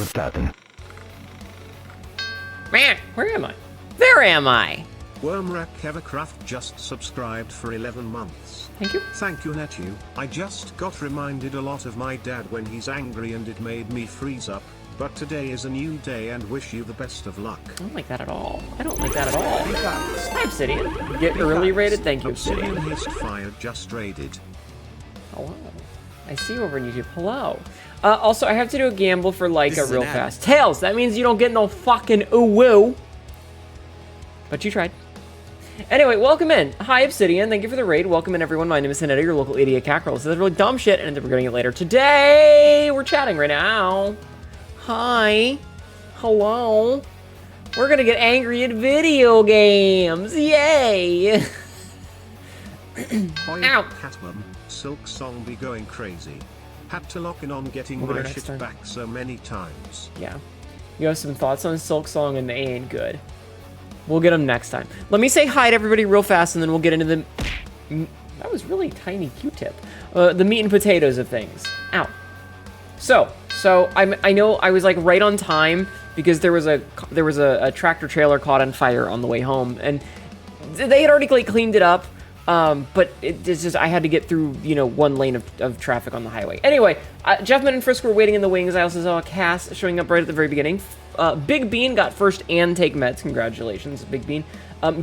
with that then. Man, where am I? There am I! Wormrack Evercraft just subscribed for 11 months. Thank you. Thank you, Hnetu. I just got reminded a lot of my dad when he's angry and it made me freeze up. But today is a new day and wish you the best of luck. I don't like that at all. I don't like that at all. Hi, Obsidian. Get early rated? Thank you, Obsidian. Histfire just raided. Hello. I see you over on YouTube. Hello. Also, I have to do a gamble for Leica real fast. Tails, that means you don't get no fucking ooh-woo. But you tried. Anyway, welcome in. Hi, Obsidian. Thank you for the raid. Welcome in, everyone. My name is Hnetu, your local idiot cackerel. This is really dumb shit, and we're getting it later. Today, we're chatting right now. Hi. Hello. We're gonna get angry at video games. Yay. Ow. Catmum, Silksong be going crazy. Had to lock in on getting my shit back so many times. Yeah. You have some thoughts on Silksong and they ain't good. We'll get them next time. Let me say hi to everybody real fast and then we'll get into the... That was really tiny Q-tip. The meat and potatoes of things. Ow. So I know I was like right on time because there was a tractor trailer caught on fire on the way home and they had already like cleaned it up. But it's just, I had to get through, you know, one lane of traffic on the highway. Anyway, Jeffman and Frisk were waiting in the wings. I also saw Cass showing up right at the very beginning. Big Bean got first and take meds. Congratulations, Big Bean.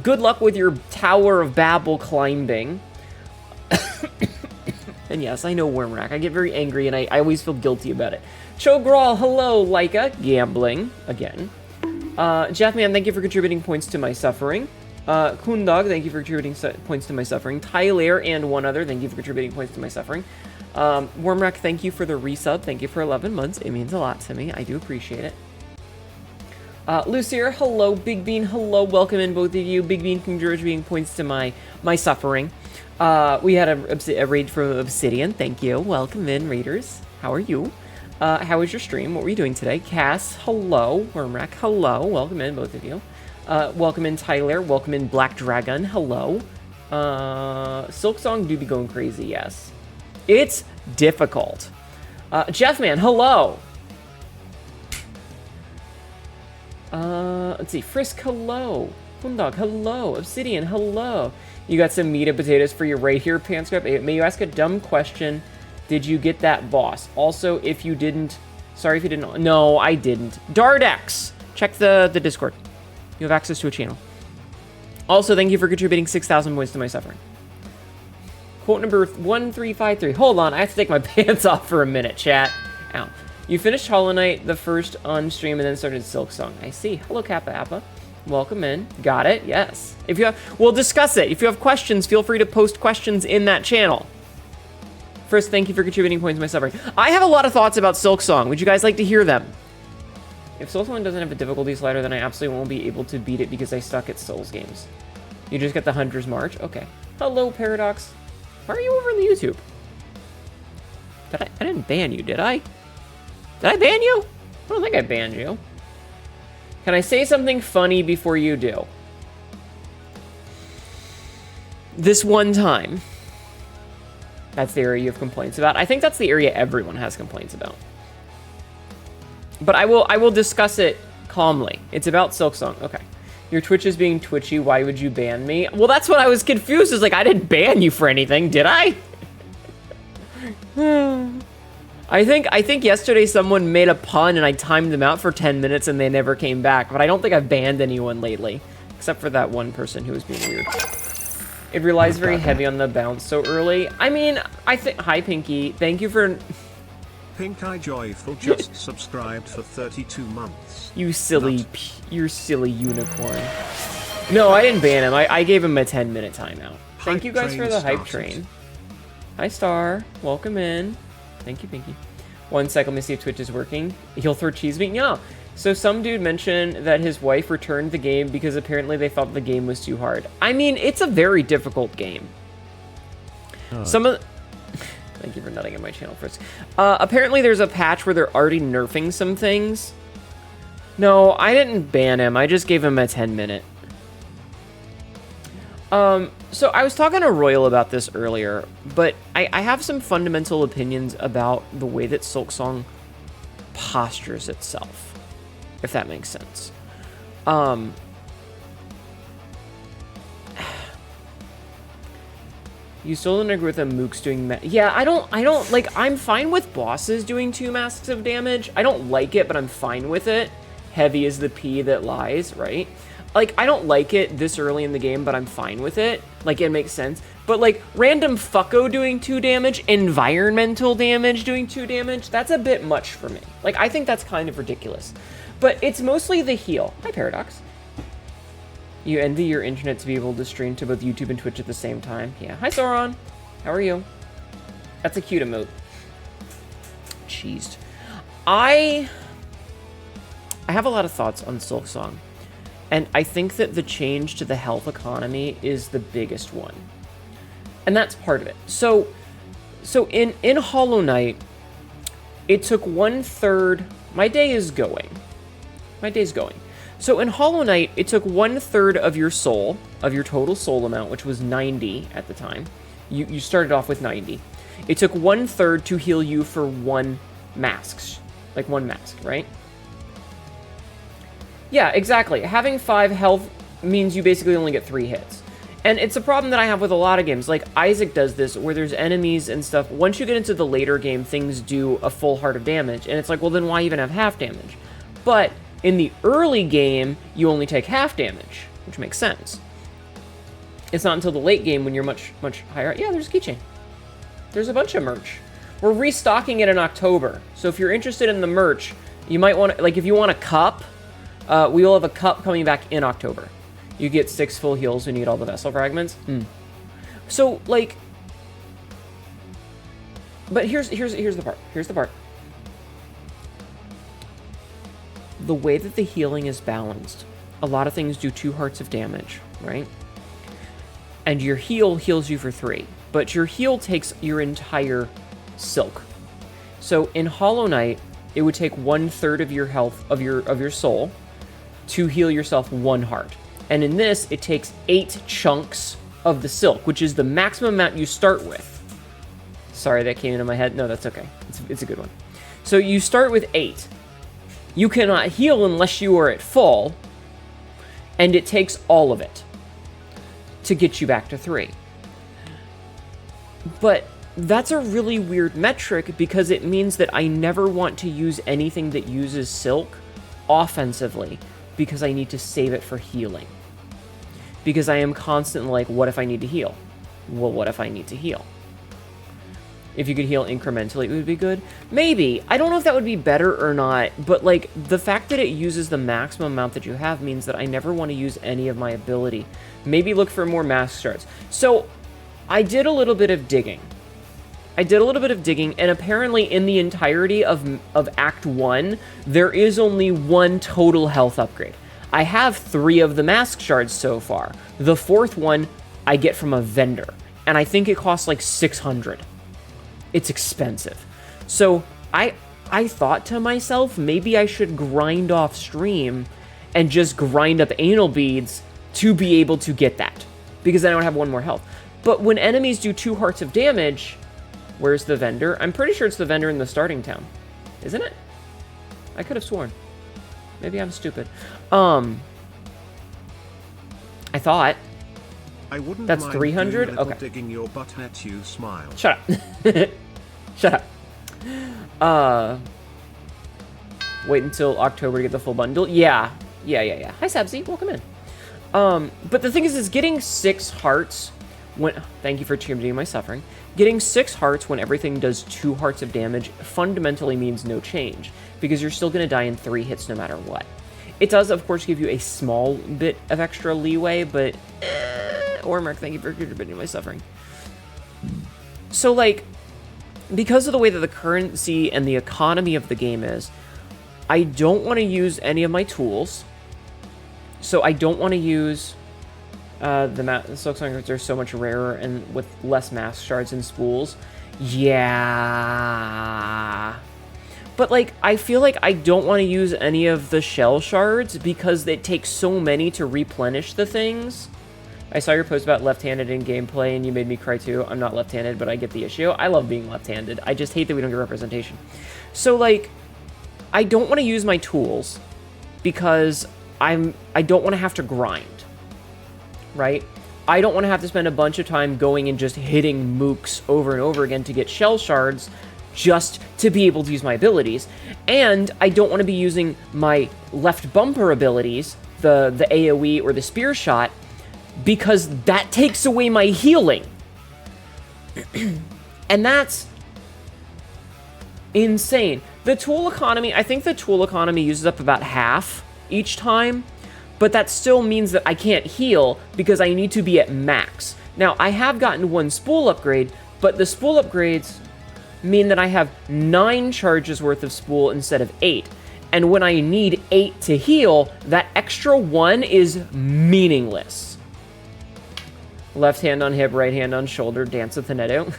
Good luck with your Tower of Babel climbing. And yes, I know Wormrack. I get very angry and I always feel guilty about it. Chograwl, hello, Leica. Gambling, again. Jeffman, thank you for contributing points to my suffering. Kundog, thank you for contributing points to my suffering. Tyler and one other, thank you for contributing points to my suffering. Wormrack, thank you for the resub. Thank you for 11 months. It means a lot to me. I do appreciate it. Lucier, hello. Big Bean, hello. Welcome in, both of you. Big Bean contributing points to my suffering. We had a raid from Obsidian. Thank you. Welcome in, raiders. How are you? How was your stream? What were you doing today? Cass, hello. Wormrack, hello. Welcome in, both of you. Welcome in, Tyler. Welcome in, Black Dragon. Hello. Silksong do be going crazy, yes. It's difficult. Jeffman, hello. Let's see. Frisk, hello. Kundog, hello. Obsidian, hello. You got some meat and potatoes for your right here, Panscrap. May you ask a dumb question? Did you get that boss? Also, if you didn't... Sorry if you didn't... No, I didn't. Dardex! Check the Discord. You have access to a channel. Also, thank you for contributing 6,000 points to my suffering. Quote number 1353. Hold on, I have to take my pants off for a minute, chat. Ow. You finished Hollow Knight the first on stream and then started Silksong. I see. Hello, Kappa Appa. Welcome in. Got it? Yes. If you have, we'll discuss it. If you have questions, feel free to post questions in that channel. First, thank you for contributing points to my suffering. I have a lot of thoughts about Silksong. Would you guys like to hear them? If Silksong doesn't have a difficulty slider, then I absolutely won't be able to beat it because I suck at Souls games. You just get the Hunter's March? Okay. Hello, Paradox. Why are you over in the YouTube? I didn't ban you, did I? Did I ban you? I don't think I banned you. Can I say something funny before you do? This one time. That's the area you have complaints about. I think that's the area everyone has complaints about. But I will discuss it calmly. It's about Silksong. Okay. Your Twitch is being twitchy. Why would you ban me? Well, that's what I was confused. Is like, I didn't ban you for anything, did I? I think yesterday someone made a pun and I timed them out for 10 minutes and they never came back. But I don't think I've banned anyone lately. Except for that one person who was being weird. It relies very heavy on the bounce so early. I mean, I think... Hi, Pinky. Thank you for... Pink Eye Joyful just subscribed for 32 months. You silly unicorn. No, I didn't ban him. I gave him a 10-minute timeout. Thank you guys for the hype train. Hi, Star. Welcome in. Thank you, Pinky. 1 sec, let me see if Twitch is working. He'll throw cheese meat? Yeah. So some dude mentioned that his wife returned the game because apparently they thought the game was too hard. I mean, it's a very difficult game. Some of... Thank you for nutting at my channel first. Apparently there's a patch where they're already nerfing some things. No, I didn't ban him. I just gave him a 10-minute. So I was talking to Royal about this earlier, but I have some fundamental opinions about the way that Silksong postures itself, if that makes sense. You still don't agree with the mooks doing yeah, I don't, like, I'm fine with bosses doing 2 masks of damage. I don't like it, but I'm fine with it. Heavy is the P that lies, right? Like, I don't like it this early in the game, but I'm fine with it. Like, it makes sense. But, like, random fucko doing 2 damage, environmental damage doing 2 damage, that's a bit much for me. Like, I think that's kind of ridiculous. But it's mostly the heal. Hi, Paradox. You envy your internet to be able to stream to both YouTube and Twitch at the same time. Yeah. Hi, Sauron. How are you? That's a cute emote. Cheesed. I have a lot of thoughts on Silksong. And I think that the change to the health economy is the biggest one. And that's part of it. So in Hollow Knight, it took 1/3... My day is going. My day's going. So in Hollow Knight, it took 1/3 of your soul, of your total soul amount, which was 90 at the time. You started off with 90. It took 1/3 to heal you for 1 mask. Like 1 mask, right? Yeah, exactly. Having 5 health means you basically only get 3 hits. And it's a problem that I have with a lot of games. Like, Isaac does this, where there's enemies and stuff. Once you get into the later game, things do a full heart of damage. And it's like, well, then why even have half damage? But in the early game, you only take half damage, which makes sense. It's not until the late game when you're much, much higher. Yeah, there's a keychain. There's a bunch of merch. We're restocking it in October. So if you're interested in the merch, you might want to, like, if you want a cup... we will have a cup coming back in October. You get 6 full heals when you get all the vessel fragments. So, like... But here's the part. Here's the part. The way that the healing is balanced, a lot of things do 2 hearts of damage, right? And your heal heals you for 3. But your heal takes your entire silk. So in Hollow Knight, it would take 1/3 of your health, of your soul, to heal yourself 1 heart. And in this, it takes 8 chunks of the silk, which is the maximum amount you start with. Sorry, that came into my head. No, that's okay. It's a good one. So you start with 8. You cannot heal unless you are at full, and it takes all of it to get you back to 3. But that's a really weird metric because it means that I never want to use anything that uses silk offensively, because I need to save it for healing. Because I am constantly like, what if I need to heal? Well, what if I need to heal? If you could heal incrementally, it would be good. Maybe. I don't know if that would be better or not, but, like, the fact that it uses the maximum amount that you have means that I never want to use any of my ability. Maybe look for more mask shards. So, I did a little bit of digging. And apparently in the entirety of Act 1, there is only 1 total health upgrade. I have 3 of the mask shards so far. The 4th one I get from a vendor, and I think it costs like 600. It's expensive. So I thought to myself, maybe I should grind off stream and just grind up anal beads to be able to get that, because then I would have 1 more health. But when enemies do 2 hearts of damage... Where's the vendor? I'm pretty sure it's the vendor in the starting town. Isn't it? I could have sworn. Maybe I'm stupid. I thought. I wouldn't that's mind 300? Okay. Digging your butt at you smile. Shut up. Shut up. Wait until October to get the full bundle. Yeah. Hi, Sabzi. Welcome in. But the thing is getting 6 hearts when... Thank you for cheering my suffering. Getting 6 hearts when everything does 2 hearts of damage fundamentally means no change, because you're still going to die in 3 hits no matter what. It does, of course, give you a small bit of extra leeway, but... Ormark, thank you for contributing to my suffering. So, like, because of the way that the currency and the economy of the game is, I don't want to use any of my tools. So I don't want to use... the Silksong are so much rarer and with less mask shards and spools. Yeah. But, like, I feel like I don't want to use any of the shell shards because it takes so many to replenish the things. I saw your post about left-handed in gameplay and you made me cry too. I'm not left-handed, but I get the issue. I love being left-handed. I just hate that we don't get representation. So, like, I don't want to use my tools because I don't want to have to grind, right? I don't want to have to spend a bunch of time going and just hitting mooks over and over again to get shell shards just to be able to use my abilities. And I don't want to be using my left bumper abilities, the AoE or the spear shot, because that takes away my healing. And that's insane. The tool economy, I think the tool economy uses up about half each time, but that still means that I can't heal because I need to be at max. Now, I have gotten one spool upgrade, but the spool upgrades mean that I have 9 charges worth of spool instead of 8. And when I need 8 to heal, that extra 1 is meaningless. Left hand on hip, right hand on shoulder, dance with Hnetu.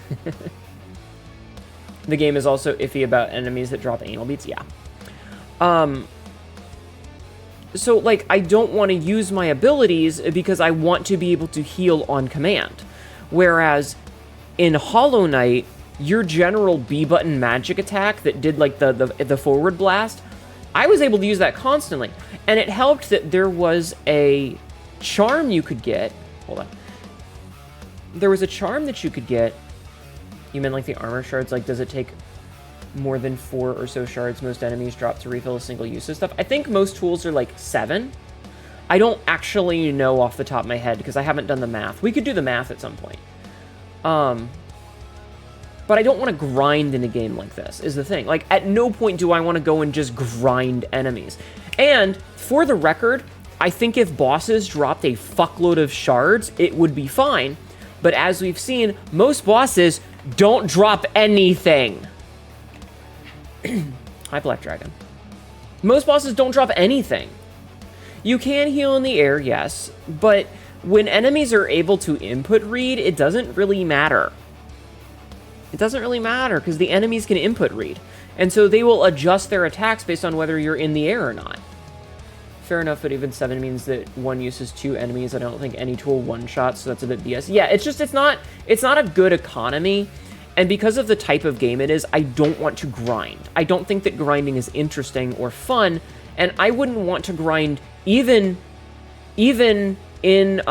The game is also iffy about enemies that drop anal beads, yeah. So, like, I don't want to use my abilities because I want to be able to heal on command. Whereas, in Hollow Knight, your general B-button magic attack that did, like, the forward blast, I was able to use that constantly. And it helped that there was a charm you could get. Hold on. There was a charm that you could get. You meant, like, the armor shards? Like, does it take more than 4 or so shards most enemies drop to refill a single use of stuff? I think most tools are, like, 7. I don't actually know off the top of my head because I haven't done the math. We could do the math at some point. But I don't want to grind in a game like this, is the thing. Like, at no point do I want to go and just grind enemies. And, for the record, I think if bosses dropped a fuckload of shards, it would be fine. But as we've seen, most bosses don't drop anything. Hi, Black Dragon. Most bosses don't drop anything. You can heal in the air, yes, but when enemies are able to input read, it doesn't really matter. It doesn't really matter, because the enemies can input read. And so they will adjust their attacks based on whether you're in the air or not. Fair enough, but even 7 means that 1 uses 2 enemies. I don't think any tool one-shots, so that's a bit BS. Yeah, it's just, it's not a good economy. And because of the type of game it is, I don't want to grind. I don't think that grinding is interesting or fun, and I wouldn't want to grind even in,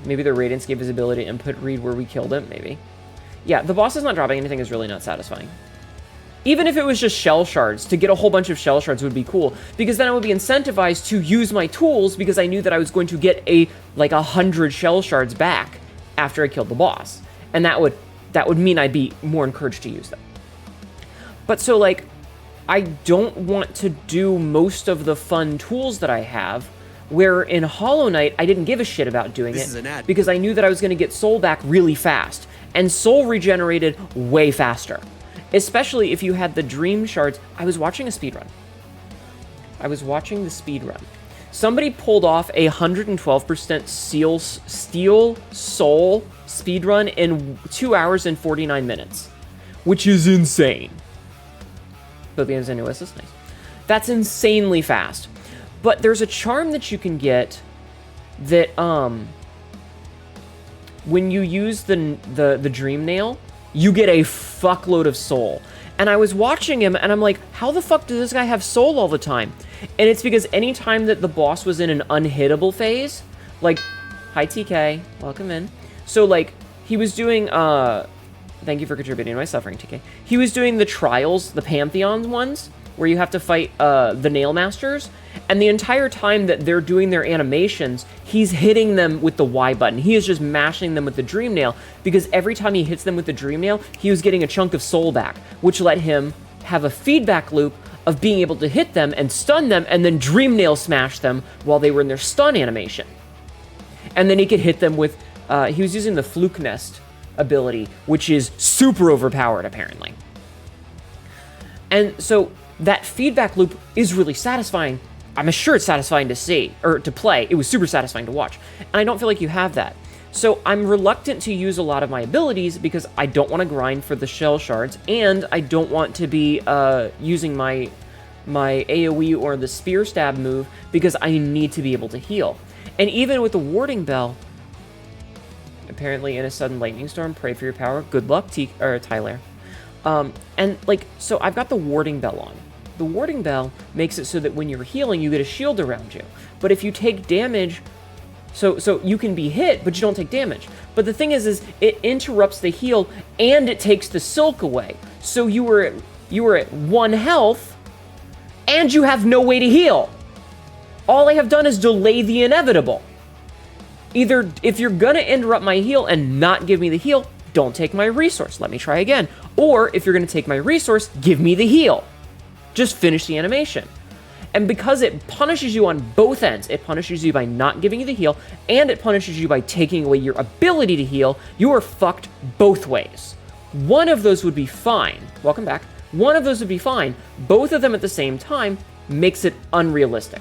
maybe the Radiance gave his ability to input read where we killed him, maybe. Yeah, the boss is not dropping anything is really not satisfying. Even if it was just shell shards, to get a whole bunch of shell shards would be cool, because then I would be incentivized to use my tools because I knew that I was going to get like 100 shell shards back after I killed the boss. And that would mean I'd be more encouraged to use them. But so, like, I don't want to do most of the fun tools that I have, where in Hollow Knight, I didn't give a shit about doing it, because I knew that I was going to get soul back really fast, and soul regenerated way faster. Especially if you had the dream shards. I was watching a speedrun. I was watching the speedrun. Somebody pulled off a 112% steel soul speedrun in 2 hours and 49 minutes, which is insane. But the Ingenuous is nice. That's insanely fast. But there's a charm that you can get that when you use the dream nail, you get a fuckload of soul. And I was watching him, and I'm like, how the fuck does this guy have soul all the time? And it's because anytime that the boss was in an unhittable phase, like, hi TK, welcome in. So, like, he was doing, thank you for contributing to my suffering, TK. He was doing the trials, the Pantheon ones, where you have to fight the Nail Masters, and the entire time that they're doing their animations, he's hitting them with the Y button. He is just mashing them with the Dream Nail, because every time he hits them with the Dream Nail, he was getting a chunk of soul back, which let him have a feedback loop of being able to hit them and stun them, and then Dream Nail smash them while they were in their stun animation. And then he could hit them with, he was using the Fluke Nest ability, which is super overpowered, apparently. And so that feedback loop is really satisfying. I'm sure it's satisfying to see, or to play. It was super satisfying to watch. And I don't feel like you have that. So I'm reluctant to use a lot of my abilities because I don't want to grind for the shell shards, and I don't want to be using my AoE or the spear stab move because I need to be able to heal. And even with the warding bell, apparently in a sudden lightning storm, pray for your power. Good luck, Tyler. And, like, so I've got the warding bell on, the warding bell makes it so that when you're healing, you get a shield around you. But if you take damage, so you can be hit, but you don't take damage. But the thing is it interrupts the heal and it takes the silk away. So you were at 1 health and you have no way to heal. All I have done is delay the inevitable. Either if you're gonna interrupt my heal and not give me the heal, don't take my resource. Let me try again. Or if you're gonna take my resource, give me the heal. Just finish the animation. And because it punishes you on both ends, it punishes you by not giving you the heal, and it punishes you by taking away your ability to heal, you are fucked both ways. One of those would be fine. Welcome back. One of those would be fine. Both of them at the same time makes it unrealistic.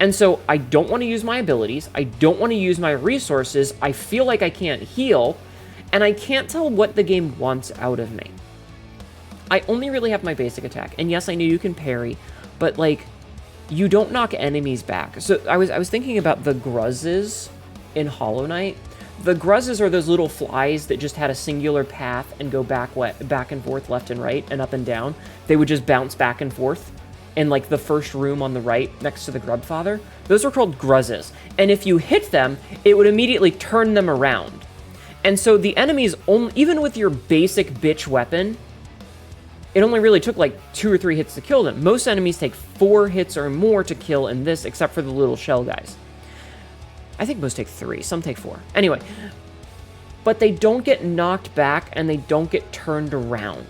And so I don't want to use my abilities. I don't want to use my resources. I feel like I can't heal, and I can't tell what the game wants out of me. I only really have my basic attack, and yes, I know you can parry, but like, you don't knock enemies back. So I was thinking about the Gruzzes in Hollow Knight. The Gruzzes are those little flies that just had a singular path and go back and forth, left and right, and up and down. They would just bounce back and forth in like the first room on the right next to the Grubfather. Those are called Gruzzes. And if you hit them, it would immediately turn them around. And so the enemies, even with your basic bitch weapon, it only really took like 2 or 3 hits to kill them. Most enemies take 4 hits or more to kill in this, except for the little shell guys. I think most take 3, some take 4. Anyway, but they don't get knocked back and they don't get turned around.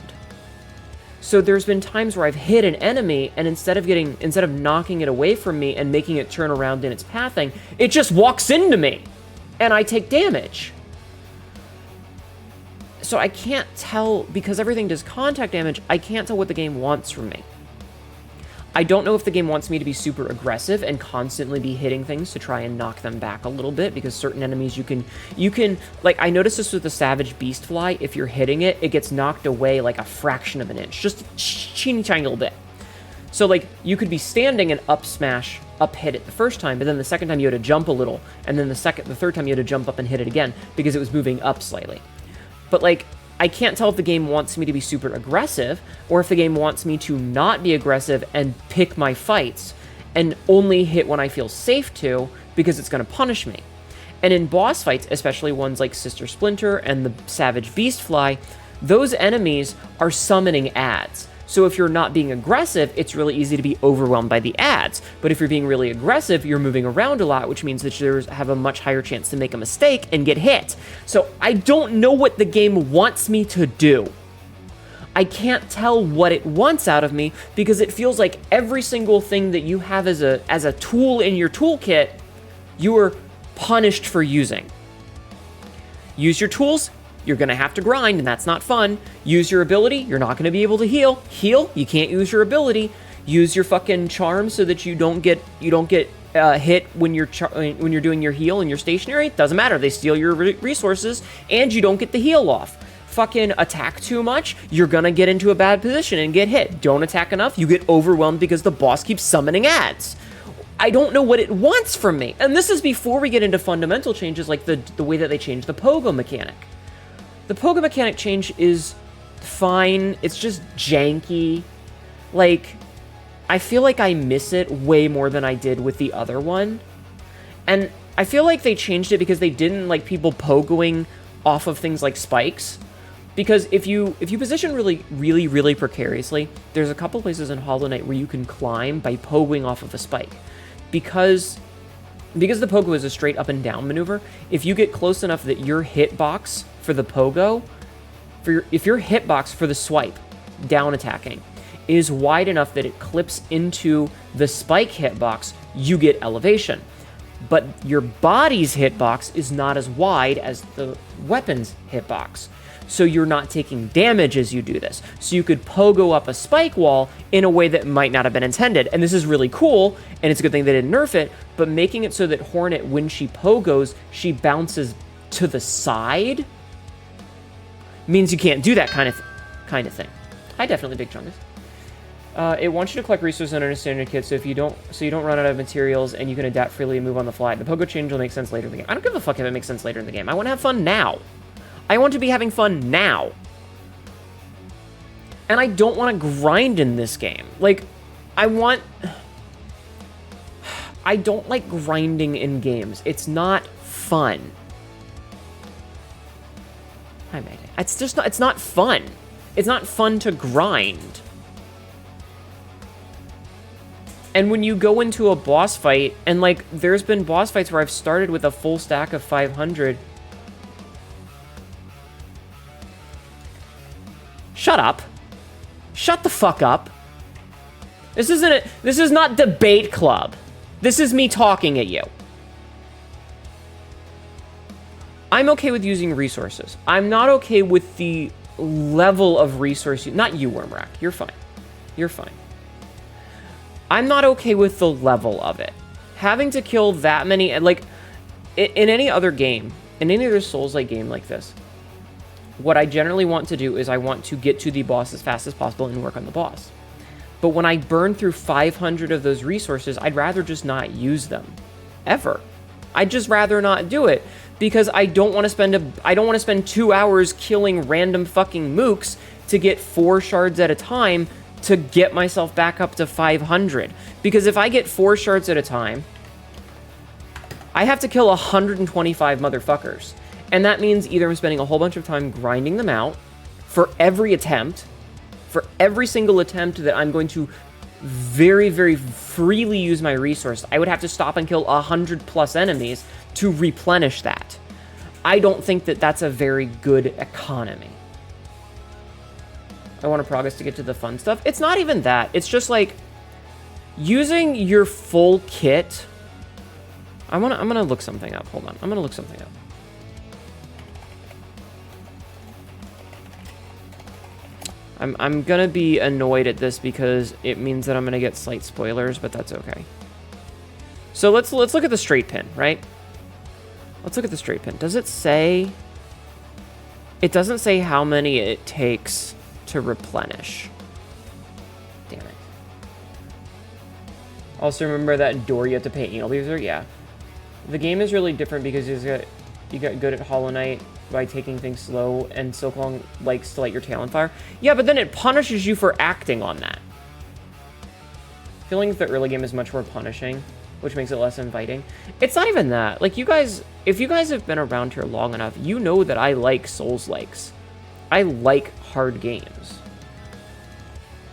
So there's been times where I've hit an enemy and instead of knocking it away from me and making it turn around in its pathing, it just walks into me and I take damage. So I can't tell, because everything does contact damage, I can't tell what the game wants from me. I don't know if the game wants me to be super aggressive and constantly be hitting things to try and knock them back a little bit, because certain enemies you can, like, I noticed this with the Savage Beastfly. If you're hitting it, it gets knocked away like a fraction of an inch, just a teeny tiny little bit. So, like, you could be standing and up hit it the first time, but then the second time you had to jump a little, and then the third time you had to jump up and hit it again, because it was moving up slightly. But, like, I can't tell if the game wants me to be super aggressive, or if the game wants me to not be aggressive and pick my fights, and only hit when I feel safe to, because it's going to punish me. And in boss fights, especially ones like Sister Splinter and the Savage Beastfly, those enemies are summoning ads. So if you're not being aggressive, it's really easy to be overwhelmed by the ads. But if you're being really aggressive, you're moving around a lot, which means that you have a much higher chance to make a mistake and get hit. So I don't know what the game wants me to do. I can't tell what it wants out of me, because it feels like every single thing that you have as a tool in your toolkit, you are punished for using. Use your tools. You're going to have to grind, and that's not fun. Use your ability. You're not going to be able to heal. Heal. You can't use your ability. Use your fucking charm so that you don't get hit when you're doing your heal and you're stationary. Doesn't matter. They steal your resources, and you don't get the heal off. Fucking attack too much, you're going to get into a bad position and get hit. Don't attack enough, you get overwhelmed because the boss keeps summoning ads. I don't know what it wants from me. And this is before we get into fundamental changes like the way that they change the pogo mechanic. The pogo mechanic change is fine. It's just janky. Like, I feel like I miss it way more than I did with the other one. And I feel like they changed it because they didn't like people pogoing off of things like spikes. Because if you position really precariously, there's a couple places in Hollow Knight where you can climb by pogoing off of a spike. Because the pogo is a straight up and down maneuver, if you get close enough that your hitbox for the pogo, if your hitbox for the swipe, down attacking, is wide enough that it clips into the spike hitbox, you get elevation. But your body's hitbox is not as wide as the weapon's hitbox. So you're not taking damage as you do this. So you could pogo up a spike wall in a way that might not have been intended. And this is really cool, and it's a good thing they didn't nerf it, but making it so that Hornet, when she pogos, she bounces to the side means you can't do that kind of thing. Hi, definitely Big Chungus. It wants you to collect resources under a standard kit, so you don't run out of materials and you can adapt freely and move on the fly. The pogo change will make sense later in the game. I don't give a fuck if it makes sense later in the game. I want to have fun now. I want to be having fun now. And I don't want to grind in this game. Like, I don't like grinding in games. It's not fun. I made it. It's not fun. It's not fun to grind. And when you go into a boss fight, and like, there's been boss fights where I've started with a full stack of 500. Shut up. Shut the fuck up. This is not debate club. This is me talking at you. I'm okay with using resources. I'm not okay with the level of resource. Not you, Wormrack. You're fine. You're fine. I'm not okay with the level of it. Having to kill that many, like, in any other game, in any other Souls-like game like this, what I generally want to do is I want to get to the boss as fast as possible and work on the boss. But when I burn through 500 of those resources, I'd rather just not use them. Ever. I'd just rather not do it. Because I don't want to spend 2 hours killing random fucking mooks to get 4 shards at a time to get myself back up to 500. Because if I get 4 shards at a time, I have to kill 125 motherfuckers. And that means either I'm spending a whole bunch of time grinding them out for every attempt, for every single attempt that I'm going to very, very freely use my resource, I would have to stop and kill 100 plus enemies to replenish that. I don't think that that's a very good economy. I want to progress to get to the fun stuff. It's not even that. It's just like using your full kit. I'm gonna look something up. Hold on. I'm gonna look something up. I'm gonna be annoyed at this because it means that I'm gonna get slight spoilers, but that's okay. So let's look at the straight pin, right? Let's look at the straight pin. Does it say? It doesn't say how many it takes to replenish. Damn it. Also remember that door you have to pay anal beaver? Yeah. The game is really different because you got good at Hollow Knight by taking things slow, and Silksong likes to light your tail on fire. Yeah, but then it punishes you for acting on that. Feeling that the early game is much more punishing, which makes it less inviting. It's not even that. Like, you guys, if you guys have been around here long enough, you know that I like Souls-likes. I like hard games.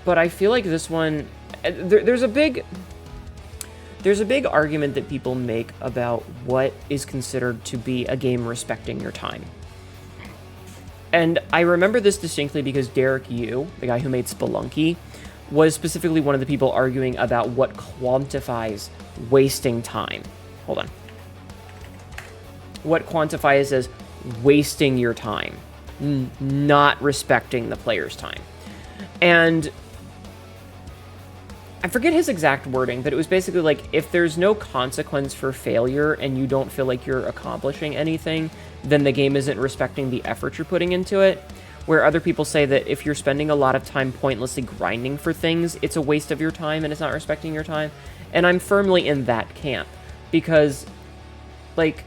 But I feel like this one, there's a big argument that people make about what is considered to be a game respecting your time. And I remember this distinctly because Derek Yu, the guy who made Spelunky, was specifically one of the people arguing about what quantifies wasting time. Hold on. What quantifies as wasting your time, not respecting the player's time. And I forget his exact wording, but it was basically like, if there's no consequence for failure and you don't feel like you're accomplishing anything, then the game isn't respecting the effort you're putting into it. Where other people say that if you're spending a lot of time pointlessly grinding for things, it's a waste of your time and it's not respecting your time. And I'm firmly in that camp. Because, like,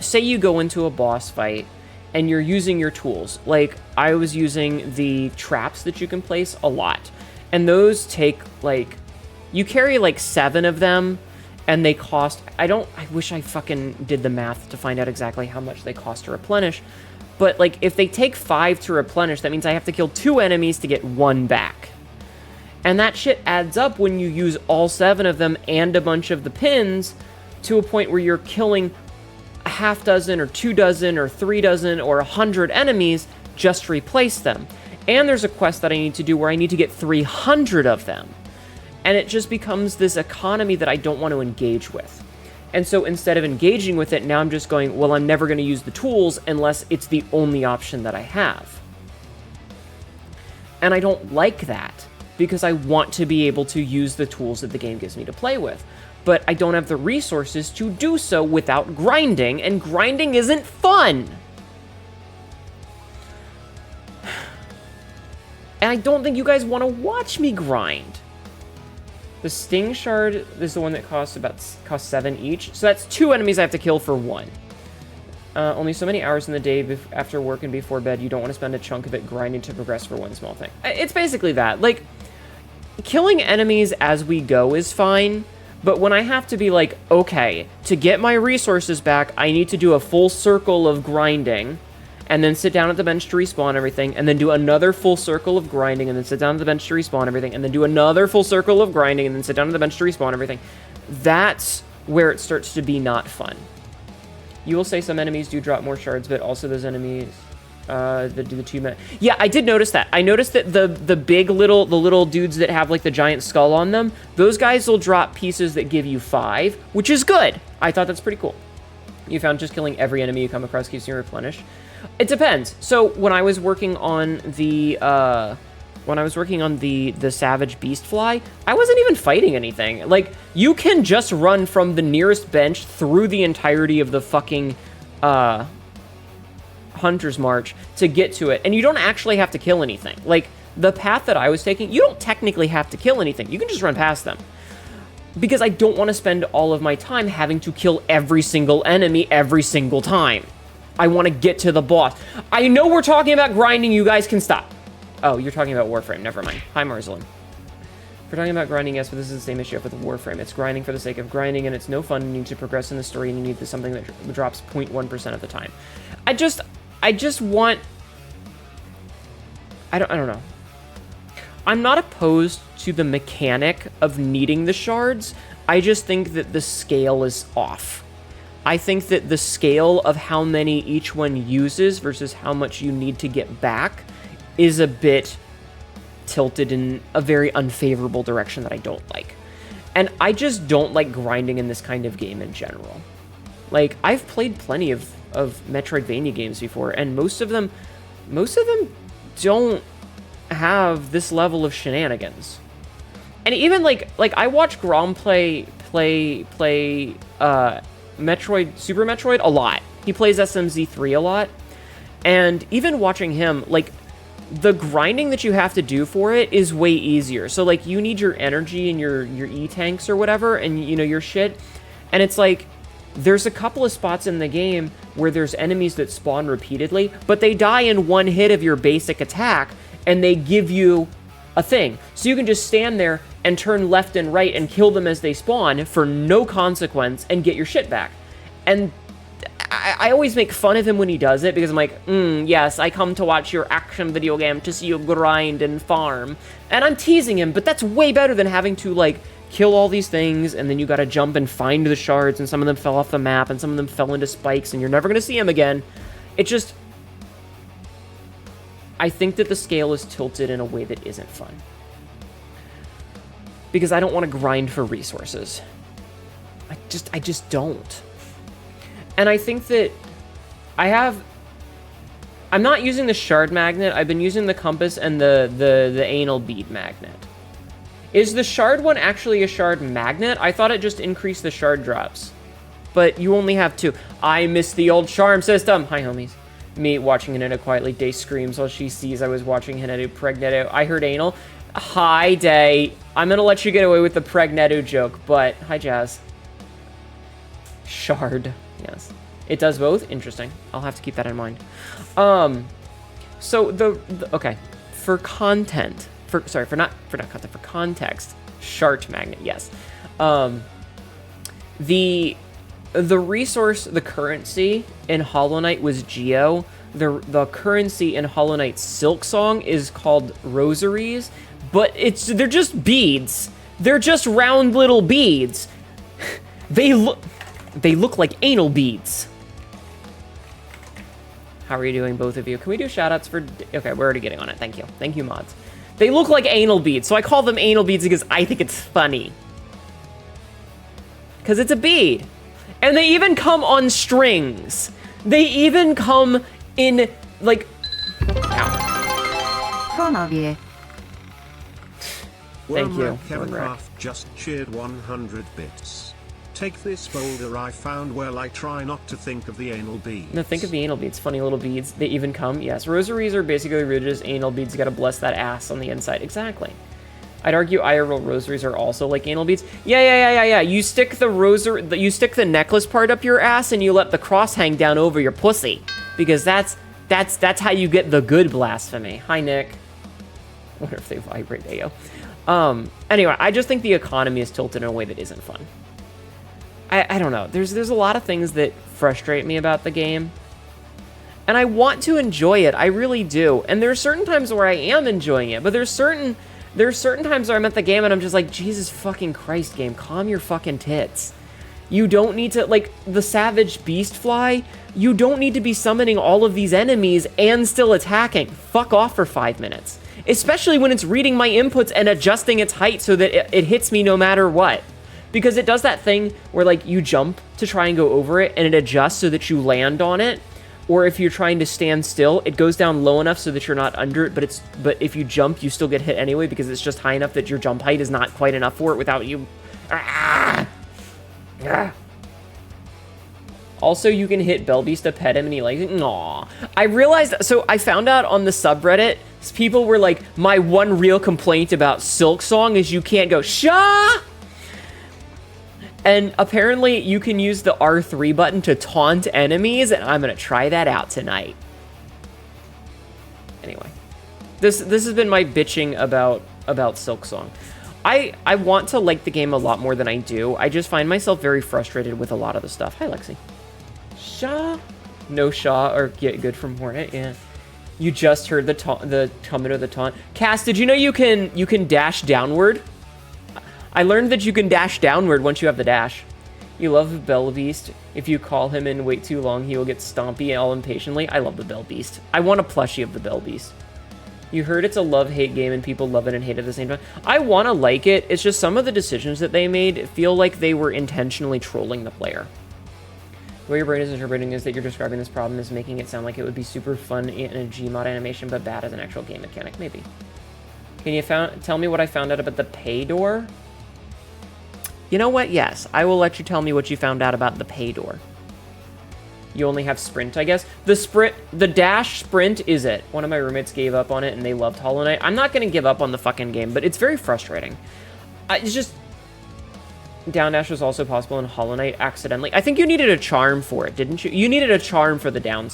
say you go into a boss fight and you're using your tools. Like, I was using the traps that you can place a lot. And those take, like, you carry, like, 7 of them, and they cost, I wish I fucking did the math to find out exactly how much they cost to replenish, but, like, if they take 5 to replenish, that means I have to kill 2 enemies to get 1 back. And that shit adds up when you use all 7 of them and a bunch of the pins to a point where you're killing a half dozen or 2 dozen or 3 dozen or 100 enemies just to replace them. And there's a quest that I need to do where I need to get 300 of them. And it just becomes this economy that I don't want to engage with. And so instead of engaging with it, now I'm just going, well, I'm never going to use the tools unless it's the only option that I have. And I don't like that, because I want to be able to use the tools that the game gives me to play with. But I don't have the resources to do so without grinding, and grinding isn't fun! And I don't think you guys want to watch me grind. The Sting Shard is the one that costs 7 each. So that's 2 enemies I have to kill for 1. Only so many hours in the day after work and before bed. You don't want to spend a chunk of it grinding to progress for one small thing. It's basically that. Like, killing enemies as we go is fine, but when I have to be like, okay, to get my resources back, I need to do a full circle of grinding, and then sit down at the bench to respawn everything, and then do another full circle of grinding, and then sit down at the bench to respawn everything, and then do another full circle of grinding, and then sit down at the bench to respawn everything. That's where it starts to be not fun. You will say some enemies do drop more shards, but also those enemies that do the 2 minute. Yeah, I did notice that. I noticed that the little dudes that have like the giant skull on them, those guys will drop pieces that give you 5, which is good. I thought that's pretty cool. You found just killing every enemy you come across keeps you replenished. It depends. So when I was working on the Savage Beast Fly, I wasn't even fighting anything. Like, you can just run from the nearest bench through the entirety of the fucking Hunter's March to get to it, and you don't actually have to kill anything. Like, the path that I was taking, you don't technically have to kill anything. You can just run past them. Because I don't want to spend all of my time having to kill every single enemy every single time. I want to get to the boss. I know we're talking about grinding, you guys can stop. Oh, you're talking about Warframe, never mind. Hi, Marzelin. We're talking about grinding, yes, but this is the same issue with Warframe. It's grinding for the sake of grinding, and it's no fun. You need to progress in the story, and you need something that drops 0.1% of the time. I just want... I don't know. I'm not opposed to the mechanic of needing the shards. I just think that the scale is off. I think that the scale of how many each one uses versus how much you need to get back is a bit tilted in a very unfavorable direction that I don't like. And I just don't like grinding in this kind of game in general. Like, I've played plenty of Metroidvania games before, and most of them don't have this level of shenanigans. And even like I watch Grom play Super Metroid a lot. He plays SMZ3 a lot. And even watching him, like, the grinding that you have to do for it is way easier. So, like, you need your energy and your E-tanks or whatever, and, you know, your shit. And it's like, there's a couple of spots in the game where there's enemies that spawn repeatedly, but they die in one hit of your basic attack, and they give you a thing. So you can just stand there and turn left and right and kill them as they spawn for no consequence and get your shit back. And I always make fun of him when he does it, because I'm like, yes, I come to watch your action video game to see you grind and farm. And I'm teasing him, but that's way better than having to, like, kill all these things, and then you gotta jump and find the shards, and some of them fell off the map, and some of them fell into spikes, and you're never gonna see them again. It just... I think that the scale is tilted in a way that isn't fun. Because I don't want to grind for resources. I just don't. And I think that I'm not using the shard magnet. I've been using the compass and the anal bead magnet. Is the shard one actually a shard magnet? I thought it just increased the shard drops. But you only have 2. I miss the old charm system. Hi, homies. Me watching Hnetu quietly. Day screams while she sees I was watching Hnetu. Pregnetu. I heard anal. Hi, Day. I'm gonna let you get away with the Pregnetu joke, but... Hi, Jazz. Shard. Yes. It does both? Interesting. I'll have to keep that in mind. So okay. For content... For context. Shard magnet, yes. The resource, the currency in Hollow Knight was Geo. The currency in Hollow Knight's Silksong is called rosaries, but they're just beads. They're just round little beads. They look like anal beads. How are you doing, both of you? Can we do shoutouts for... Okay, we're already getting on it. Thank you. Thank you, mods. They look like anal beads, so I call them anal beads because I think it's funny. Because it's a bead. And they even come on strings. They even come in, like... Ow. Thank you. Kevincraft just cheered 100 bits. Take this boulder I found while I try not to think of the anal beads. No, think of the anal beads. Funny little beads. They even come. Yes, rosaries are basically rigid as anal beads. You gotta bless that ass on the inside. Exactly. I'd argue IRL rosaries are also like anal beads. Yeah. You stick the necklace part up your ass and you let the cross hang down over your pussy. Because that's how you get the good blasphemy. Hi, Nick. I wonder if they vibrate, Ayo. Anyway, I just think the economy is tilted in a way that isn't fun. I don't know. There's a lot of things that frustrate me about the game. And I want to enjoy it. I really do. And there's certain times where I am enjoying it, but there's certain times where I'm at the game and I'm just like, Jesus fucking Christ, game, calm your fucking tits. You don't need to, like, the Savage Beast Fly, you don't need to be summoning all of these enemies and still attacking. Fuck off for 5 minutes. Especially when it's reading my inputs and adjusting its height so that it hits me no matter what. Because it does that thing where, like, you jump to try and go over it and it adjusts so that you land on it. Or if you're trying to stand still, it goes down low enough so that you're not under it, but if you jump, you still get hit anyway because it's just high enough that your jump height is not quite enough for it without you. Also, you can hit Belbeast to pet him and he likes it. Aw. I realized, so I found out on the subreddit, people were like, my one real complaint about Silksong is you can't go, Shah! And apparently you can use the R3 button to taunt enemies, and I'm gonna try that out tonight. Anyway, this has been my bitching about Silksong. I want to like the game a lot more than I do. I just find myself very frustrated with a lot of the stuff. Hi, Lexi. Shaw? No Shaw or get good from Hornet, yeah. You just heard the comment of the taunt. Cass, did you know you can dash downward? I learned that you can dash downward once you have the dash. You love the Bell Beast. If you call him and wait too long, he will get stompy all impatiently. I love the Bell Beast. I want a plushie of the Bell Beast. You heard it's a love-hate game and people love it and hate it at the same time. I want to like it. It's just some of the decisions that they made feel like they were intentionally trolling the player. The way your brain is interpreting is that you're describing this problem as making it sound like it would be super fun in a Gmod animation, but bad as an actual game mechanic. Maybe. Can you tell me what I found out about the pay door? You know what? Yes, I will let you tell me what you found out about the pay door. You only have sprint, I guess. The dash sprint is it. One of my roommates gave up on it and they loved Hollow Knight. I'm not going to give up on the fucking game, but it's very frustrating. It's just... Down dash was also possible in Hollow Knight accidentally. I think you needed a charm for it, didn't you? You needed a charm for the down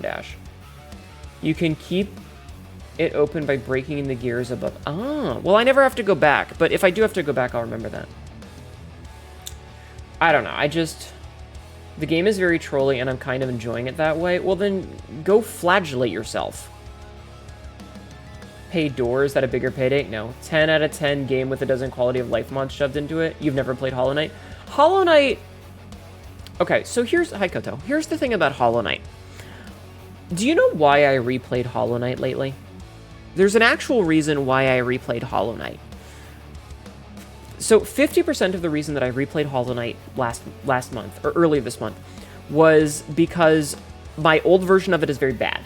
dash. You can keep it open by breaking the gears above. Ah, well, I never have to go back, but if I do have to go back, I'll remember that. I don't know, the game is very trolly and I'm kind of enjoying it that way. Well, then go flagellate yourself. Pay door, is that a bigger payday? No. 10 out of 10 game with a dozen quality of life mods shoved into it. You've never played Hollow Knight? Hollow Knight... Okay, so hi Koto. Here's the thing about Hollow Knight. Do you know why I replayed Hollow Knight lately? There's an actual reason why I replayed Hollow Knight. So 50% of the reason that I replayed Hollow Knight last month, or early this month, was because my old version of it is very bad.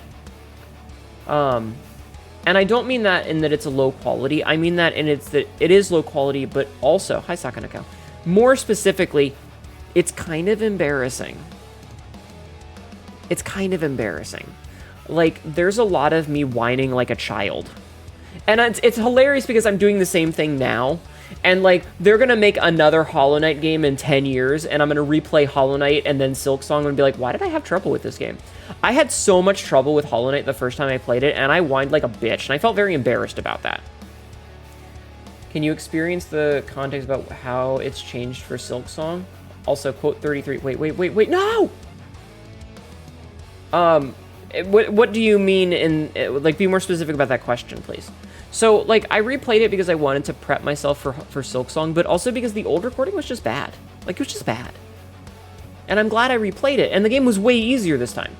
And I don't mean that in that it's a low quality. I mean that in that it is low quality, but also, hi Sakanako. More specifically, it's kind of embarrassing. It's kind of embarrassing. Like, there's a lot of me whining like a child. And it's hilarious because I'm doing the same thing now. And, like, they're going to make another Hollow Knight game in 10 years, and I'm going to replay Hollow Knight and then Silksong and be like, why did I have trouble with this game? I had so much trouble with Hollow Knight the first time I played it, and I whined like a bitch, and I felt very embarrassed about that. Can you experience the context about how it's changed for Silksong? Also, quote 33. Wait, no! What do you mean in... Like, be more specific about that question, please. So, like, I replayed it because I wanted to prep myself for Silksong, but also because the old recording was just bad. Like, it was just bad. And I'm glad I replayed it, and the game was way easier this time.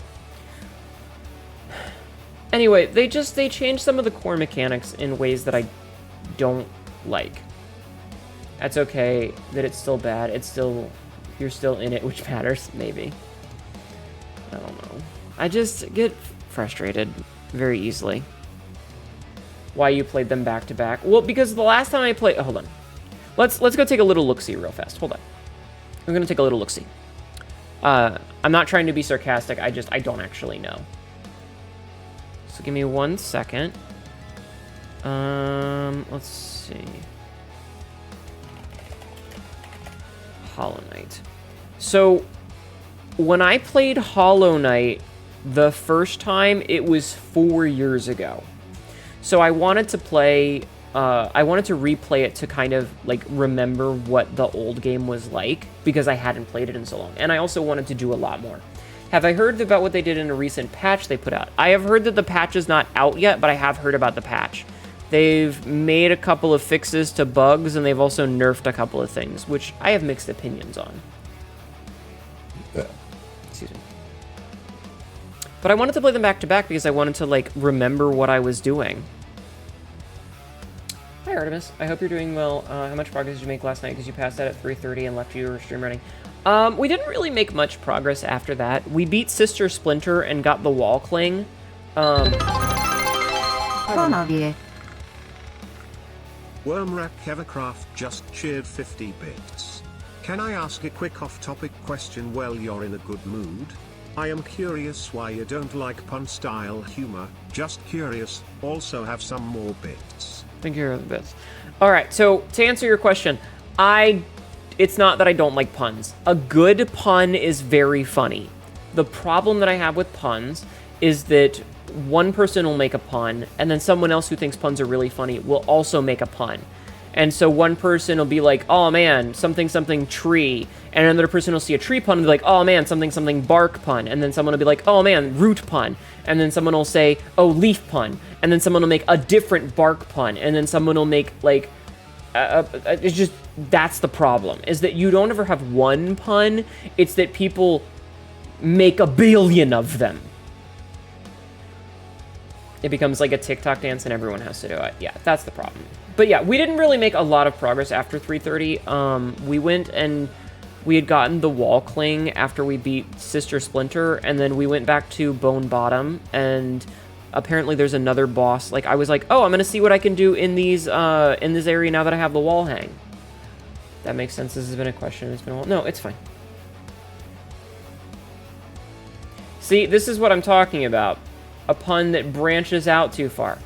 Anyway, they changed some of the core mechanics in ways that I don't like. That's okay, that it's still bad. You're still in it, which matters, maybe. I don't know. I just get frustrated very easily. Why you played them back to back? Well, because the last time I played... Oh, hold on. Let's go take a little look-see real fast. Hold on. I'm gonna take a little look-see. I'm not trying to be sarcastic. I don't actually know. So give me 1 second. Let's see. Hollow Knight. So, when I played Hollow Knight the first time, it was 4 years ago. So I wanted to play, I wanted to replay it to kind of, like, remember what the old game was like, because I hadn't played it in so long. And I also wanted to do a lot more. Have I heard about what they did in a recent patch they put out? I have heard that the patch is not out yet, but I have heard about the patch. They've made a couple of fixes to bugs, and they've also nerfed a couple of things, which I have mixed opinions on. Excuse me. But I wanted to play them back to back because I wanted to, like, remember what I was doing. Hi, Artemis. I hope you're doing well. How much progress did you make last night? Because you passed out at 3:30 and left your stream running. We didn't really make much progress after that. We beat Sister Splinter and got the wall cling. Wormwrap Kevercraft just cheered 50 bits. Can I ask a quick off-topic question while you're in a good mood? I am curious why you don't like pun-style humor. Just curious. Also have some more bits. Thank you for the bits. Alright, so to answer your question, it's not that I don't like puns. A good pun is very funny. The problem that I have with puns is that one person will make a pun, and then someone else who thinks puns are really funny will also make a pun. And so one person will be like, oh man, something something tree, and another person will see a tree pun and be like, oh man, something something bark pun, and then someone will be like, oh man, root pun, and then someone will say, oh, leaf pun, and then someone will make a different bark pun, and then someone will make, like, it's just, that's the problem, is that you don't ever have one pun, it's that people make a billion of them. It becomes like a TikTok dance and everyone has to do it. Yeah, that's the problem. But yeah, we didn't really make a lot of progress after 3:30. We went and we had gotten the wall cling after we beat Sister Splinter, and then we went back to Bone Bottom, and apparently there's another boss. Like, I was like, oh, I'm gonna see what I can do in these in this area now that I have the wall hang. That makes sense. This has been a question. It's been a while. No, it's fine. See, this is what I'm talking about. A pun that branches out too far.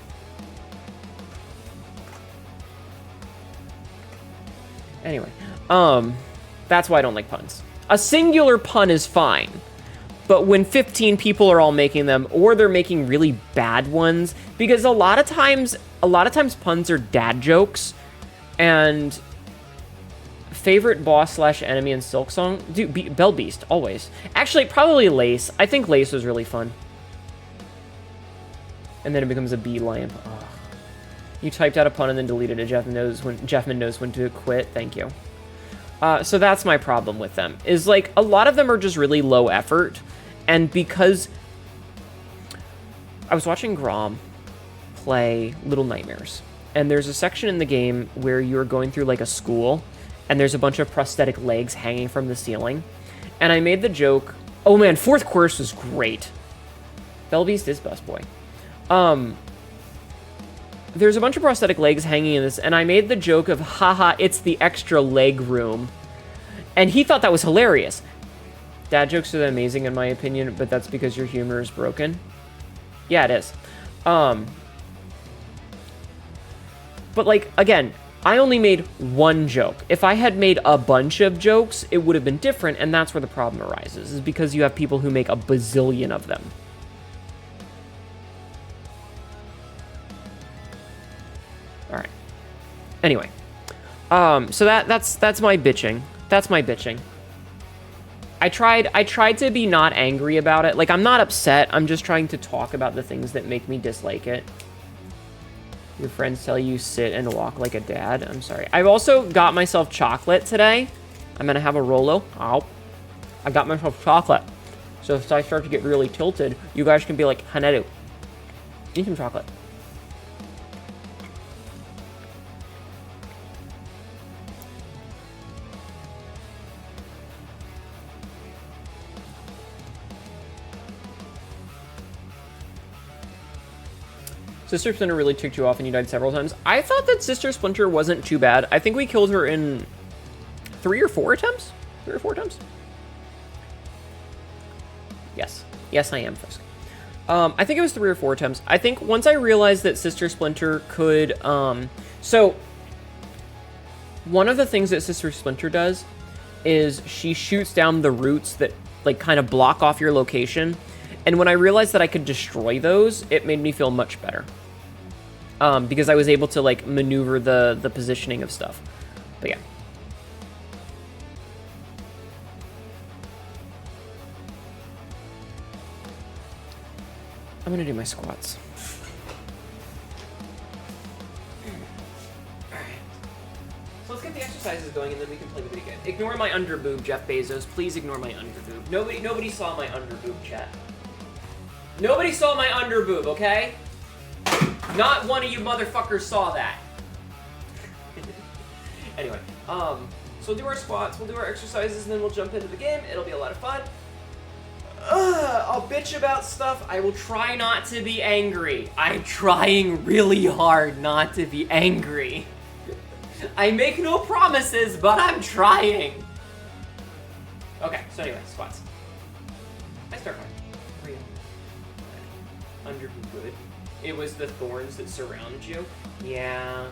Anyway, that's why I don't like puns. A singular pun is fine, but when 15 people are all making them, or they're making really bad ones, because a lot of times puns are dad jokes, and favorite boss slash enemy in Silksong, dude, Bell Beast, always. Actually, probably Lace. I think Lace was really fun. And then it becomes a bee lamp. Oh. You typed out a pun and then deleted it. Jeffman knows when to quit. Thank you. So that's my problem with them. Is, like, a lot of them are just really low effort. And because I was watching Grom play Little Nightmares, and there's a section in the game where you're going through, like, a school, and there's a bunch of prosthetic legs hanging from the ceiling. And I made the joke, oh man, fourth course was great. Bellbeast is busboy. There's a bunch of prosthetic legs hanging in this, and I made the joke of, haha, it's the extra leg room. And he thought that was hilarious. Dad jokes are amazing in my opinion, but that's because your humor is broken. Yeah, it is. But, like, again, I only made one joke. If I had made a bunch of jokes, it would have been different, and that's where the problem arises, is because you have people who make a bazillion of them. Alright. Anyway. So that's my bitching. That's my bitching. I tried to be not angry about it. Like, I'm not upset. I'm just trying to talk about the things that make me dislike it. Your friends tell you sit and walk like a dad. I'm sorry. I've also got myself chocolate today. I'm gonna have a Rolo. Ow. I got myself chocolate. So if I start to get really tilted, you guys can be like, Hnetu, eat some chocolate. Sister Splinter really ticked you off and you died several times. I thought that Sister Splinter wasn't too bad. I think we killed her in 3 or 4 attempts? 3 or 4 attempts? Yes. Yes, I am, Frisk. I think it was 3 or 4 attempts. I think once I realized that Sister Splinter could, so one of the things that Sister Splinter does is she shoots down the roots that like kind of block off your location. And when I realized that I could destroy those, it made me feel much better. Because I was able to like maneuver the positioning of stuff. But yeah. I'm gonna do my squats. Alright. So let's get the exercises going and then we can play the video game. Ignore my under boob, Jeff Bezos. Please ignore my under boob. Nobody saw my under boob, chat. Nobody saw my under boob, okay? Not one of you motherfuckers saw that. Anyway, so we'll do our squats, we'll do our exercises, and then we'll jump into the game. It'll be a lot of fun. I'll bitch about stuff. I will try not to be angry. I'm trying really hard not to be angry. I make no promises, but I'm trying. Okay, so anyway, squats. I start hard. Where are you? Under good. It was the thorns that surround you. Yeah.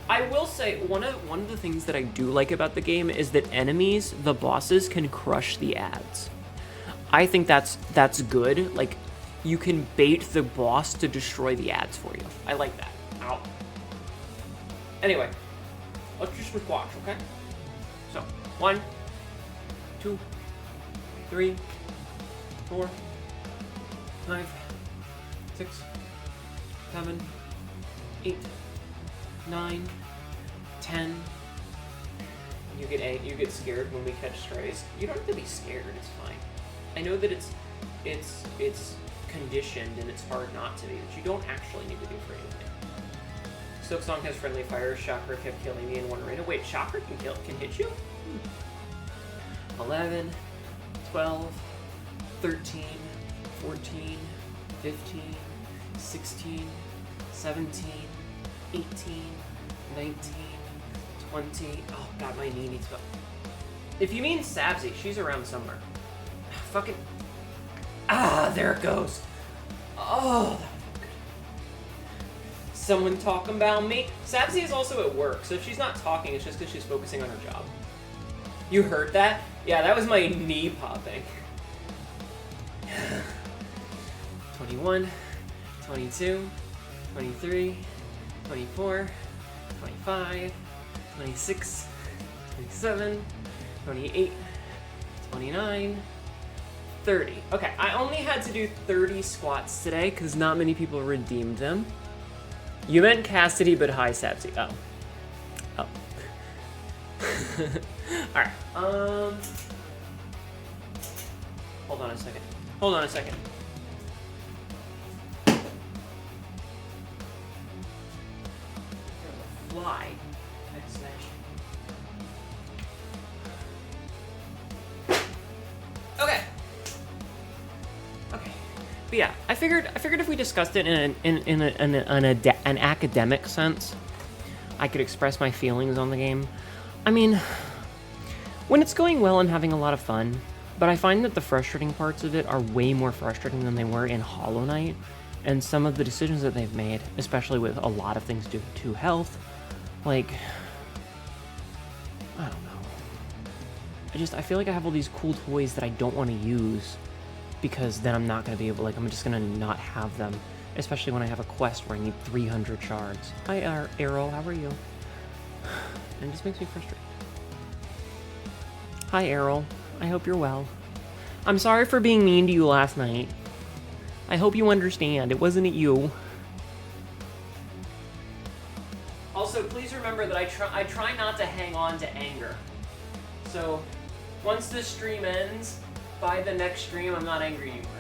I will say, one of the things that I do like about the game is that enemies, the bosses, can crush the ads. I think that's good. Like, you can bait the boss to destroy the ads for you. I like that. Ow. Anyway, let's just watch, okay? So, 1, 2, 3, 4, 5, 6, 7, 8, 9, 10. You get scared when we catch strays. You don't have to be scared, it's fine. I know that it's conditioned and it's hard not to be, but you don't actually need to be afraid of it. Silksong has friendly fire. Chakra kept killing me in one arena. Wait, Chakra can hit you? 11, 12, 13, 14, 15, 16, 17, 18, 19, 20. Oh god, my knee needs to go. If you mean Sabzi, she's around somewhere. Fucking. Ah, there it goes. Oh, that felt good. Someone talking about me? Sabzi is also at work, so if she's not talking, it's just because she's focusing on her job. You heard that? Yeah, that was my knee popping. 21, 22, 23, 24, 25, 26, 27, 28, 29, 30. Okay, I only had to do 30 squats today because not many people redeemed them. You meant Cassidy, but hi, Sabzi. Oh. Oh. Alright, hold on a second. Hold on a second. Fly. Okay. Okay. But yeah, I figured if we discussed it in an academic sense, I could express my feelings on the game. I mean, when it's going well, I'm having a lot of fun, but I find that the frustrating parts of it are way more frustrating than they were in Hollow Knight, and some of the decisions that they've made, especially with a lot of things due to health, like, I don't know. I feel like I have all these cool toys that I don't want to use because then I'm not going to be able, like, I'm just going to not have them, especially when I have a quest where I need 300 shards. Hi, Arrow, how are you? And it just makes me frustrated. Hi, Errol. I hope you're well. I'm sorry for being mean to you last night. I hope you understand. It wasn't at you. Also, please remember that I try not to hang on to anger. So, once this stream ends, by the next stream, I'm not angry anymore.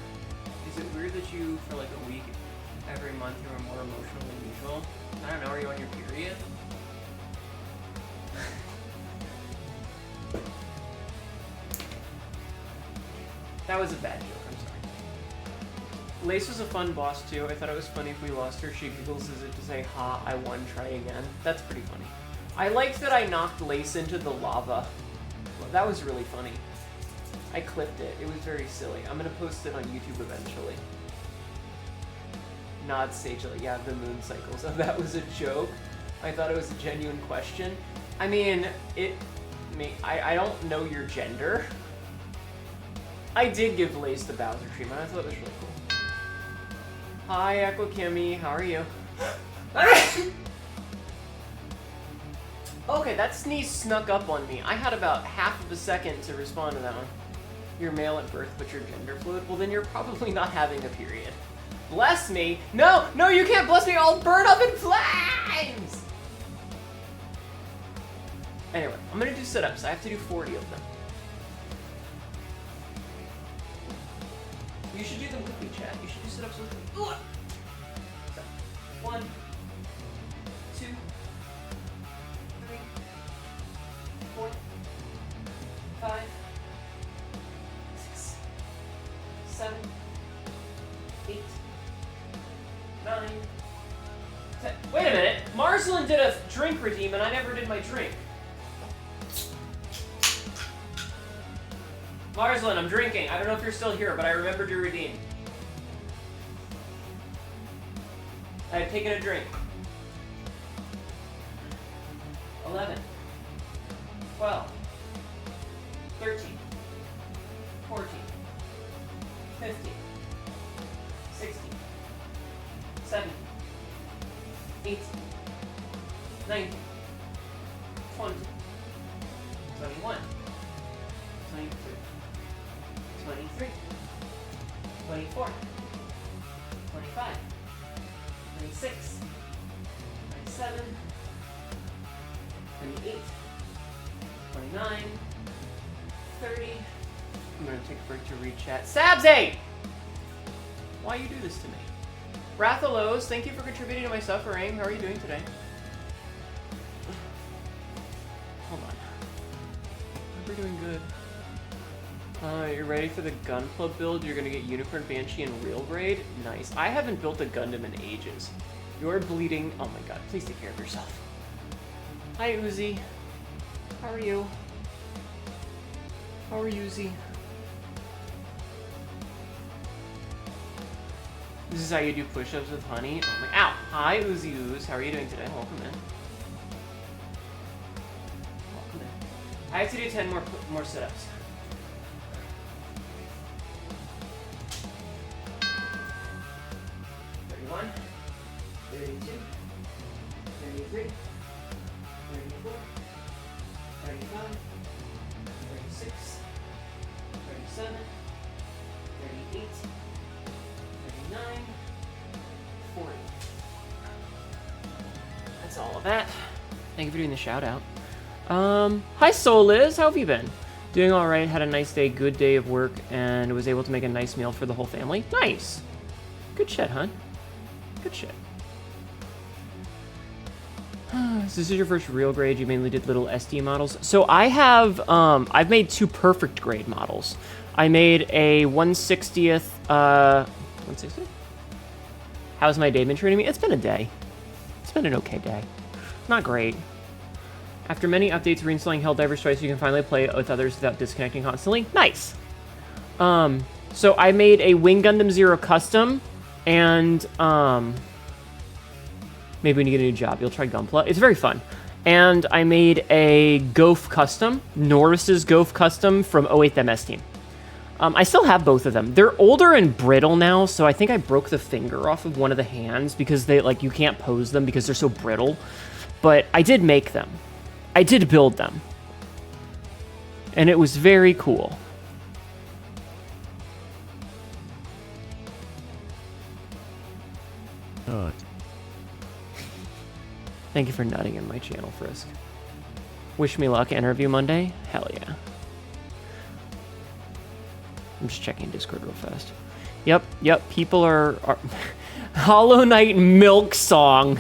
Is it weird that you, for like a week, every month, you were more emotional than usual? I don't know, are you on your period? That was a bad joke, I'm sorry. Lace was a fun boss too. I thought it was funny if we lost her. She giggles as if to say, ha, I won, try again. That's pretty funny. I liked that I knocked Lace into the lava. Well, that was really funny. I clipped it. It was very silly. I'm gonna post it on YouTube eventually. Nod sagely. Yeah, the moon cycles. Oh, that was a joke. I thought it was a genuine question. I mean, I don't know your gender. I did give Lace the Bowser treatment. I thought it was really cool. Hi, Echo Kimmy. How are you? Okay, that sneeze snuck up on me. I had about half of a second to respond to that one. You're male at birth, but you're gender fluid? Well, then you're probably not having a period. Bless me? No, you can't bless me. I'll burn up in flames! Anyway, I'm gonna do sit-ups. I have to do 40 of them. You should do them with me, chat. You should do sit-ups with me. Ooh. So, 1, 2, 3, 4, 5, 6, 7, 8, 9, 10. Wait a minute. Marcelin did a drink redeem and I never did my drink. Marcelin, I'm drinking. I don't know if you're still here, but I remembered your redeem. I had taken a drink. 11, 12, 13, 14, 15, 16, 17, 18, 19, 20, 21, 22, 23, 24, 25, 26, 27, 28, 29, 30. I'm gonna take a break to read chat. Sabsy! Why you do this to me? Rathalos, thank you for contributing to my suffering. How are you doing today? Hold on. We're doing good. You're ready for the Gun Club build? You're gonna get Unicorn Banshee and Real Grade? Nice. I haven't built a Gundam in ages. You're bleeding. Oh my god, please take care of yourself. Hi, Uzi. How are you? How are you, Uzi? This is how you do push-ups with honey? Oh my— ow! Hi, Uzi Ooze. How are you doing today? Welcome in. Welcome in. I have to do 10 more sit-ups. 31, 32, 33, 34, 35, 36, 37, 38, 39, 40. That's all of that. Thank you for doing the shout out. Hi Soliz, how have you been? Doing all right, had a nice day, good day of work, and was able to make a nice meal for the whole family. Nice. Good shit, hun. Good shit. So this is your first real grade. You mainly did little SD models. So I have, I've made 2 perfect grade models. I made a 1/60th, 1/60th? How's my day been treating me? It's been a day. It's been an okay day. Not great. After many updates, reinstalling Helldivers twice, you can finally play it with others without disconnecting constantly. Nice. So I made a Wing Gundam Zero custom, and maybe when you get a new job, you'll try Gunpla. It's very fun. And I made a Goaf custom, Norris's Goaf custom from 08th MS team. I still have both of them. They're older and brittle now, so I think I broke the finger off of one of the hands because they, like, you can't pose them because they're so brittle. But I did make them. I did build them. And it was very cool. Thank you for nutting in my channel, Frisk. Wish me luck. Interview Monday? Hell yeah. I'm just checking Discord real fast. Yep, people are Hollow Knight Milk Song.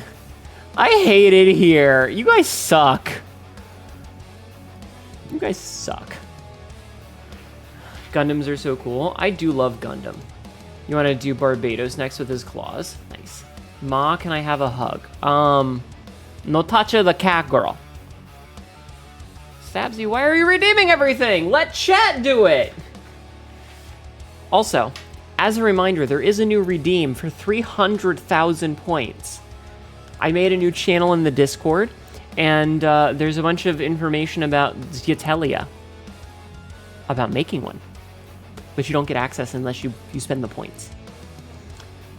I hate it here. You guys suck. You guys suck. Gundams are so cool. I do love Gundam. You want to do Barbados next with his claws? Nice. Ma, can I have a hug? No toucha the cat girl. Stabsy, why are you redeeming everything? Let chat do it. Also, as a reminder, there is a new redeem for 300,000 points. I made a new channel in the Discord, and there's a bunch of information about Zyatelia, about making one. But you don't get access unless you spend the points.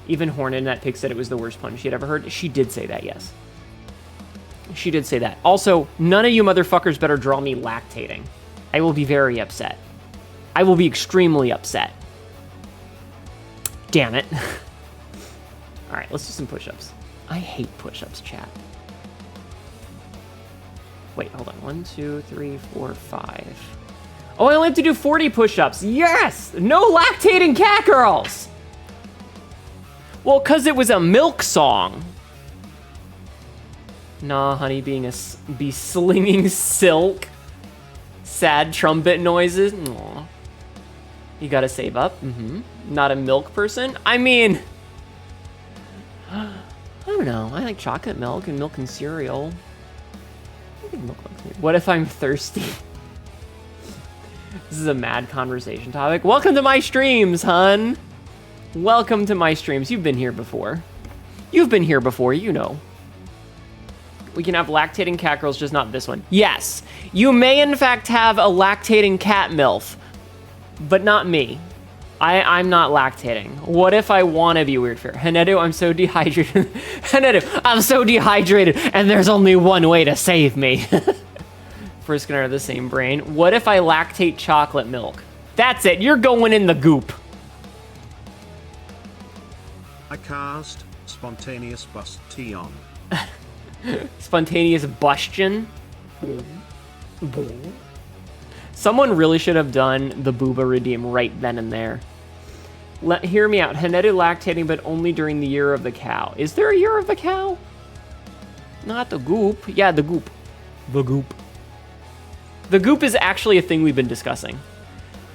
Even Hornet Pig said it was the worst pun she had ever heard. She did say that, yes. She did say that. Also, none of you motherfuckers better draw me lactating. I will be very upset. I will be extremely upset. Damn it. All right, let's do some push-ups. I hate push-ups, chat. Wait, hold on. 1, 2, 3, 4, 5. Oh, I only have to do 40 push-ups. Yes! No lactating cat girls! Well, because it was a milk song. Nah, honey, be slinging silk. Sad trumpet noises. Aw. You gotta save up. Not a milk person. I mean, I don't know. I like chocolate milk and cereal. I think milk likes me. What if I'm thirsty? This is a mad conversation topic. Welcome to my streams, hun. Welcome to my streams. You've been here before. You've been here before, you know. We can have lactating cat girls, just not this one. Yes, you may in fact have a lactating cat MILF, but not me. I'm not lactating. What if I want to be weird fair? Hnetu, I'm so dehydrated. Hnetu, I'm so dehydrated, and there's only one way to save me. First gonna have the same brain. What if I lactate chocolate milk? That's it, you're going in the goop. I cast spontaneous bust tea on. Spontaneous bustion. Someone really should have done the booba redeem right then and there. Hear me out. Hnetu lactating, but only during the year of the cow. Is there a year of the cow? Not the goop. Yeah, the goop. The goop. The goop is actually a thing we've been discussing.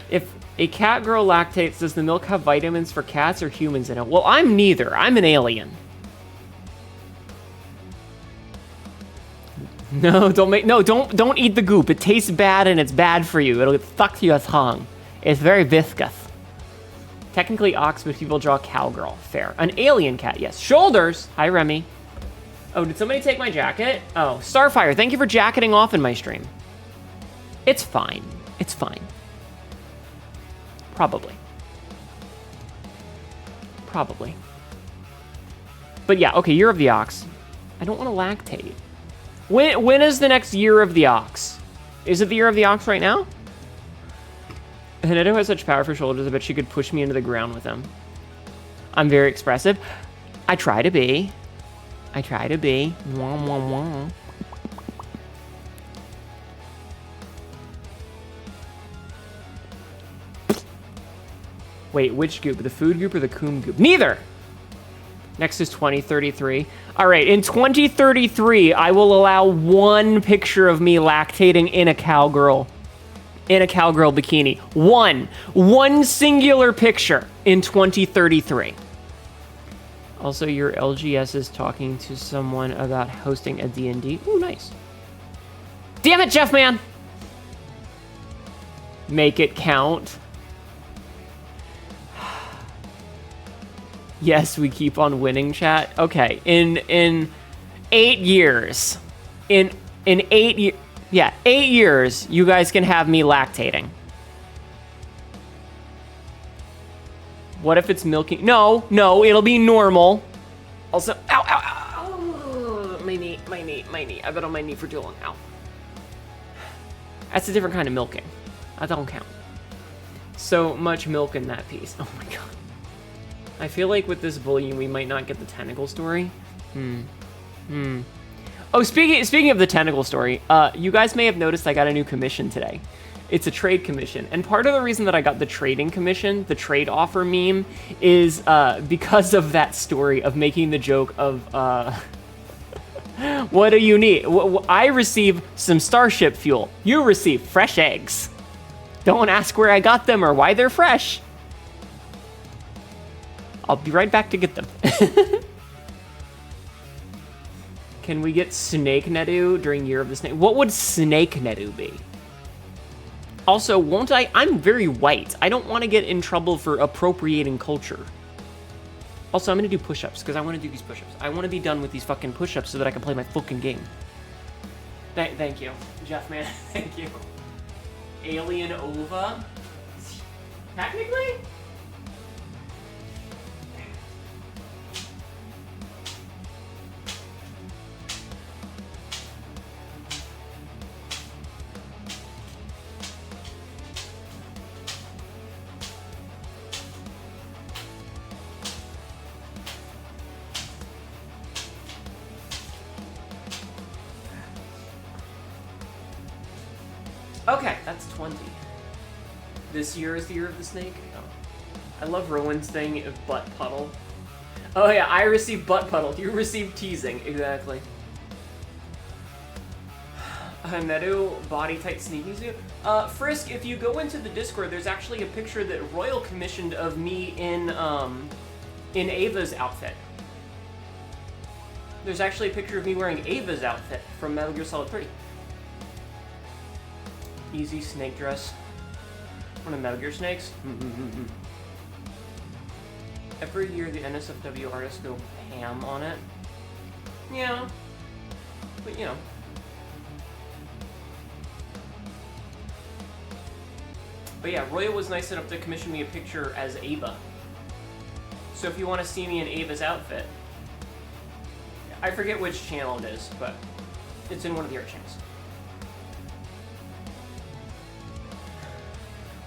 If a cat girl lactates, does the milk have vitamins for cats or humans in it? Well, I'm neither. I'm an alien. No, don't eat the goop. It tastes bad and it's bad for you. It'll get stuck to your tongue. It's very viscous. Technically ox, but people draw cowgirl. Fair. An alien cat, yes. Shoulders. Hi, Remy. Oh, did somebody take my jacket? Oh, Starfire, thank you for jacketing off in my stream. It's fine. It's fine. Probably. Probably. But yeah, okay, Year of the Ox. I don't want to lactate. When is the next Year of the Ox? Is it the Year of the Ox right now? Hnetu has such powerful shoulders, I bet she could push me into the ground with them. I'm very expressive. I try to be. I try to be. Wah, wah, wah. Wait, which goop? The food goop or the coom goop? Neither! Next is 2033. All right, in 2033, I will allow one picture of me lactating in a cowgirl bikini. One singular picture in 2033. Also, your LGS is talking to someone about hosting a D&D. Ooh, nice. Damn it, Jeff, man! Make it count. Yes, we keep on winning, chat. Okay, in 8 years, in 8 years, you guys can have me lactating. What if it's milking? No, it'll be normal. Also, ow, my knee. I've been on my knee for too long. Ow. That's a different kind of milking. That don't count. So much milk in that piece. Oh my god. I feel like with this bullying, we might not get the tentacle story. Oh, speaking of the tentacle story, you guys may have noticed I got a new commission today. It's a trade commission. And part of the reason that I got the trading commission, the trade offer meme, is because of that story of making the joke of, what do you need? I receive some Starship fuel. You receive fresh eggs. Don't ask where I got them or why they're fresh. I'll be right back to get them. Can we get Snake Hnetu during Year of the Snake? What would Snake Hnetu be? Also, won't I? I'm very white. I don't want to get in trouble for appropriating culture. Also, I'm going to do push-ups because I want to do these push-ups. I want to be done with these fucking push-ups so that I can play my fucking game. Thank you, Jeff, man. Thank you. Alien Ova? Technically? Okay, that's 20. This year is the year of the snake? Oh. I love Rowan's thing of butt puddle. Oh yeah, I received butt puddle. You received teasing. Exactly. Hnetu body tight sneaking suit. Frisk, if you go into the Discord, there's actually a picture that Royal commissioned of me in Ava's outfit. There's actually a picture of me wearing Ava's outfit from Metal Gear Solid 3. Easy snake dress. One of Metal Gear snakes. Every year the NSFW artists go ham on it. Yeah. But you know. But yeah, Royal was nice enough to commission me a picture as Ava. So if you want to see me in Ava's outfit, I forget which channel it is, but it's in one of the art channels.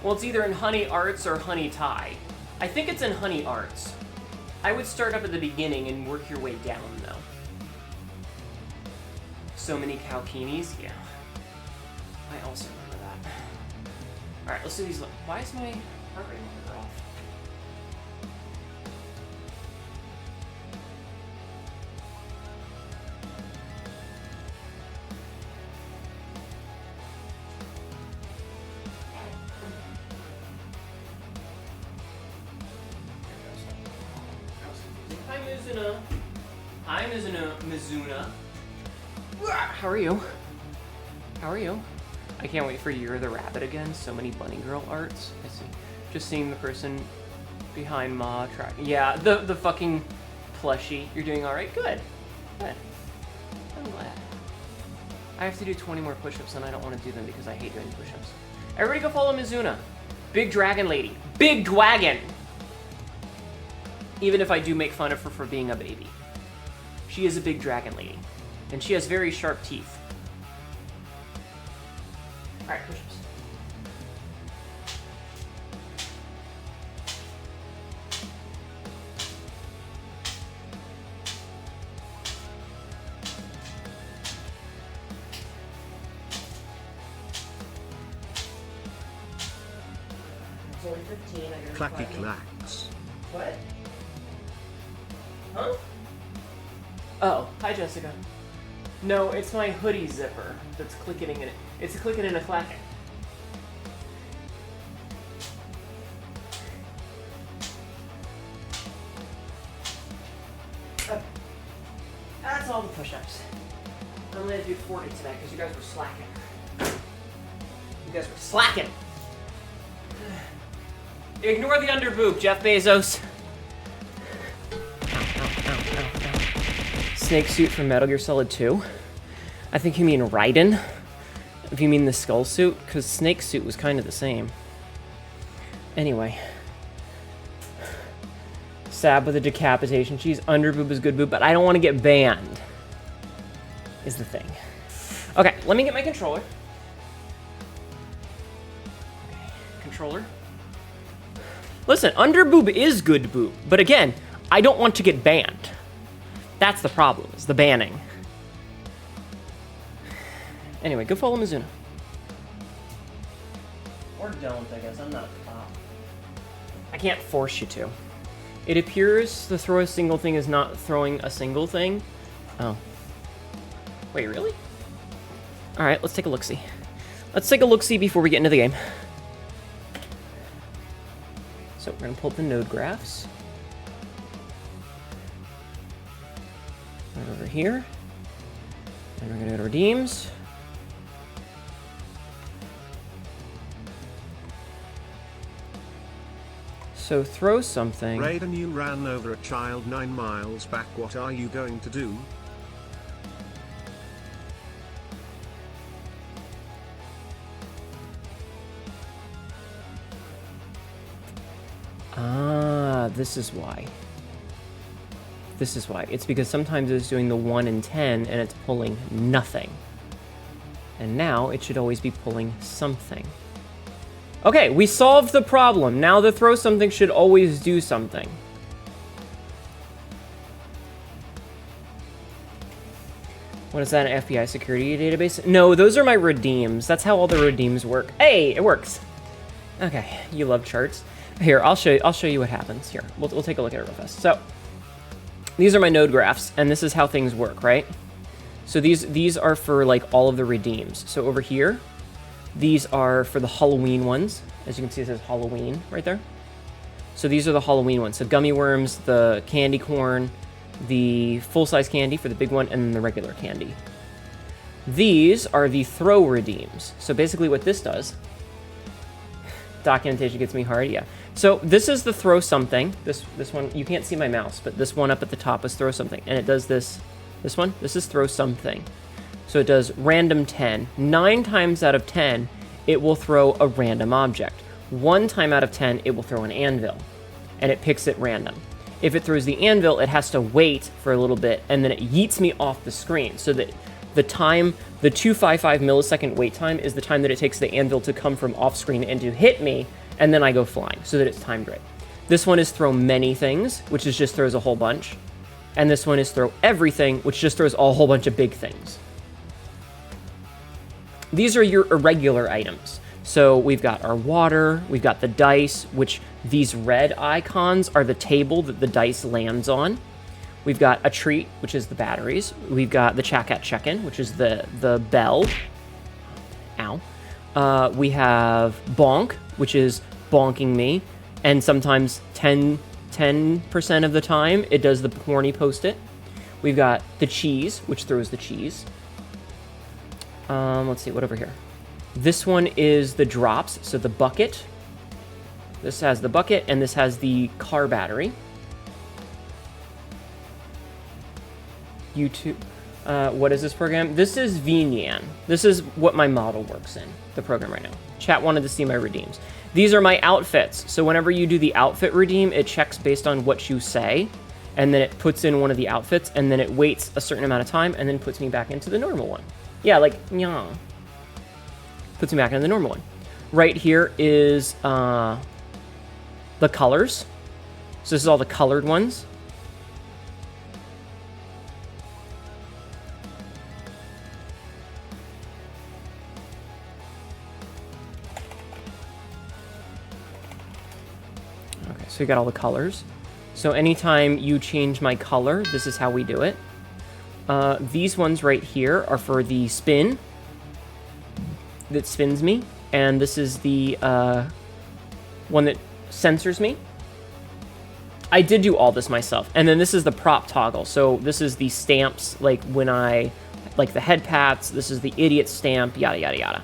Well, it's either in Honey Arts or Honey Tie. I think it's in Honey Arts. I would start up at the beginning and work your way down, though. So many Cowkeenies? Yeah. I also remember that. Alright, let's do these. Why is my heart rate monitor off? Hi, Mizuna. How are you? How are you? I can't wait for Year the Rabbit again. So many Bunny Girl arts. I see. Just seeing the person behind Ma track. Yeah, the fucking plushie. You're doing all right. Good. Good. I'm glad. I have to do 20 more push-ups, and I don't want to do them because I hate doing push-ups. Everybody go follow Mizuna. Big dragon lady. Big dwagon. Even if I do make fun of her for being a baby. She is a big dragon lady. And she has very sharp teeth. Alright, push-ups. It's only 15, I gotta Clacky clacks. What? Huh? Oh, hi Jessica. No, it's my hoodie zipper that's clicking in it. It's a clicking and a clacking. That's all the push-ups. I'm gonna do 40 tonight because you guys were slacking. You guys were slacking. Ignore the underboob, Jeff Bezos. Snake suit from Metal Gear Solid 2. I think you mean Raiden. If you mean the skull suit, because Snake suit was kind of the same. Anyway. Sab with a decapitation. She's underboob is good boob, but I don't want to get banned. Is the thing. Okay, let me get my controller. Okay, controller. Listen, underboob is good boob, but again, I don't want to get banned. That's the problem, is the banning. Anyway, go follow Mizuna. Or don't, I guess. I'm not a cop. I can't force you to. It appears the throw a single thing is not throwing a single thing. Oh. Wait, really? Alright, let's take a look-see. Let's take a look-see before we get into the game. So we're going to pull up the node graphs. Right over here. And we're going to go to redeems. So throw something. Raiden, you ran over a child 9 miles back. What are you going to do? Ah, this is why. This is why. It's because sometimes it's doing the 1 and 10 and it's pulling nothing. And now it should always be pulling something. Okay, we solved the problem. Now the throw something should always do something. What is that, an FBI security database? No, those are my redeems. That's how all the redeems work. Hey, it works. Okay, you love charts. Here, I'll show you what happens. Here, we'll take a look at it real fast. So, these are my node graphs, and this is how things work, right? So these are for like all of the redeems. So over here, these are for the Halloween ones. As you can see, it says Halloween right there. So these are the Halloween ones. So gummy worms, the candy corn, the full-size candy for the big one, and then the regular candy. These are the throw redeems. So basically what this does, documentation gets me hard, yeah. So this is the throw something. This one, you can't see my mouse, but this one up at the top is throw something. And it does this one, this is throw something. So it does random 10. 9 times out of 10, it will throw a random object. 1 time out of 10, it will throw an anvil. And it picks at random. If it throws the anvil, it has to wait for a little bit, and then it yeets me off the screen. So that the time, the 255 millisecond wait time is the time that it takes the anvil to come from off screen and to hit me, and then I go flying, so that it's timed right. This one is throw many things, which is just throws a whole bunch. And this one is throw everything, which just throws a whole bunch of big things. These are your irregular items. So we've got our water, we've got the dice, which these red icons are the table that the dice lands on. We've got a treat, which is the batteries. We've got the Chat check-in, which is the bell. Ow. We have bonk, which is bonking me. And sometimes 10% of the time, it does the horny post-it. We've got the cheese, which throws the cheese. Let's see, what over here? This one is the drops, so the bucket. This has the bucket, and this has the car battery. YouTube. What is this program? This is Vnyan. This is what my model works in, the program right now. Chat wanted to see my redeems. These are my outfits. So whenever you do the outfit redeem, it checks based on what you say, and then it puts in one of the outfits, and then it waits a certain amount of time, and then puts me back into the normal one. Yeah, like, yeah. Puts me back into the normal one. Right here is the colors. So this is all the colored ones. Okay, so we got all the colors. So anytime you change my color, this is how we do it. These ones right here are for the spin that spins me, and this is the one that censors me. I did do all this myself. And then this is the prop toggle. So this is the stamps, like when I, like the head pats, this is the idiot stamp, yada, yada, yada.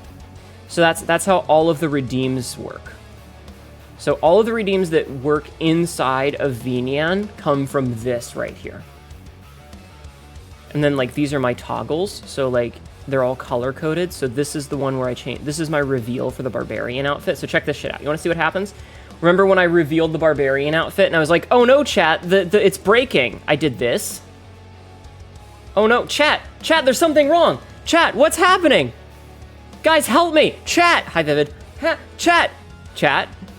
So that's how all of the redeems work. So all of the redeems that work inside of Vnyan come from this right here. And then like these are my toggles. So like they're all color coded. So this is the one where I change. This is my reveal for the barbarian outfit. So check this shit out. You want to see what happens? Remember when I revealed the barbarian outfit and I was like, oh no, chat, it's breaking. I did this. Oh no, chat, there's something wrong. Chat, what's happening? Guys, help me. Chat. Hi, Vivid. Chat,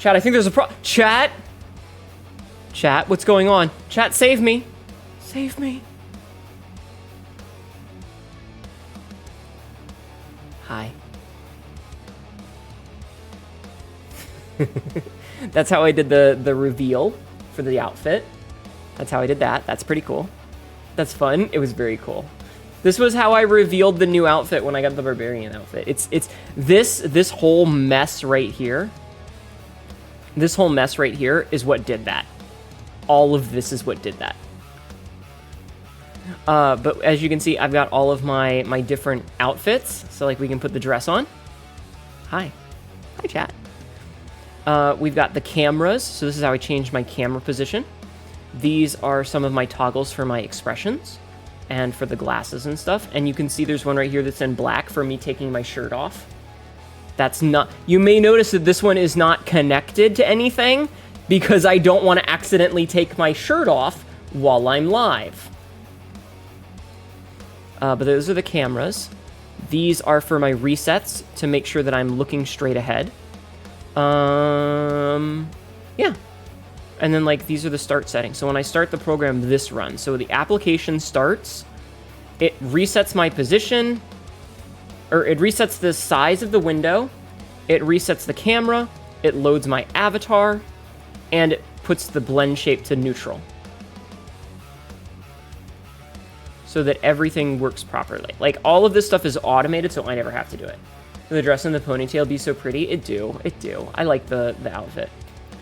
I think there's a Chat, what's going on? Chat, save me. Save me. Hi. That's how I did the reveal for the outfit. That's how I did that. That's pretty cool. That's fun. It was very cool. This was how I revealed the new outfit when I got the barbarian outfit. It's this whole mess right here. This whole mess right here is what did that. All of this is what did that. But as you can see, I've got all of my different outfits. So like we can put the dress on. Hi. Hi, chat. We've got the cameras. So this is how I changed my camera position. These are some of my toggles for my expressions and for the glasses and stuff. And you can see there's one right here that's in black for me taking my shirt off. That's not... You may notice that this one is not connected to anything because I don't want to accidentally take my shirt off while I'm live. But those are the cameras. These are for my resets to make sure that I'm looking straight ahead. Yeah. And then, like, these are the start settings. So when I start the program, this runs. So the application starts, it resets my position, or it resets the size of the window, it resets the camera, it loads my avatar, and it puts the blend shape to neutral. So that everything works properly. Like, all of this stuff is automated, so I never have to do it. The dress and the ponytail be so pretty? It do. I like the outfit.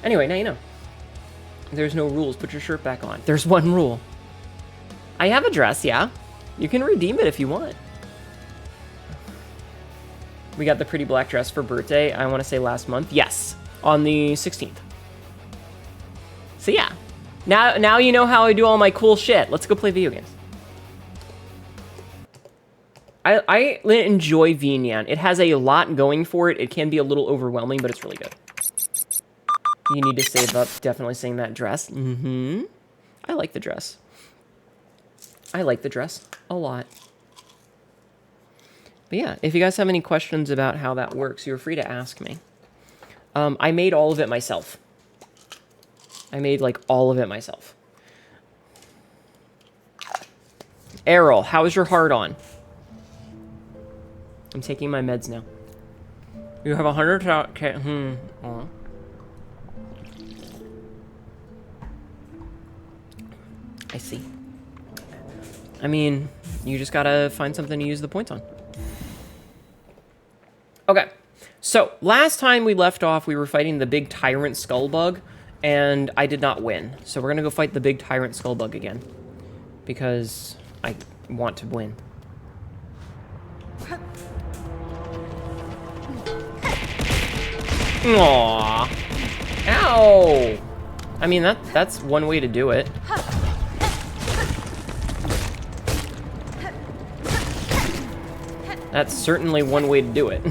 Anyway, now you know. There's no rules. Put your shirt back on. There's one rule. I have a dress, yeah. You can redeem it if you want. We got the pretty black dress for birthday, I want to say last month. Yes, on the 16th. So yeah. Now you know how I do all my cool shit. Let's go play video games. I enjoy VNyan. It has a lot going for it. It can be a little overwhelming, but it's really good. You need to save up. Definitely seeing that dress. Mm-hmm. I like the dress. I like the dress a lot. But yeah, if you guys have any questions about how that works, you're free to ask me. I made all of it myself. I made, like, all of it myself. Errol, how is your heart on? I'm taking my meds now. You have 100... Okay. Aw. I see. I mean, you just gotta find something to use the points on. Okay. So, last time we left off, we were fighting the big tyrant skullbug, and I did not win. So we're gonna go fight the big tyrant skullbug again. Because I want to win. Aww. Ow! I mean, that's one way to do it. That's certainly one way to do it.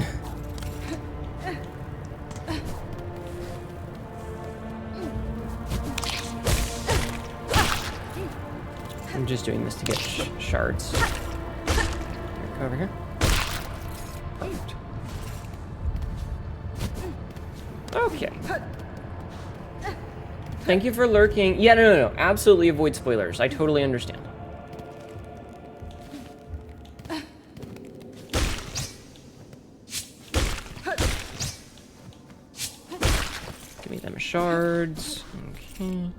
I'm just doing this to get shards. Here, come over here. Perfect. Okay. Thank you for lurking. Yeah, no. Absolutely avoid spoilers. I totally understand. Give me them shards. Okay.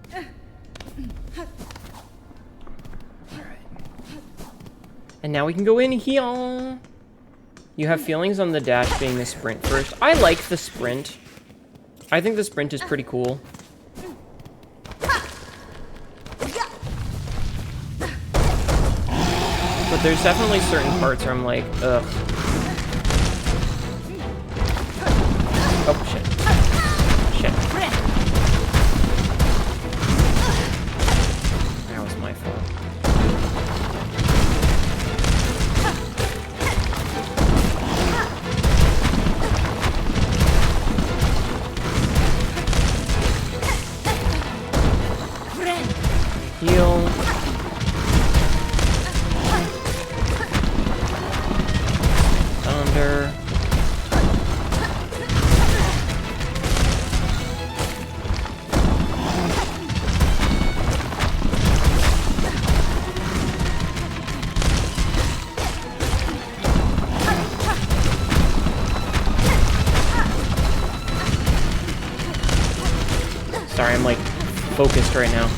Alright. And now we can go in here. You have feelings on the dash being the sprint first. I like the sprint. I think the sprint is pretty cool. But there's definitely certain parts where I'm like, ugh. Oh, shit. Shit. That was my fault. Heal. Thunder. Sorry, I'm like focused right now.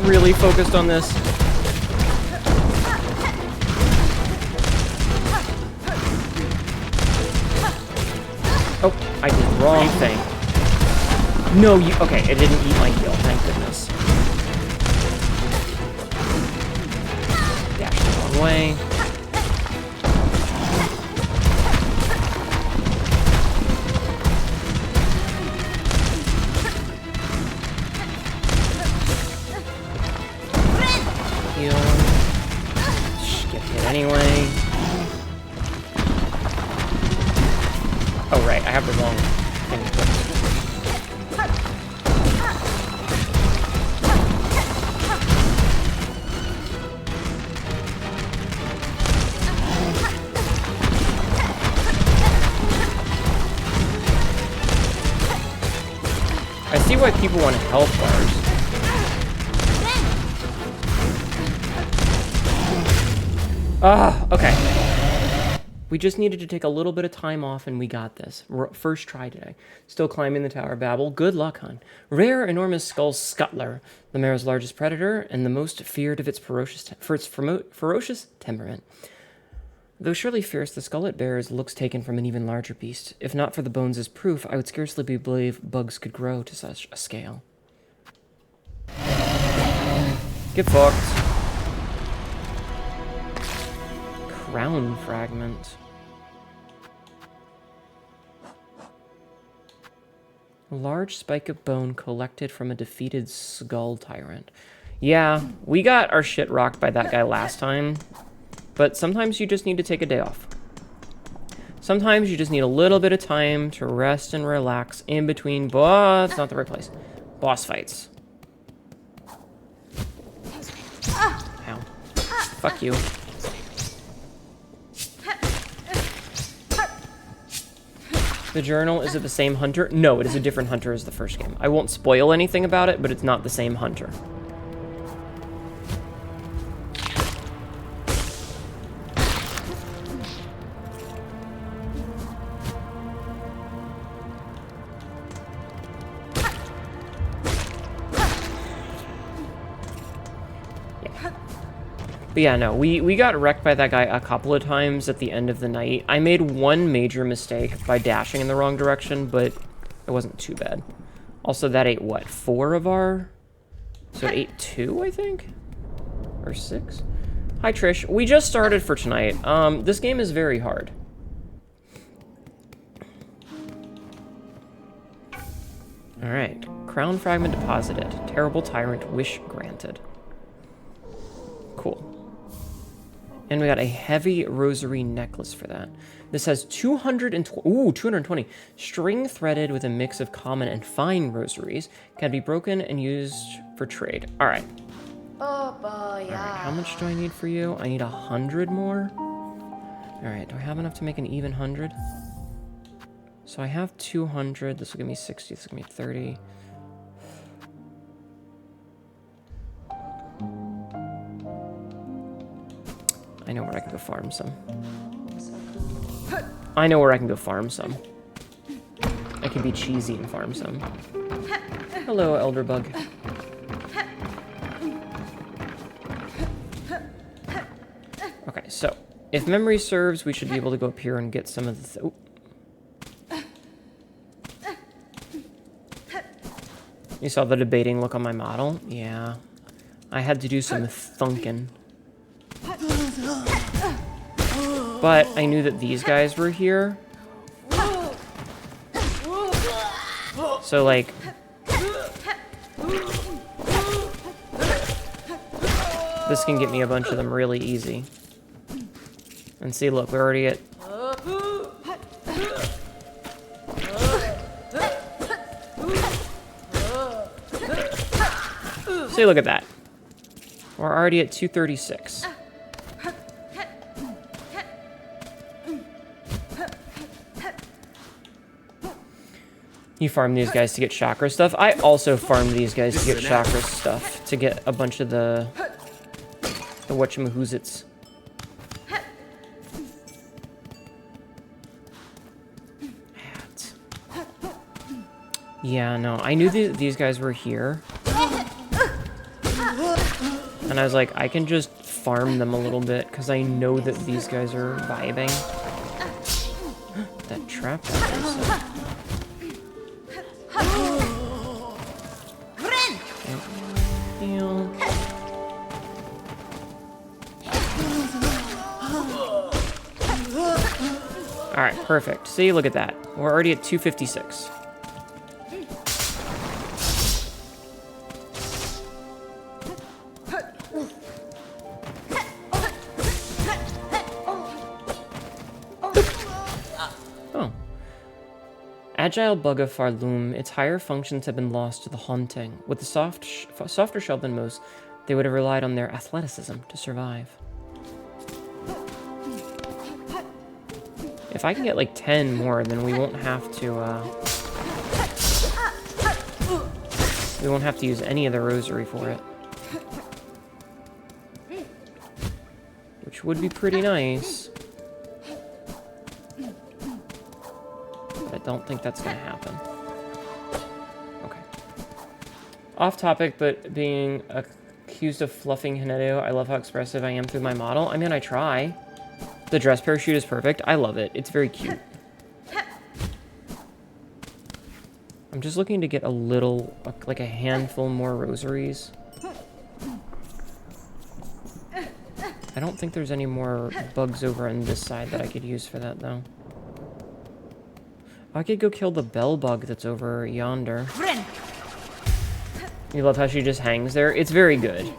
Really focused on this. Oh, I did the wrong thing. No, you... Okay, it didn't eat my heal. Thank goodness. Dash the wrong way. Heal. Get hit anyway. Oh, right. I have the wrong thing equipped. I see why people want health bars. Okay. We just needed to take a little bit of time off and we got this. First try today. Still climbing the Tower Babel. Good luck, hon. Rare enormous skull scuttler. The mare's largest predator and the most feared of its ferocious temperament. Though surely fierce, the skull it bears looks taken from an even larger beast. If not for the bones as proof, I would scarcely believe bugs could grow to such a scale. Get fucked. Crown fragment. A large spike of bone collected from a defeated skull tyrant. Yeah, we got our shit rocked by that guy last time. But sometimes you just need to take a day off. Sometimes you just need a little bit of time to rest and relax in between that's not the right place. Boss fights. Ow. Fuck you. The journal, is it the same hunter? No, it is a different hunter as the first game. I won't spoil anything about it, but it's not the same hunter. But yeah, no, we got wrecked by that guy a couple of times at the end of the night. I made one major mistake by dashing in the wrong direction, but it wasn't too bad. Also, that ate, what, 4 of our... So it ate 2, I think? Or 6? Hi, Trish. We just started for tonight. This game is very hard. Alright. Crown fragment deposited. Terrible tyrant, wish granted. Cool. And we got a heavy rosary necklace for that. This has 220. String threaded with a mix of common and fine rosaries. Can be broken and used for trade. All right. Oh, boy, yeah. All right, how much do I need for you? I need 100 more. All right, do I have enough to make an even 100? So I have 200. This will give me 60. This will give me 30. I know where I can go farm some. I know where I can go farm some. I can be cheesy and farm some. Hello, Elderbug. Okay, so if memory serves, we should be able to go up here and get some of the... You saw the debating look on my model? Yeah. I had to do some thunking. But I knew that these guys were here. So, like... This can get me a bunch of them really easy. And see, look, we're already at... See, look at that. We're already at 236. You farm these guys to get chakra stuff. I also farm these guys to get chakra stuff. To get a bunch of the whatchamahoozits. Yeah, no. I knew these guys were here. And I was like, I can just farm them a little bit, because I know that these guys are vibing. That trap that deal. Alright, perfect. See, look at that. We're already at 256. Oh. Agile bug of Farloom, its higher functions have been lost to the haunting. With the softer shell than most, they would have relied on their athleticism to survive. If I can get like 10 more, then we won't have to, we won't have to use any of the rosary for it. Which would be pretty nice. But I don't think that's gonna happen. Okay. Off topic, but being accused of fluffing Hnetu, I love how expressive I am through my model. I mean, I try. The dress parachute is perfect. I love it. It's very cute. I'm just looking to get a little, like a handful more rosaries. I don't think there's any more bugs over on this side that I could use for that, though. I could go kill the bell bug that's over yonder. You love how she just hangs there? It's very good.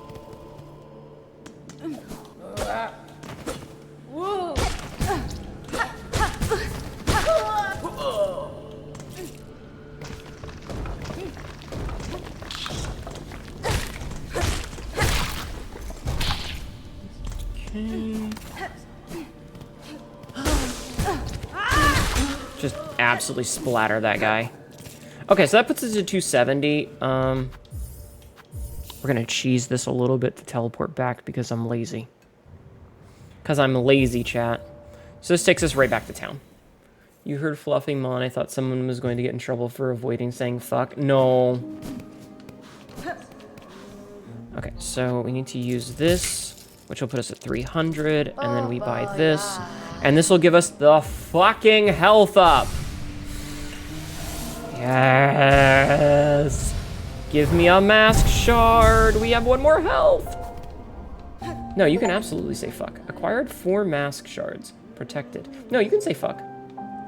Just absolutely splatter that guy. Okay, so that puts us at 270. We're gonna cheese this a little bit to teleport back because I'm lazy. Because I'm lazy, chat. So this takes us right back to town. You heard fluffing Mon. I thought someone was going to get in trouble for avoiding saying fuck. No. Okay, so we need to use this, which will put us at 300, and then we buy this. And this will give us the fucking health up. Yes. Give me a mask shard. We have one more health. No, you can absolutely say fuck. Acquired 4 mask shards. Protected. No, you can say fuck.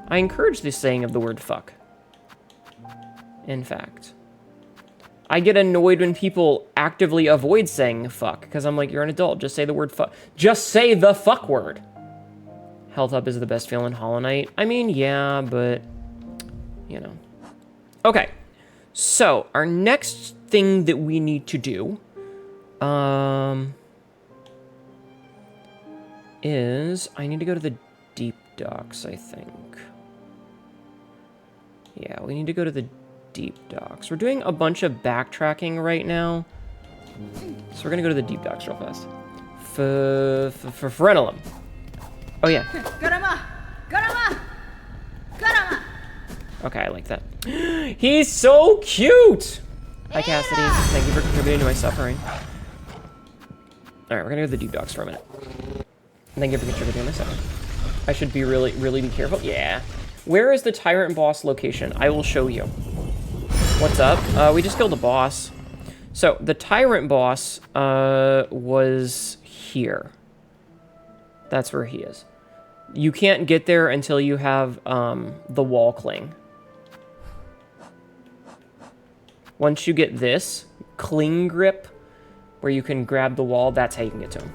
I encourage the saying of the word fuck. In fact. I get annoyed when people actively avoid saying fuck, because I'm like, you're an adult. Just say the word fuck. Just say the fuck word. Health up is the best feel in Hollow Knight. I mean, yeah, but, you know. Okay, so our next thing that we need to do is I need to go to the deep docks, I think. Yeah, we need to go to the deep docks. We're doing a bunch of backtracking right now, so we're gonna go to the deep docks real fast. For Frenulum. Oh yeah. Okay, I like that. He's so cute! Hi, Cassidy. Thank you for contributing to my suffering. Alright, we're gonna go to the deep docks for a minute. Thank you for contributing to my suffering. I should be really be careful. Yeah. Where is the Tyrant Boss location? I will show you. What's up? We just killed a boss. So, the Tyrant Boss was here. That's where he is. You can't get there until you have the wall cling. Once you get this cling grip, where you can grab the wall, that's how you can get to him.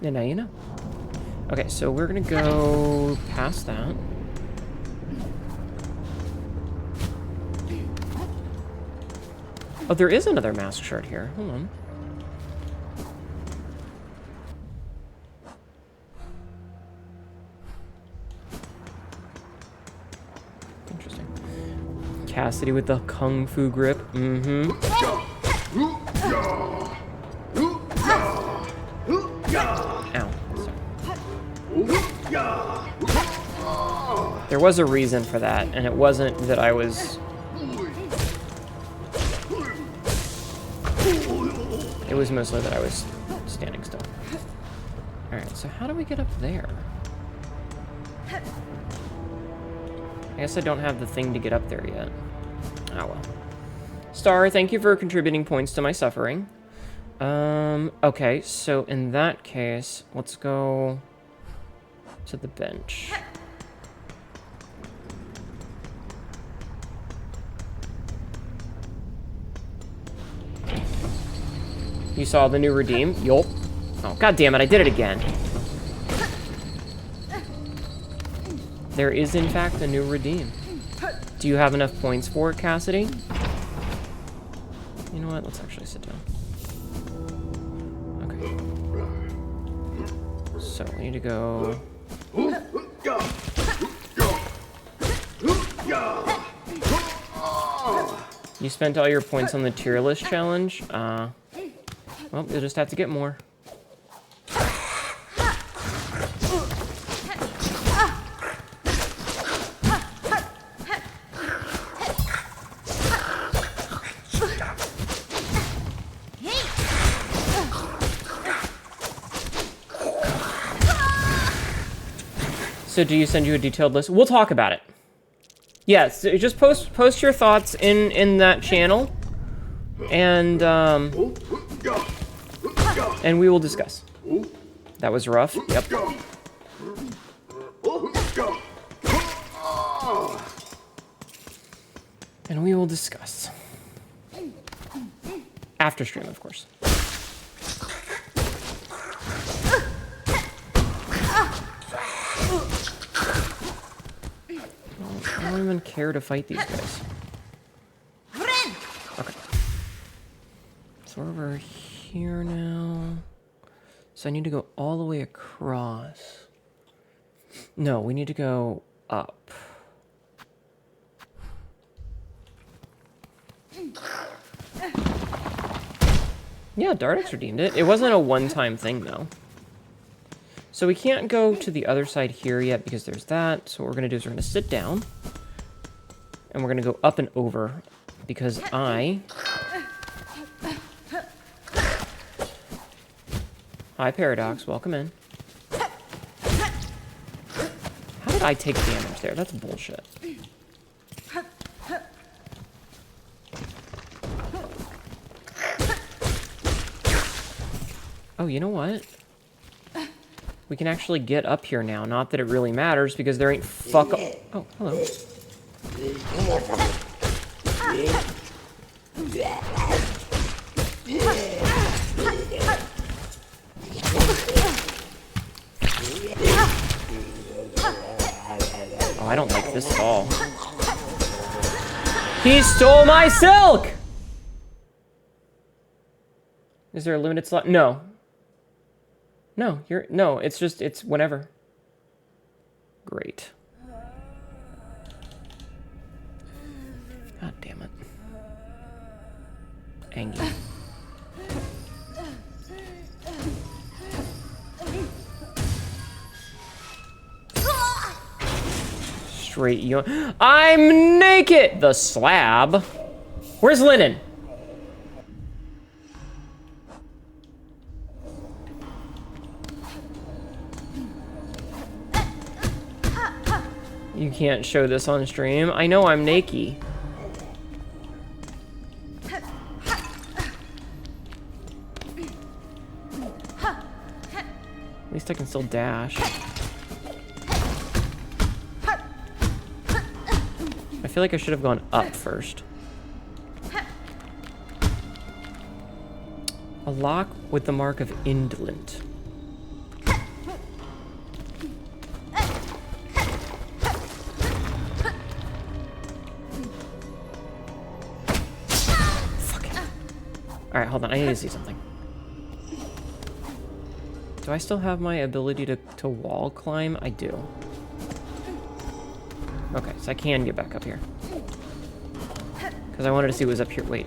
And now you know. Okay, so we're gonna go past that. Oh, there is another mask shard here. Hold on. Interesting. Cassidy with the kung fu grip. Mm-hmm. Ow. Sorry. There was a reason for that, and it wasn't that I was... It was mostly that I was standing still. Alright, so how do we get up there? guess I don't have the thing to get up there yet. Oh well. Star, thank you for contributing points to my suffering. Okay, so in that case, let's go to the bench. You saw the new redeem? Yup. Oh, god damn it, I did it again. There is, in fact, a new redeem. Do you have enough points for it, Cassidy? You know what? Let's actually sit down. Okay. So, we need to go... You spent all your points on the tier list challenge? Well, you'll just have to get more. So do you send you a detailed list? We'll talk about it. Yes, just post your thoughts in that channel, and we will discuss. That was rough. Yep. And we will discuss after stream, of course. I don't even care to fight these guys. Okay. So we're over here now. So I need to go all the way across. No, we need to go up. Yeah, Dardex redeemed it. It wasn't a one-time thing, though. So we can't go to the other side here yet because there's that. So what we're going to do is we're going to sit down. And we're going to go up and over because Hi, Paradox. Welcome in. How did I take damage there? That's bullshit. Oh, you know what? We can actually get up here now. Not that it really matters because there ain't fuck. Oh, hello. Oh, I don't like this at all. He stole my silk! Is there a limited slot? No. No, it's whenever. Great. God damn it. Angie. Straight you. I'm naked! The slab. Where's Linen? You can't show this on stream. I know I'm naked. At least I can still dash. I feel like I should have gone up first. A lock with the mark of indolent. Alright, hold on. I need to see something. Do I still have my ability to wall climb? I do. Okay, so I can get back up here. Because I wanted to see what was up here. Wait.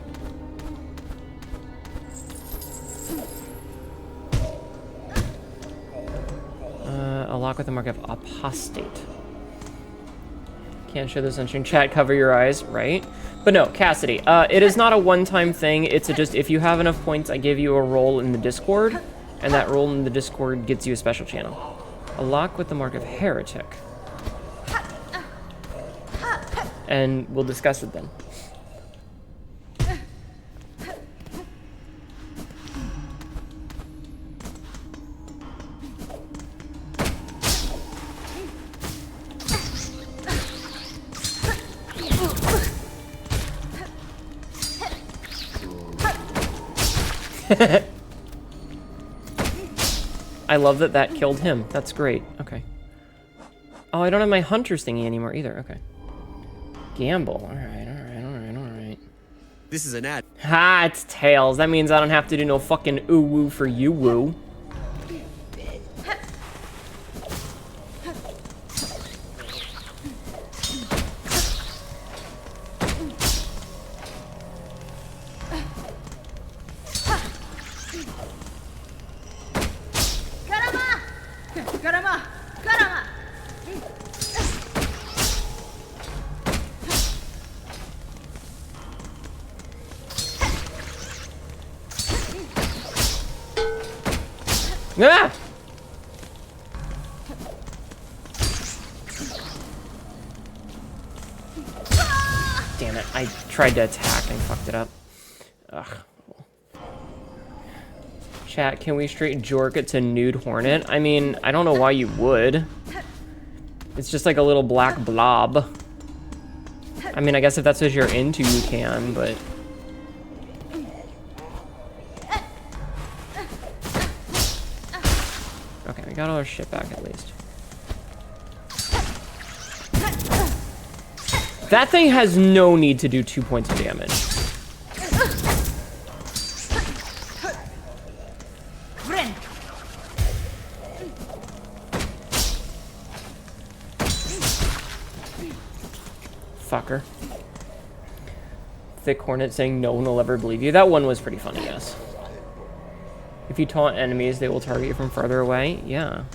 A lock with the mark of apostate. Can't show this on stream. Chat, cover your eyes, right? But no, Cassidy, it is not a one-time thing. It's just if you have enough points, I give you a role in the Discord, and that role in the Discord gets you a special channel. A lock with the mark of heretic. and we'll discuss it then. I love that that killed him. That's great. Okay. Oh, I don't have my hunter's thingy anymore either. Okay. Gamble. All right, all right, all right, all right. This is an ad. Ha, it's Tails. That means I don't have to do no fucking ooh-woo for you-woo. Ah! Damn it, I tried to attack and fucked it up. Ugh. Chat, can we straight jork it to Nude Hornet? I mean, I don't know why you would. It's just like a little black blob. I mean, I guess if that's what you're into, you can, but... Okay, we got all our shit back at least. That thing has no need to do 2 points of damage. Fucker. Thick Hornet saying no one will ever believe you. That one was pretty funny, yes. If you taunt enemies, they will target you from further away. Yeah.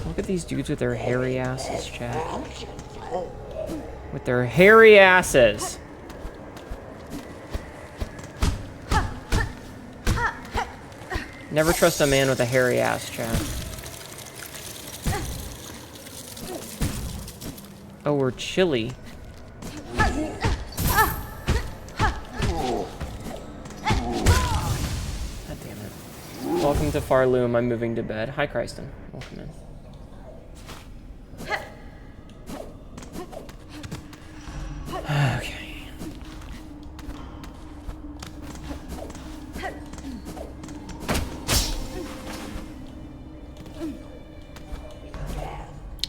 Look at these dudes with their hairy asses, chat. With their hairy asses. Never trust a man with a hairy ass, chat. Oh, we're chilly. God damn it. Welcome to Farloom. I'm moving to bed. Hi, Kristen. Welcome in. Okay.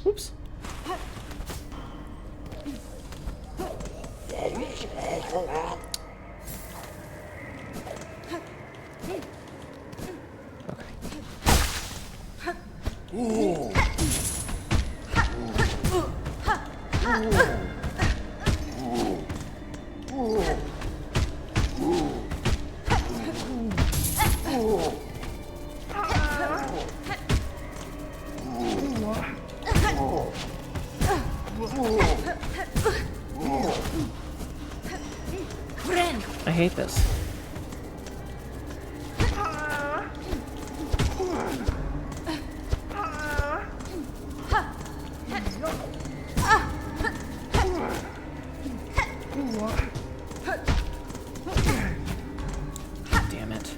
Oops. I hate this. Damn it.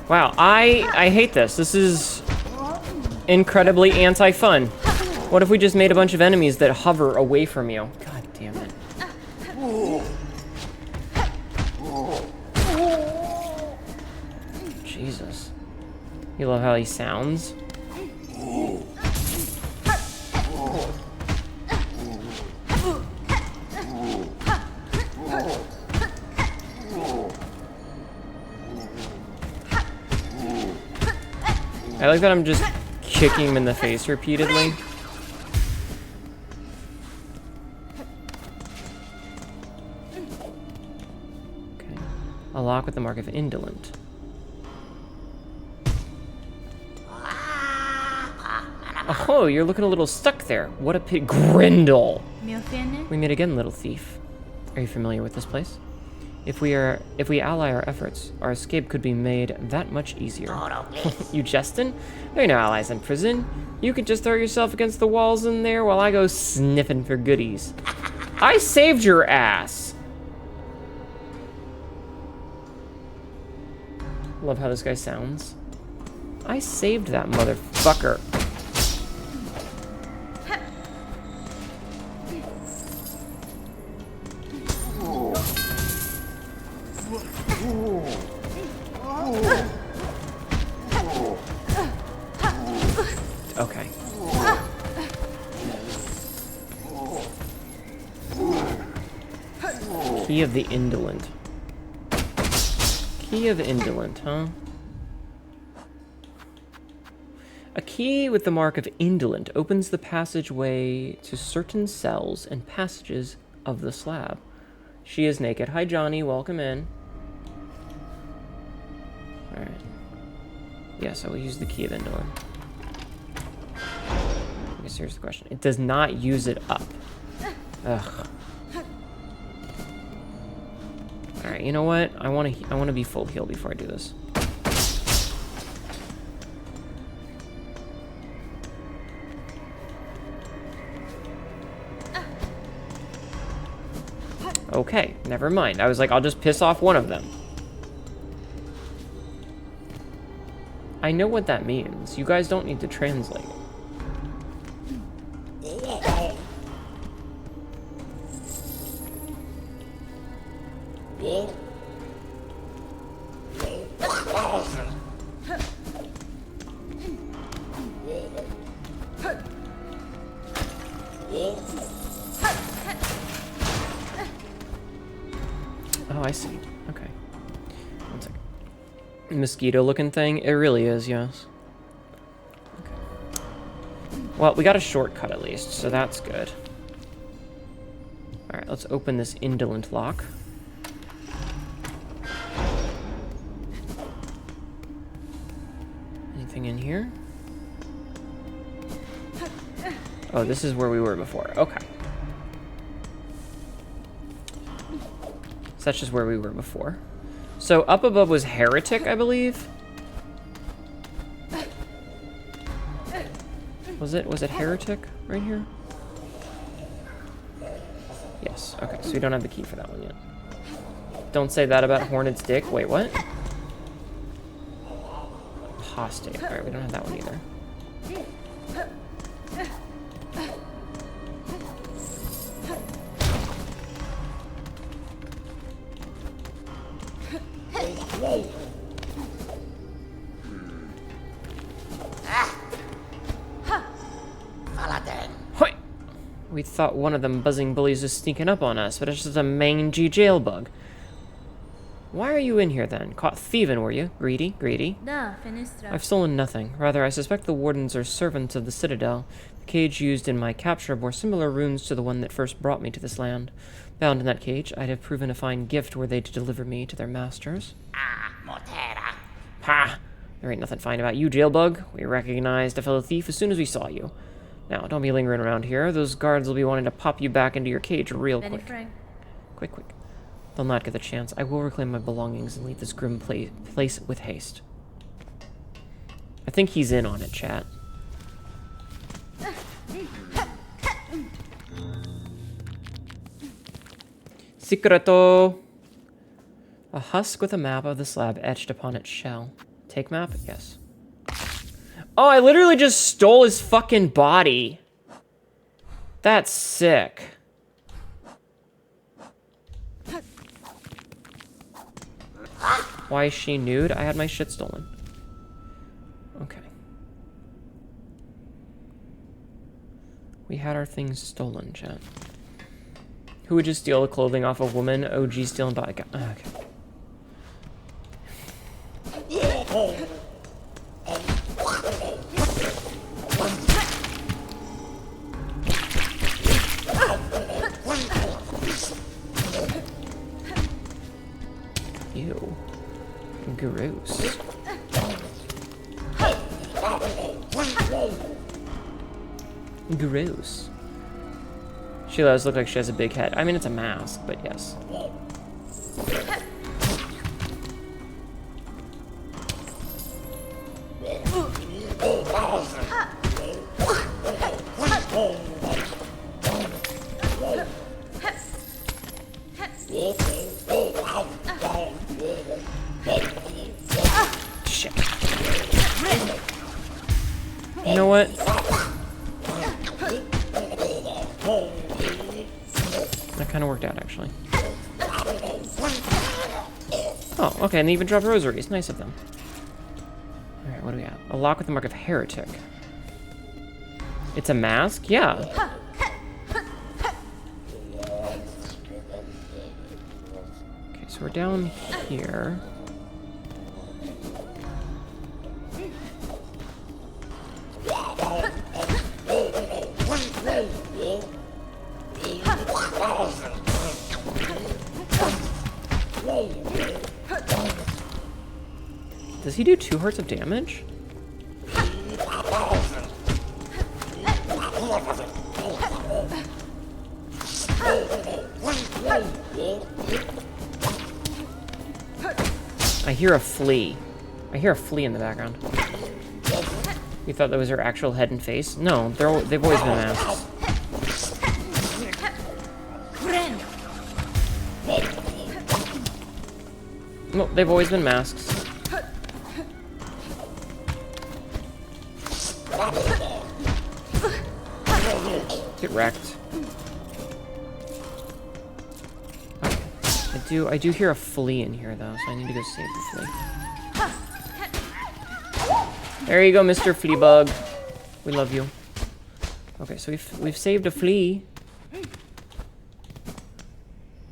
Wow, I hate this. This is incredibly anti-fun. What if we just made a bunch of enemies that hover away from you? God damn it. Jesus. You love how he sounds? I like that I'm just kicking him in the face repeatedly. Okay. A lock with the mark of indolent. Oh, you're looking a little stuck there. What a pity. Grindel! Me ofende? We meet again, little thief. Are you familiar with this place? If we ally our efforts, our escape could be made that much easier. You jesting? There are no allies in prison. You could just throw yourself against the walls in there while I go sniffing for goodies. I saved your ass! Love how this guy sounds. I saved that motherfucker. Okay. Key of the Indolent. Key of Indolent, huh? A key with the mark of Indolent opens the passageway to certain cells and passages of the slab. She is naked. Hi, Johnny. Welcome in. Alright. Yes, I will use the key of Indolent. I guess here's the question. It does not use it up. Ugh. Alright, you know what? I want to be full heal before I do this. Okay, never mind. I was like, I'll just piss off one of them. I know what that means. You guys don't need to translate. Oh, I see. Okay. One second. Mosquito-looking thing? It really is, yes. Okay. Well, we got a shortcut at least, so that's good. Alright, let's open this indolent lock. Anything in here? Oh, this is where we were before. Okay. So that's just where we were before. So up above was Heretic, I believe. Was it Heretic right here? Yes. Okay, so we don't have the key for that one yet. Don't say that about Hornet's dick. Wait, what? Apostate. All right, we don't have that one either. Hoi! We thought one of them buzzing bullies was sneaking up on us, but it's just a mangy jail bug. Why are you in here then? Caught thieving, were you? Greedy, greedy. Da, fenestra. I've stolen nothing. Rather, I suspect the wardens are servants of the Citadel. The cage used in my capture bore similar runes to the one that first brought me to this land. Bound in that cage, I'd have proven a fine gift were they to deliver me to their masters. Ah, Motera. Ha! There ain't nothing fine about you, jailbug. We recognized a fellow thief as soon as we saw you. Now, don't be lingering around here. Those guards will be wanting to pop you back into your cage real Benny quick. Frank. Quick, quick. They'll not get the chance. I will reclaim my belongings and leave this grim place with haste. I think he's in on it, chat. Secreto! A husk with a map of the slab etched upon its shell. Take map? Yes. Oh, I literally just stole his fucking body. That's sick. Why is she nude? I had my shit stolen. Okay. We had our things stolen, chat. Who would just steal the clothing off a woman? OG stealing body. Okay. Ew. Gross. Gross. She does look like she has a big head. I mean, it's a mask, but yes. Shit. You know what? That kind of worked out, actually. Oh, okay, and they even dropped rosaries. Nice of them. Alright, what do we have? A lock with the mark of heretic. It's a mask? Yeah. Okay, so we're down here. Does he do 2 hearts of damage? I hear a flea. I hear a flea in the background. You thought that was her actual head and face? No, they've always been masks. No, they've always been masks. Get wrecked. Okay. I do hear a flea in here though, so I need to go save the flea. There you go, Mr. Fleabug. We love you. Okay, so we've saved a flea.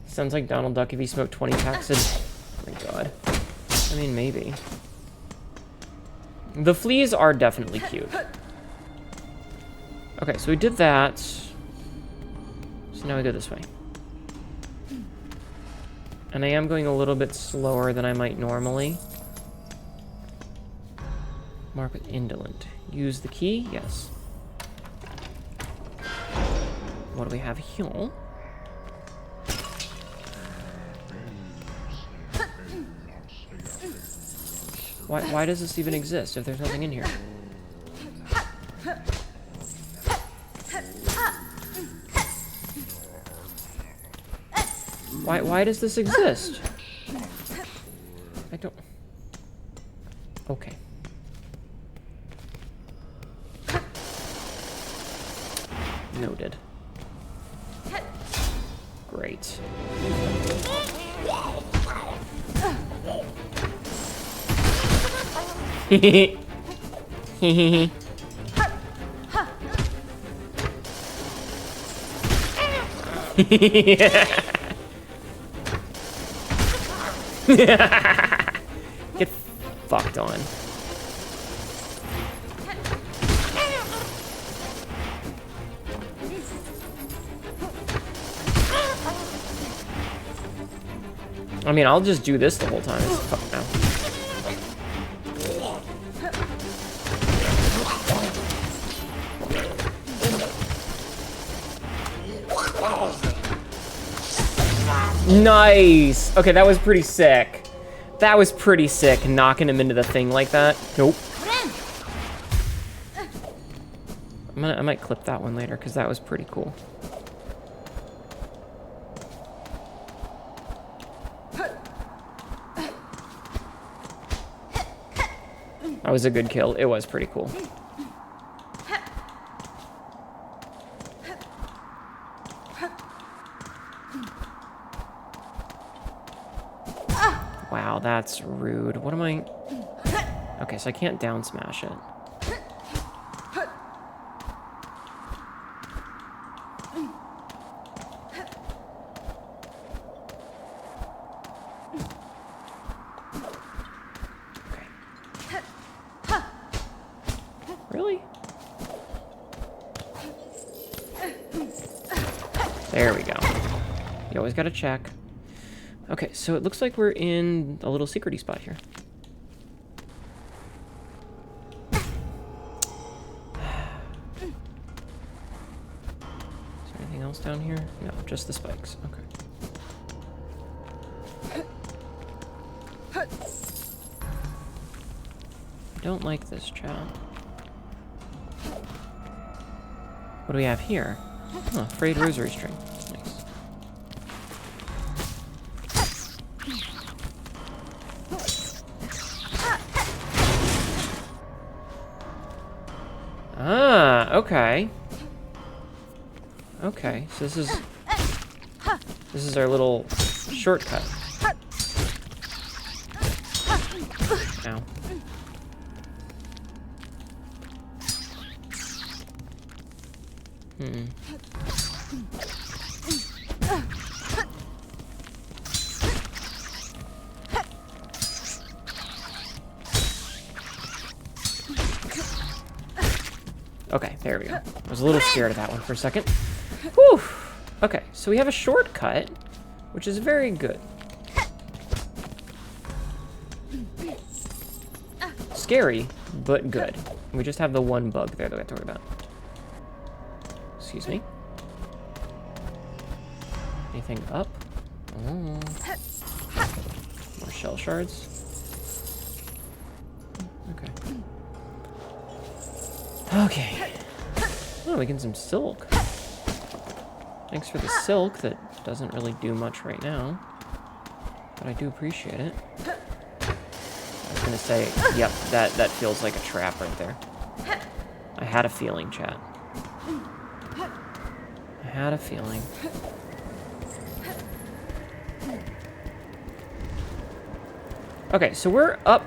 Sounds like Donald Duck if he smoked 20 packs a... Oh my god. I mean, maybe. The fleas are definitely cute. Okay, so we did that. So now we go this way. And I am going a little bit slower than I might normally. Mark with indolent. Use the key? Yes. What do we have here? Why does this even exist if there's nothing in here? Why does this exist? I don't... Okay. Noted. Great. Hehehe. Get fucked on. I mean, I'll just do this the whole time. It's fuck now. Nice! Okay, that was pretty sick. That was pretty sick, knocking him into the thing like that. Nope. I might clip that one later, because that was pretty cool. That was a good kill. It was pretty cool. Wow, that's rude. What am I... Okay, so I can't down smash it. Okay. Really? There we go. You always gotta check. Okay, so it looks like we're in a little secret-y spot here. else down here? No, just the spikes. Okay. I don't like this, chat. What do we have here? Oh, frayed rosary string. Nice. Ah, okay. Okay, so this is our little shortcut. Ow. Okay, there we go. I was a little scared of that one for a second. Whew. Okay, so we have a shortcut, which is very good. Scary, but good. We just have the one bug there that we have to worry about. Excuse me. Anything up? Oh. More shell shards. Okay. Okay. Oh, we get some silk. Thanks for the silk. That doesn't really do much right now, but I do appreciate it. I was gonna say, yep, that feels like a trap right there. I had a feeling, chat. I had a feeling. Okay, so we're up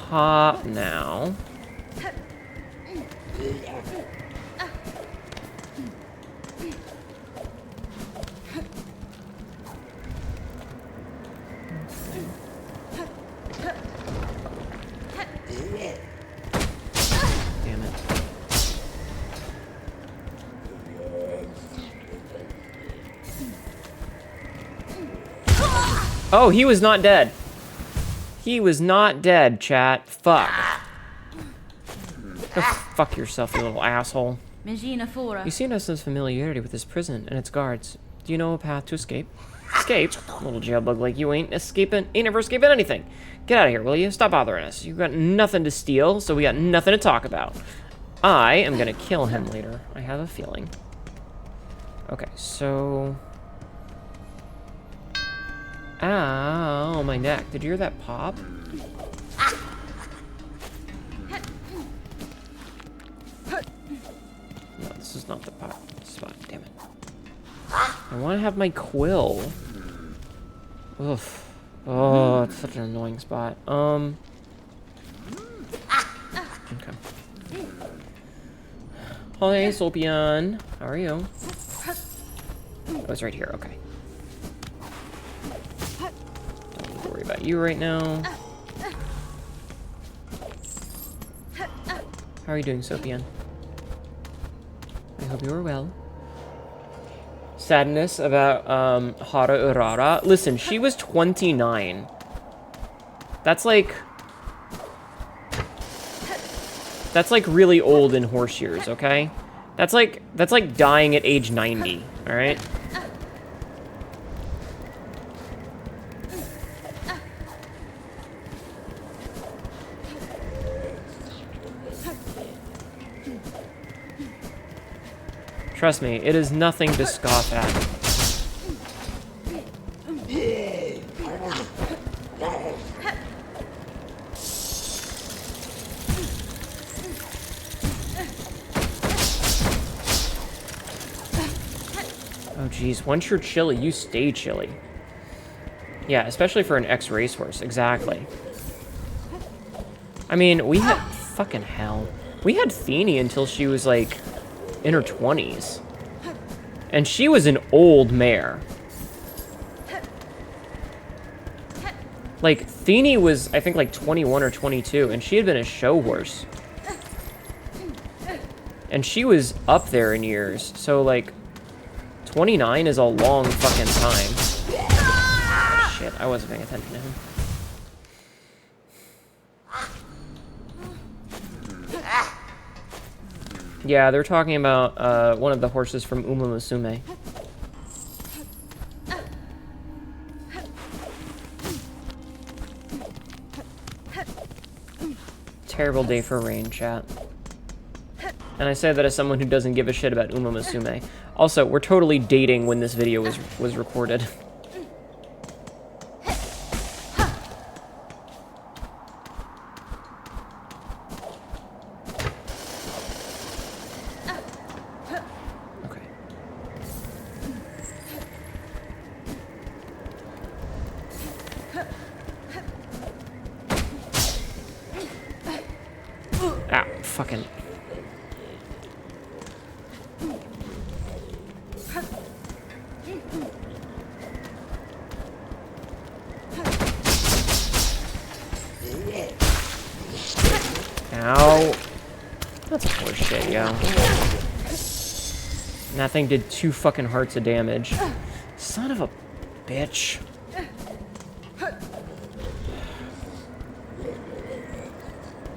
top now. Damn it. Oh, he was not dead. He was not dead, chat. Fuck. Go fuck yourself, you little asshole. You seem to have some familiarity with this prison and its guards. Do you know a path to escape? Escape? Little jailbug like you ain't never escaping anything. Get out of here, will you? Stop bothering us. You've got nothing to steal, so we got nothing to talk about. I am gonna kill him later. I have a feeling. Okay, so... Ow, my neck. Did you hear that pop? No, this is not the pop spot. Damn it. I want to have my quill. Oof. Oh, it's such an annoying spot. Okay. Hi, Solpion. How are you? Oh, it's right here. Okay. Don't need to worry about you right now. How are you doing, Sopian? I hope you are well. Sadness about Hara Urara. Listen, she was 29. That's like really old in horse years, okay? That's like dying at age 90, all right? Trust me, it is nothing to scoff at. Oh geez, once you're chilly, you stay chilly. Yeah, especially for an ex-racehorse, exactly. I mean, we had... fucking hell. We had Thenie until she was like... in her 20s. And she was an old mare. Like, Thenie was, I think, like 21 or 22, and she had been a show horse. And she was up there in years, so, like, 29 is a long fucking time. Oh, shit, I wasn't paying attention to him. Yeah, they're talking about one of the horses from Uma Musume. Terrible day for rain, chat. And I say that as someone who doesn't give a shit about Uma Musume. Also, we're totally dating when this video was recorded. Okay. Ah, fucking... Ow. That's horseshit, yo. And that thing did 2 fucking hearts of damage. Son of a bitch.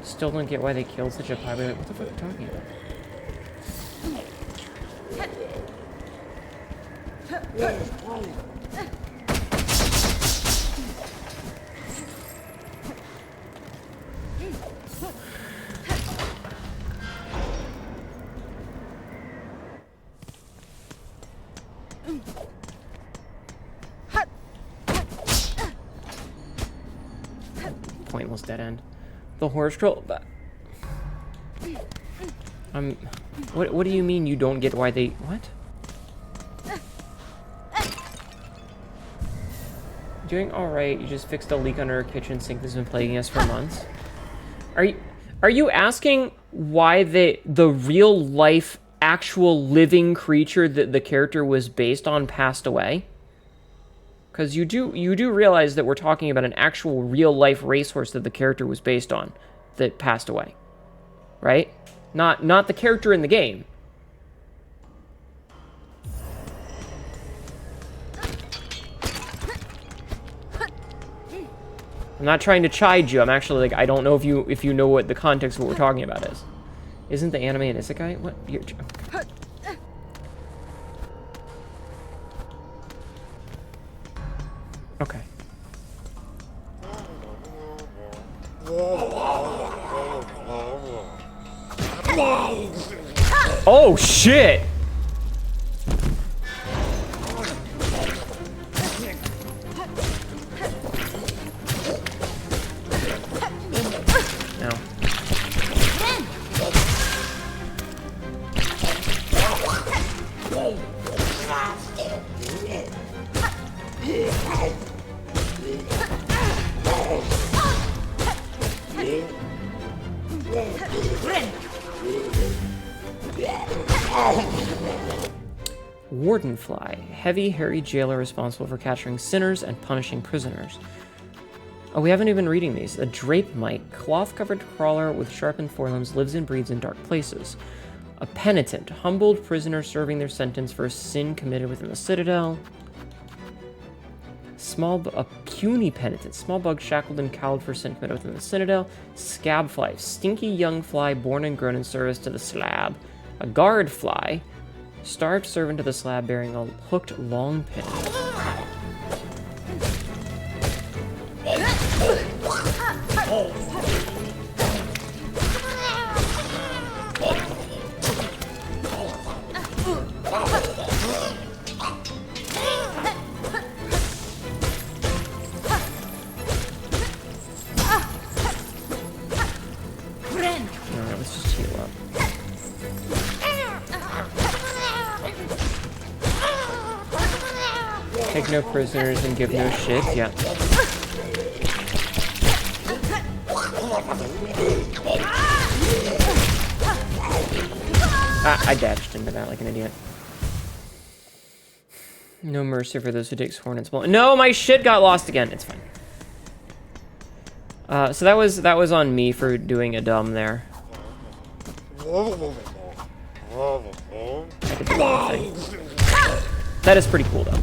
Still don't get why they killed such a popular... What the fuck are you talking about? Pointless dead end. The horse troll. What do you mean you don't get why they what? Doing all right. You just fixed a leak under a kitchen sink that's been plaguing us for months. Are you asking why the real life actual living creature that the character was based on passed away? Because you do realize that we're talking about an actual real-life racehorse that the character was based on that passed away, right? Not the character in the game. I'm not trying to chide you. I'm actually like, I don't know if you know what the context of what we're talking about is. Isn't the anime an isekai? What? Okay. Oh shit! No. Wardenfly, heavy, hairy jailer responsible for capturing sinners and punishing prisoners. Oh, we haven't even been reading these. A drape mite, cloth-covered crawler with sharpened forelimbs, lives and breeds in dark places. A penitent, humbled prisoner serving their sentence for a sin committed within the citadel. A puny penitent, small bug shackled and cowled for sin committed within the citadel. Scabfly, stinky young fly born and grown in service to the slab. A guard fly, starved servant to the slab bearing a hooked long pin. Alright, let's just heal up. Take no prisoners and give no shit, yeah. Ah, I dashed into that like an idiot. No mercy for those who take hornets. No, my shit got lost again. It's fine. So that was on me for doing a dumb there. I did the wrong thing. That is pretty cool though.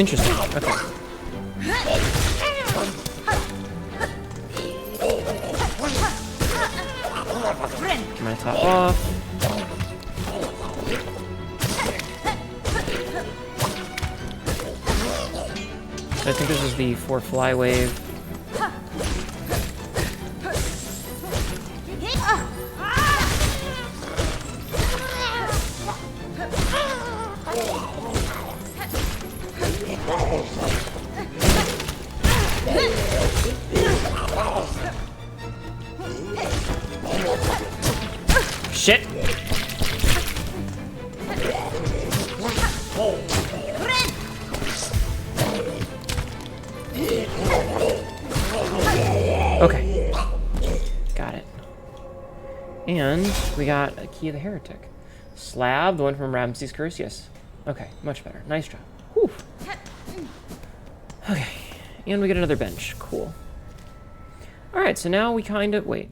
Interesting. Okay. I'm gonna top off. So I think this is the 4 fly wave. Shit! Okay. Got it. And we got a Key of the Heretic. Slab, the one from Ramses' Curse, yes. Okay, much better. Nice job. Whew. Okay. And we get another bench. Cool. Alright, so now we kind of... Wait.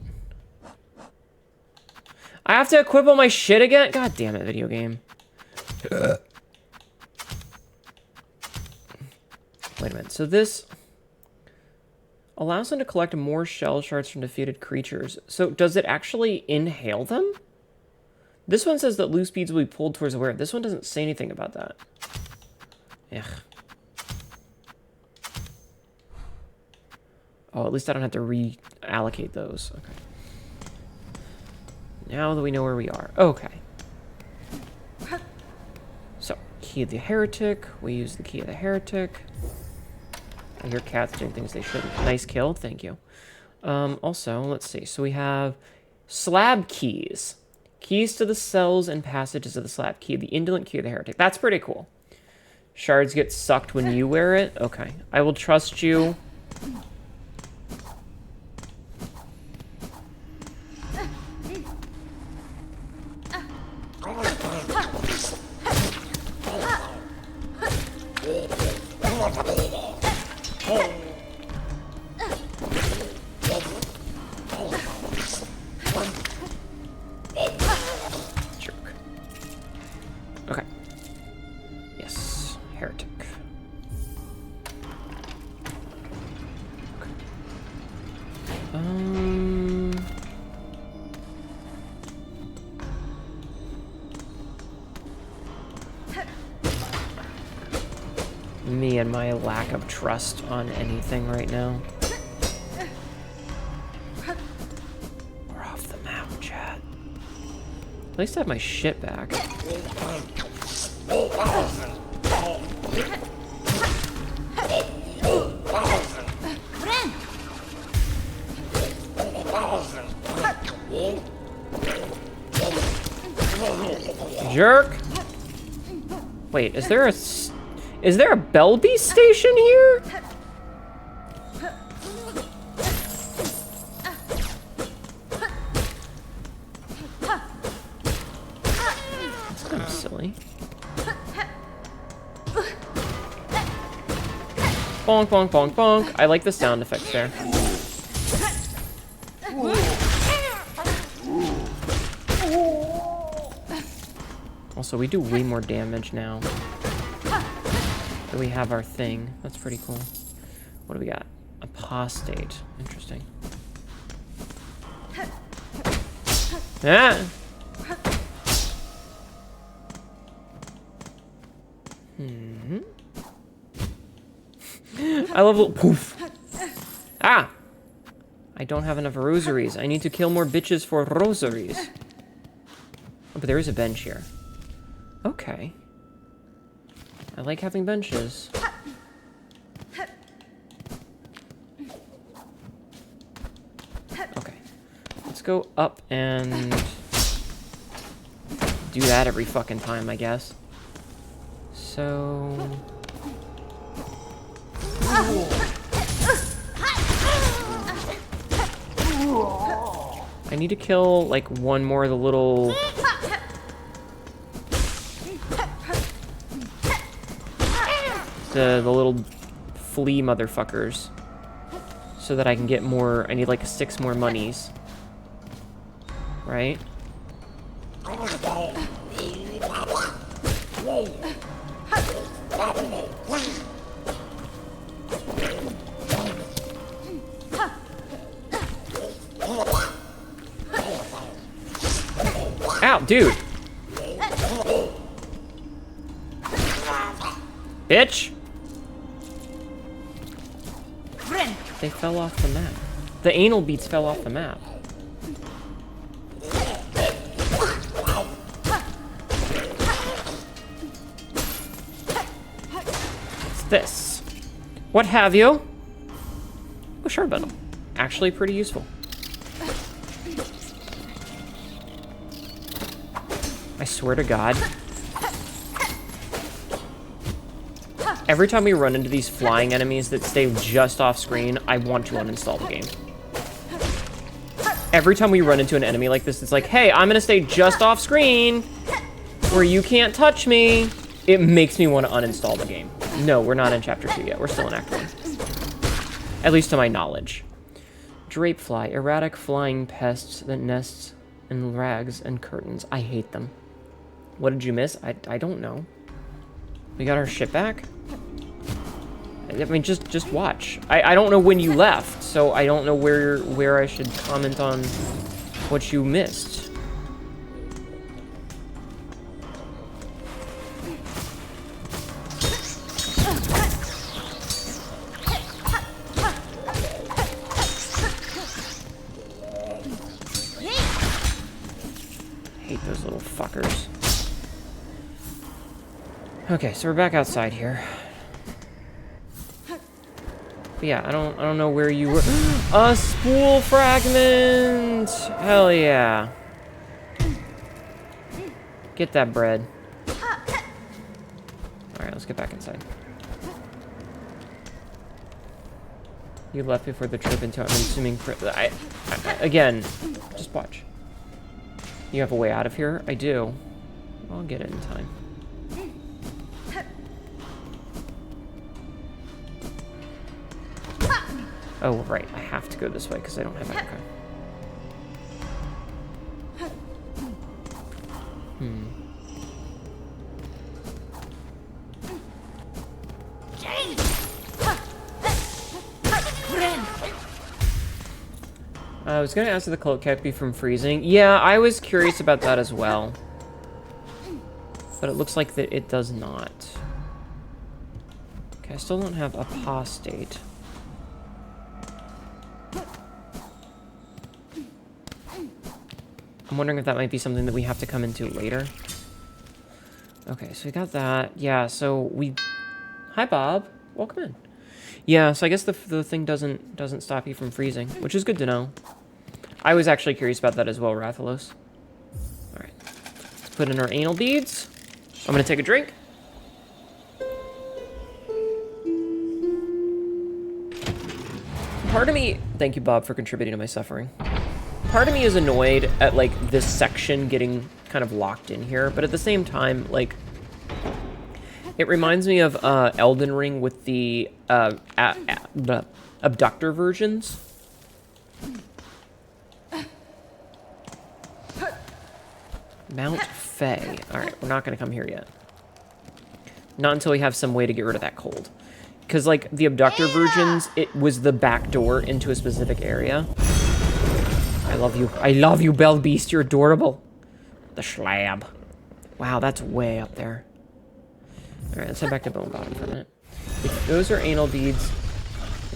I have to equip all my shit again? God damn it, video game. Wait a minute. So this allows them to collect more shell shards from defeated creatures. So does it actually inhale them? This one says that loose beads will be pulled towards the wearer. This one doesn't say anything about that. Ugh. Oh, at least I don't have to reallocate those. Okay. Now that we know where we are. Okay. So, Key of the Heretic. We use the Key of the Heretic. I hear cats doing things they shouldn't. Nice kill. Thank you. Also, let's see. So we have slab keys. Keys to the cells and passages of the slab. Key of the Indolent, Key of the Heretic. That's pretty cool. Shards get sucked when you wear it. Okay. I will trust you. Okay. Yes, Heretic. Okay. Me and my lack of trust on anything right now. We're off the map, chat. At least I have my shit back. Jerk! Wait, is there a Bell Beast station here? That's kind of silly. Bonk, bonk, bonk, bonk. I like the sound effects there. Also, we do way more damage now. We have our thing. That's pretty cool. What do we got? Apostate. Interesting. Ah! I love poof. Ah! I don't have enough rosaries. I need to kill more bitches for rosaries. Oh, but there is a bench here. Okay. I like having benches. Okay. Let's go up and do that every fucking time, I guess. So... I need to kill, like, one more of the little... The little flea motherfuckers. So that I can get more... I need, like, 6 more monies. Right? Ow, dude. Bitch. They fell off the map. The anal beats fell off the map. What's this? What have you? Oh, shard bundle. Actually pretty useful. I swear to God. Every time we run into these flying enemies that stay just off screen, I want to uninstall the game. Every time we run into an enemy like this, it's like, hey, I'm gonna stay just off screen where you can't touch me. It makes me want to uninstall the game. No, we're not in Chapter 2 yet. We're still in Act 1. At least to my knowledge. Drapefly, erratic flying pests that nest in rags and curtains. I hate them. What did you miss? I don't know. We got our shit back? I mean, just watch. I don't know when you left, so I don't know where I should comment on what you missed. Hate those little fuckers. Okay, so we're back outside here. But yeah, I don't know where you were. A spool fragment! Hell yeah. Get that bread. Alright, let's get back inside. You left before the trip into, I'm assuming, again, just watch. You have a way out of here? I do. I'll get it in time. Oh, right. I have to go this way because I don't have Echo. I was going to ask if the cloak kept me from freezing. Yeah, I was curious about that as well. But it looks like that it does not. Okay, I still don't have apostate. I'm wondering if that might be something that we have to come into later. Okay, so we got that. Yeah, so we... Hi, Bob. Welcome in. Yeah, so I guess the thing doesn't stop you from freezing, which is good to know. I was actually curious about that as well, Rathalos. Alright. Let's put in our anal beads. I'm gonna take a drink. Part of me... Thank you, Bob, for contributing to my suffering. Part of me is annoyed at, like, this section getting kind of locked in here, but at the same time, like, it reminds me of Elden Ring with the abductor versions. Mount Fae. Alright, we're not going to come here yet. Not until we have some way to get rid of that cold. Because, like, the abductor versions, it was the back door into a specific area. I love you. I love you, Bell Beast. You're adorable. The slab. Wow, that's way up there. Alright, let's head back to Bone Bottom for a minute. If those are anal beads,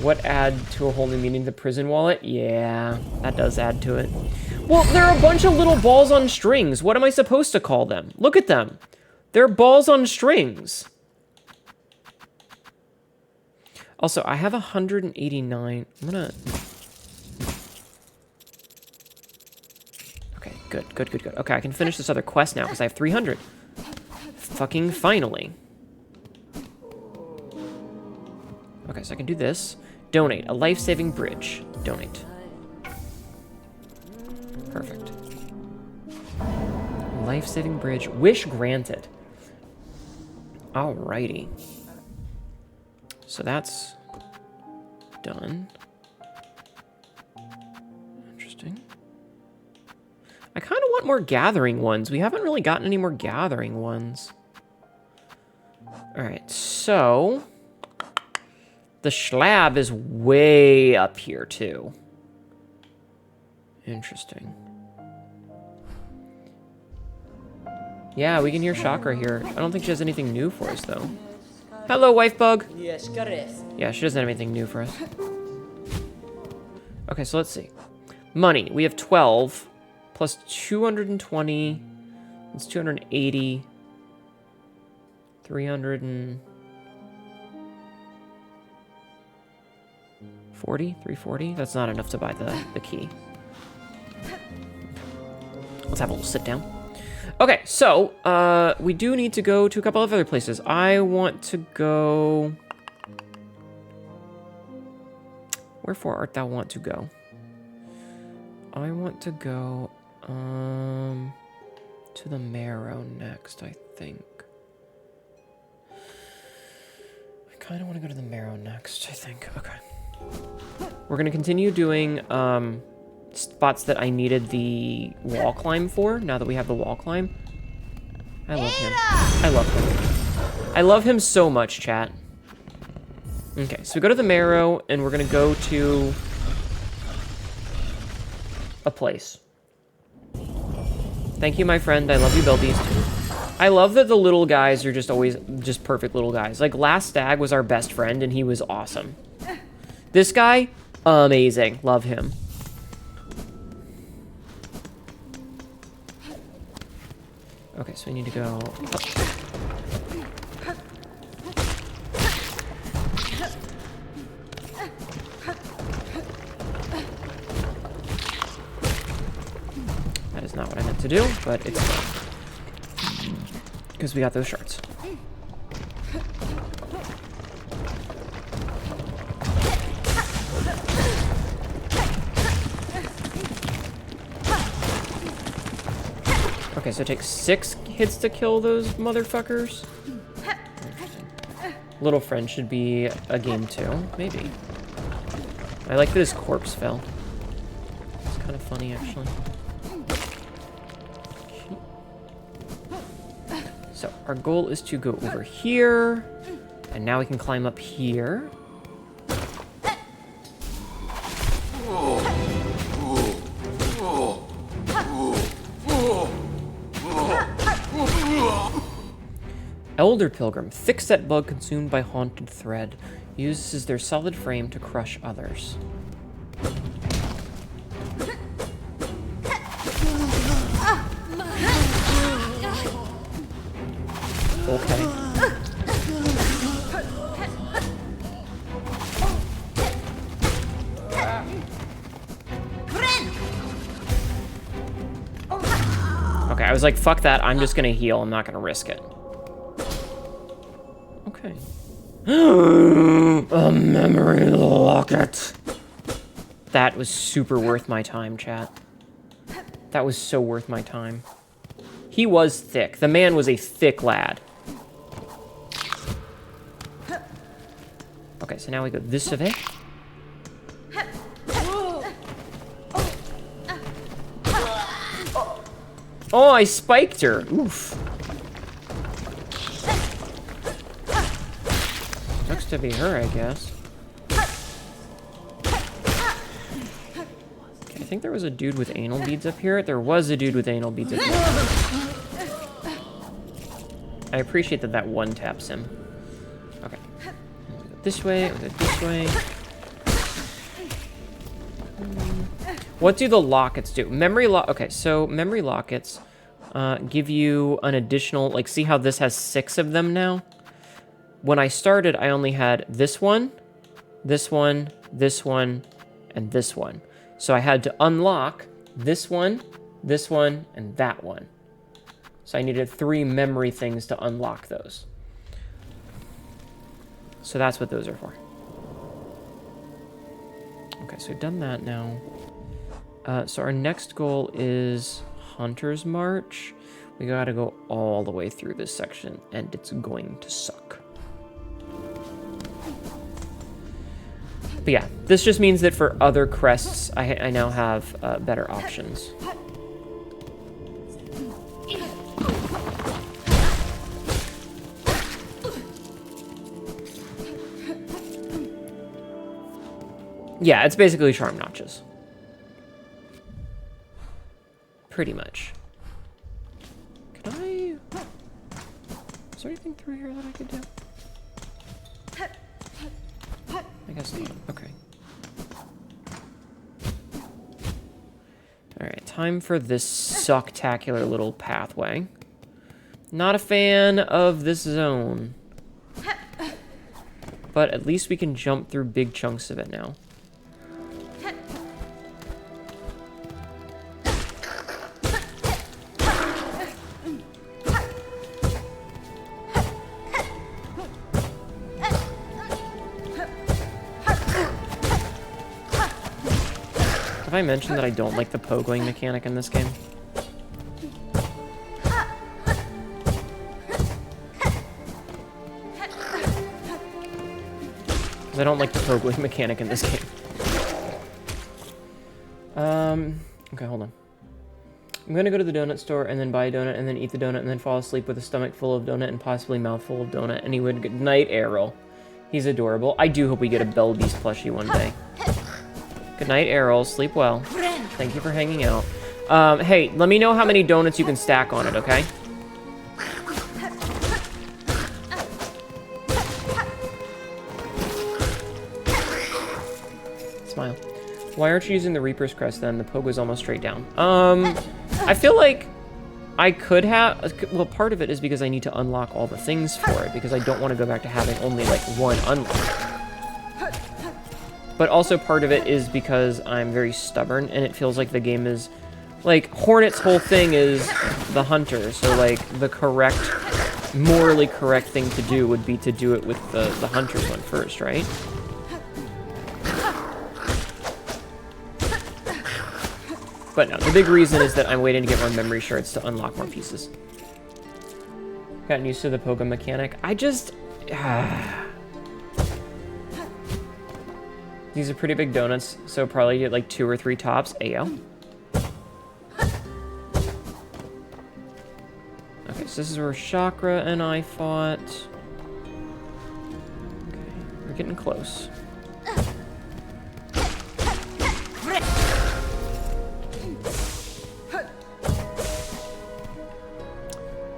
what add to a whole new meaning? The prison wallet? Yeah, that does add to it. Well, they're a bunch of little balls on strings. What am I supposed to call them? Look at them. They're balls on strings. Also, I have 189. I'm gonna... Okay, good. Okay, I can finish this other quest now because I have 300. Fucking finally. Okay, so I can do this. Donate. A life-saving bridge. Donate. Perfect. Life-saving bridge. Wish granted. Alrighty. So that's done. Interesting. I kind of want more gathering ones. We haven't really gotten any more gathering ones. Alright, so... the slab is way up here, too. Interesting. Yeah, we can hear Chakra here. I don't think she has anything new for us, though. Hello, wife bug. Yes, correct. Yeah, she doesn't have anything new for us. Okay, so let's see. Money. We have 12 plus 220. It's 280. 340? 340? That's not enough to buy the key. Let's have a little sit down. Okay, so we do need to go to a couple of other places. I want to go... Wherefore art thou want to go? I want to go to the Marrow next, I think. I kind of want to go to the Marrow next, I think. Okay. We're going to continue doing spots that I needed the wall climb for, now that we have the wall climb. I love him. I love him. I love him so much, chat. Okay, so we go to the Marrow, and we're going to go to a place. Thank you, my friend. I love you, Beast. I love that the little guys are just always just perfect little guys. Like, Last Stag was our best friend, and he was awesome. This guy, amazing. Love him. Okay, so we need to go up. That is not what I meant to do, but it's fine. Because we got those shards. Okay, so it takes 6 hits to kill those motherfuckers. Little friend should be a game 2, maybe. I like that his corpse fell. It's kind of funny, actually. So, our goal is to go over here. And now we can climb up here. Elder Pilgrim, thick-set bug consumed by haunted thread. Uses their solid frame to crush others. Okay. Okay, I was like, fuck that, I'm just gonna heal, I'm not gonna risk it. Okay. A memory locket. That was super worth my time, chat. That was so worth my time. He was thick. The man was a thick lad. Okay, so now we go this way. Oh, I spiked her. Oof. Looks to be her, I guess. Okay, I think there was a dude with anal beads up here. There was a dude with anal beads up here. I appreciate that that one taps him. Okay. We'll go this way, we'll go this way. What do the lockets do? Okay, so memory lockets give you an additional, like, see how this has 6 of them now? When I started, I only had this one, this one, this one, and this one. So I had to unlock this one, and that one. So I needed 3 memory things to unlock those. So that's what those are for. Okay, so we've done that now. So our next goal is Hunter's March. We gotta go all the way through this section, and it's going to suck. But yeah, this just means that for other crests, I now have better options. Yeah, it's basically charm notches. Pretty much. Can I... Is there anything through here that I could do? I guess not. Okay. Alright, time for this sucktacular little pathway. Not a fan of this zone. But at least we can jump through big chunks of it now. Have I mentioned that I don't like the pogoing mechanic in this game? Because I don't like the pogoing mechanic in this game. Okay, hold on. I'm gonna go to the donut store and then buy a donut and then eat the donut and then fall asleep with a stomach full of donut and possibly mouth full of donut. And he would good night, Errol. He's adorable. I do hope we get a Bell Beast plushie one day. Good night, Errol. Sleep well. Thank you for hanging out. Hey, let me know how many donuts you can stack on it, okay? Smile. Why aren't you using the Reaper's Crest then? The pogo is almost straight down. I feel like I could have... Well, part of it is because I need to unlock all the things for it, because I don't want to go back to having only, like, one unlock. But also part of it is because I'm very stubborn, and it feels like the game is... Like, Hornet's whole thing is the hunter, so, like, the correct, morally correct thing to do would be to do it with the hunter's one first, right? But no, the big reason is that I'm waiting to get more memory shards to unlock more pieces. Gotten used to the pogo mechanic. I just... These are pretty big donuts, so probably get like 2 or 3 tops. Ayo. Okay, so this is where Chakra and I fought. Okay, we're getting close.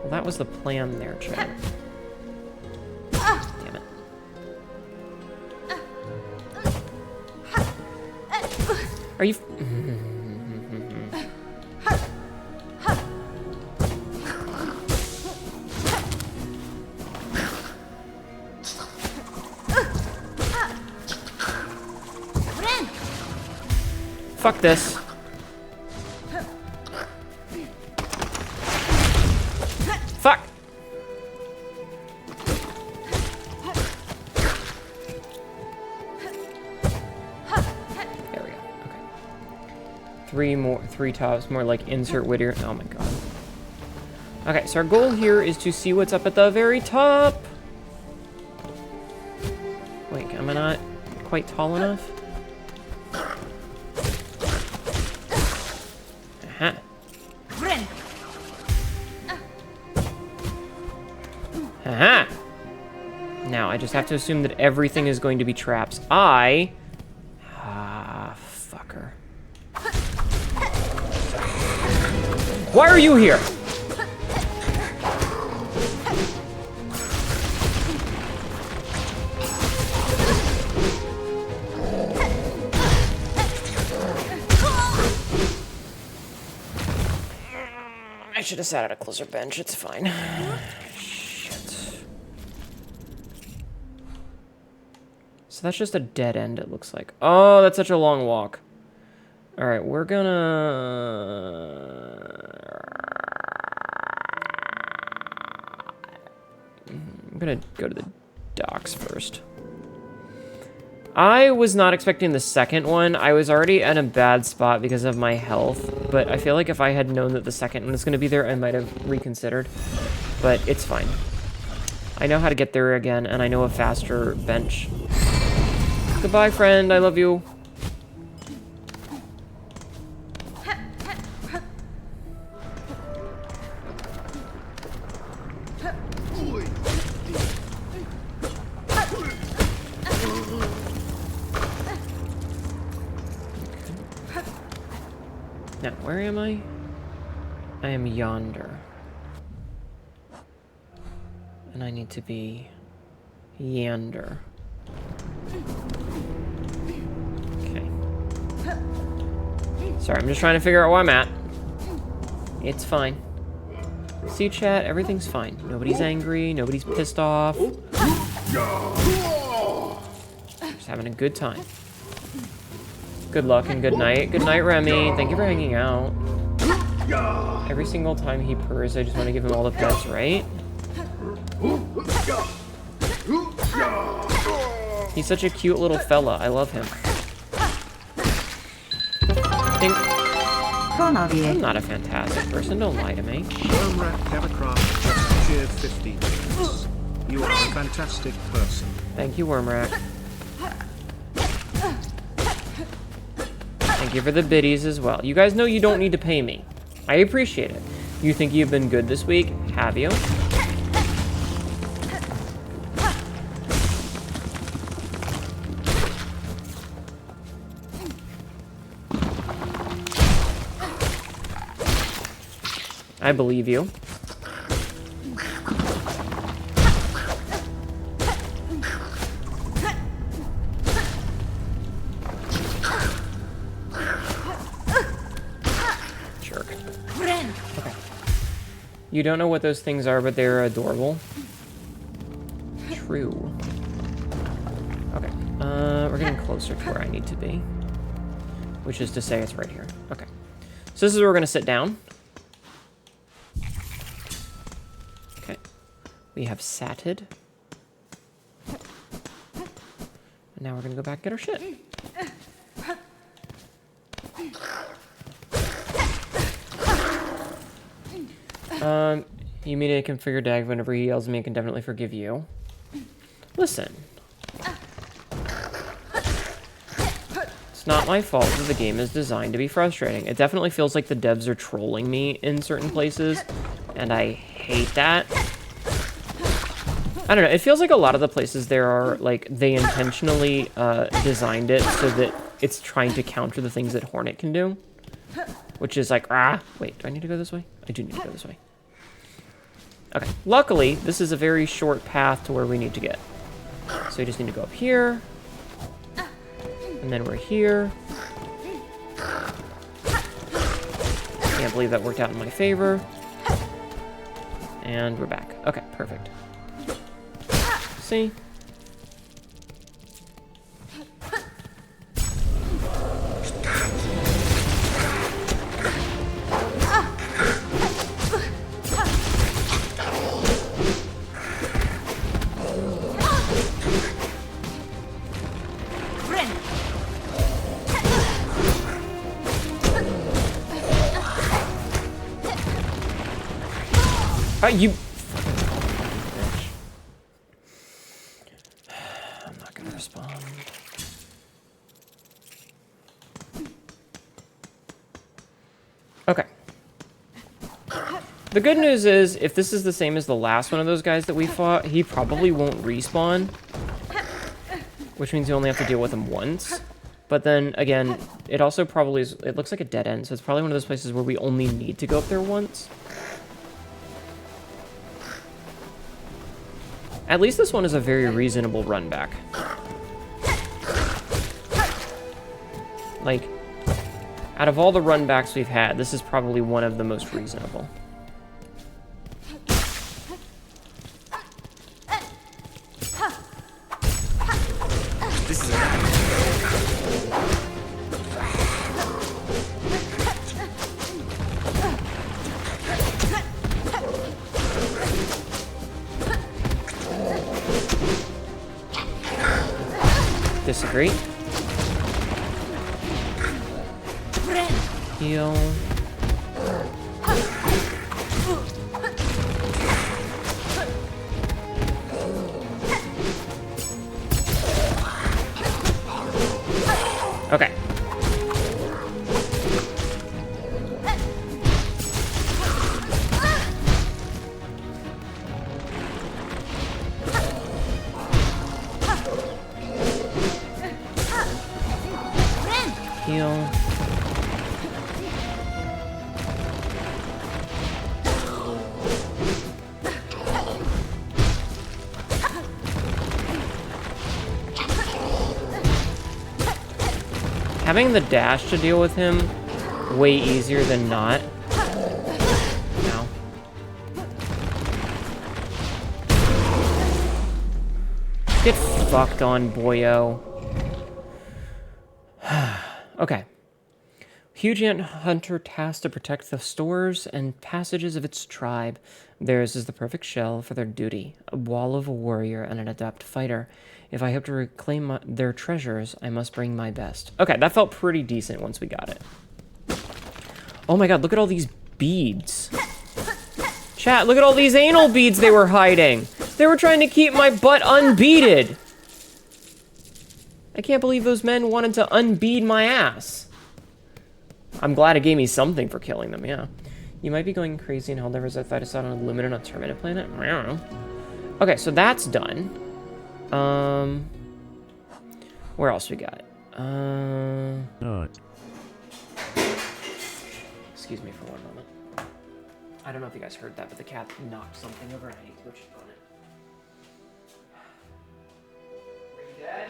Well, that was the plan there, Chad. Damn it. Are you... Fuck this. Fuck! There we go. Okay. 3 tops, more like insert Whittier. Oh my god. Okay, so our goal here is to see what's up at the very top. Wait, am I not quite tall enough? Aha. Aha! Now, I just have to assume that everything is going to be traps. Fucker. Why are you here? I should have sat at a closer bench. It's fine. Shit. So that's just a dead end, it looks like. Oh, that's such a long walk. All right, we're gonna... I'm gonna go to the docks first. I was not expecting the second one. I was already in a bad spot because of my health, but I feel like if I had known that the second one was going to be there, I might have reconsidered. But it's fine. I know how to get there again, and I know a faster bench. Goodbye, friend. I love you. Now, where am I? I am yonder. And I need to be Yander. Okay. Sorry, I'm just trying to figure out where I'm at. It's fine. See, chat, everything's fine. Nobody's angry, nobody's pissed off. Just having a good time. Good luck and good night. Good night, Remy. Thank you for hanging out. Every single time he purrs, I just want to give him all the pets, right? He's such a cute little fella. I love him. I'm not a fantastic person. Don't lie to me. Wormrat Evercraft just cheered 50 bits. You are a fantastic person. Thank you, Wormrat. Thank you for the biddies as well. You guys know you don't need to pay me. I appreciate it. You think you've been good this week? Have you? I believe you. Jerk. Okay. You don't know what those things are, but they're adorable. True. Okay. We're getting closer to where I need to be. Which is to say it's right here. Okay. So this is where we're going to sit down. We have satted. And now we're gonna go back and get our shit. You mean I can configure Dag whenever he yells at me, I can definitely forgive you. Listen. It's not my fault that the game is designed to be frustrating. It definitely feels like the devs are trolling me in certain places, and I hate that. I don't know, it feels like a lot of the places there are, like, they intentionally designed it so that it's trying to counter the things that Hornet can do. Which is like, wait, do I need to go this way? I do need to go this way. Okay, luckily, this is a very short path to where we need to get. So we just need to go up here. And then we're here. Can't believe that worked out in my favor. And we're back. Okay, perfect. See? You... I'm not gonna respond. Okay. The good news is, if this is the same as the last one of those guys that we fought, he probably won't respawn. Which means you only have to deal with him once. But then, again, it also probably is... It looks like a dead end, so it's probably one of those places where we only need to go up there once. At least this one is a very reasonable run back. Like, out of all the run backs we've had, this is probably one of the most reasonable. This is Disagree. Heal. Okay. Heal. Having the dash to deal with him, way easier than not. Now. Get fucked on, boyo. Okay. Huge ant hunter tasked to protect the stores and passages of its tribe. Theirs is the perfect shell for their duty, a wall of a warrior and an adept fighter. If I hope to reclaim their treasures, I must bring my best. Okay, that felt pretty decent once we got it. Oh my god, look at all these beads. Chat, look at all these anal beads they were hiding. They were trying to keep my butt unbeaded. I can't believe those men wanted to unbead my ass. I'm glad it gave me something for killing them, yeah. You might be going crazy and held never as I thought I saw on a luminant on a terminate planet. I don't know. Okay, so that's done. Where else we got? Excuse me for one moment. I don't know if you guys heard that, but the cat knocked something over and I need to go check on it. Are you dead?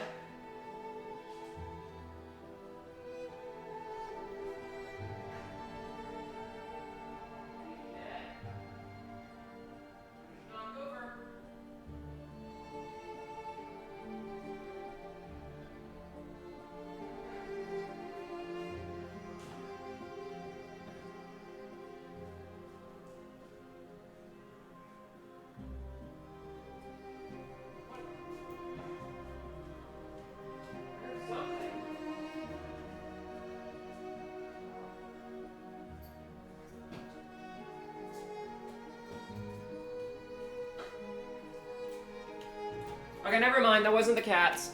Okay, never mind. That wasn't the cats.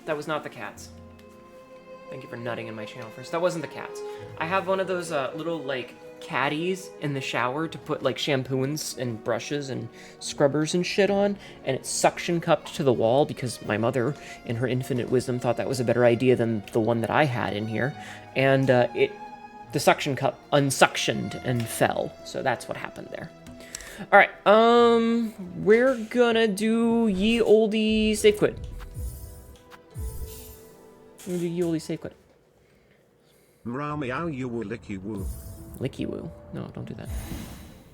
That was not the cats. Thank you for nutting in my channel first. That wasn't the cats. I have one of those little, like, caddies in the shower to put, like, shampoos and brushes and scrubbers and shit on, and it's suction cupped to the wall because my mother, in her infinite wisdom, thought that was a better idea than the one that I had in here. And the suction cup unsuctioned and fell. So that's what happened there. All right, we're gonna do ye olde safe quit. We're gonna do ye olde safe quit. Meow meow you woo licky woo. Licky woo. No, don't do that.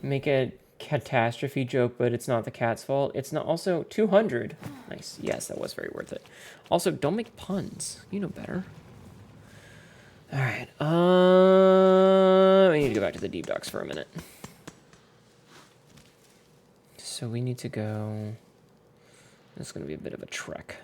Make a catastrophe joke, but it's not the cat's fault. It's not also 200. Nice. Yes, that was very worth it. Also, don't make puns. You know better. All right. We need to go back to the deep docks for a minute. So we need to go... This is going to be a bit of a trek.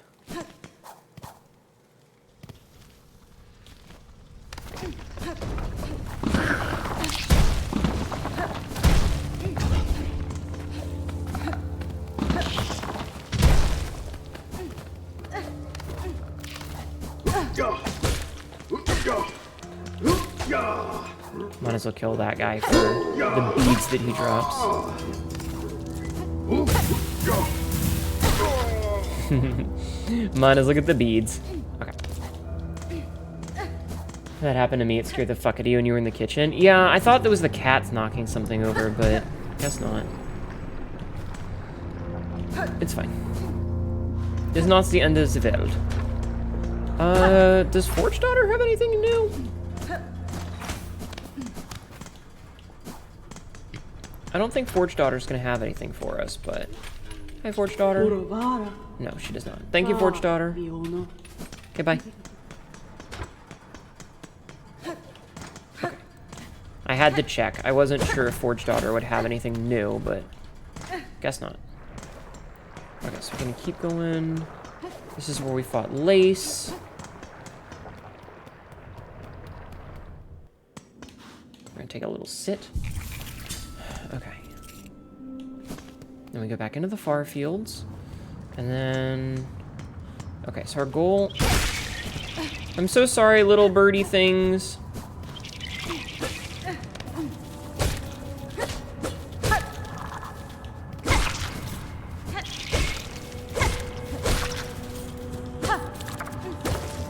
Might as well kill that guy for the beads that he drops. Might as well get the beads. Okay. That happened to me. It scared the fuck out of you when you were in the kitchen. Yeah, I thought that was the cats knocking something over, but guess not. It's fine. It's not the end of the world. Does Forge Daughter have anything new? I don't think Forge Daughter's gonna have anything for us, but... Hi, Forge Daughter. No, she does not. Thank you, Forge Daughter. Okay, bye. Okay. I had to check. I wasn't sure if Forge Daughter would have anything new, but... Guess not. Okay, so we're gonna keep going. This is where we fought Lace. We're gonna take a little sit. Okay. Then we go back into the far fields. And then... Okay, so our goal... I'm so sorry, little birdie things.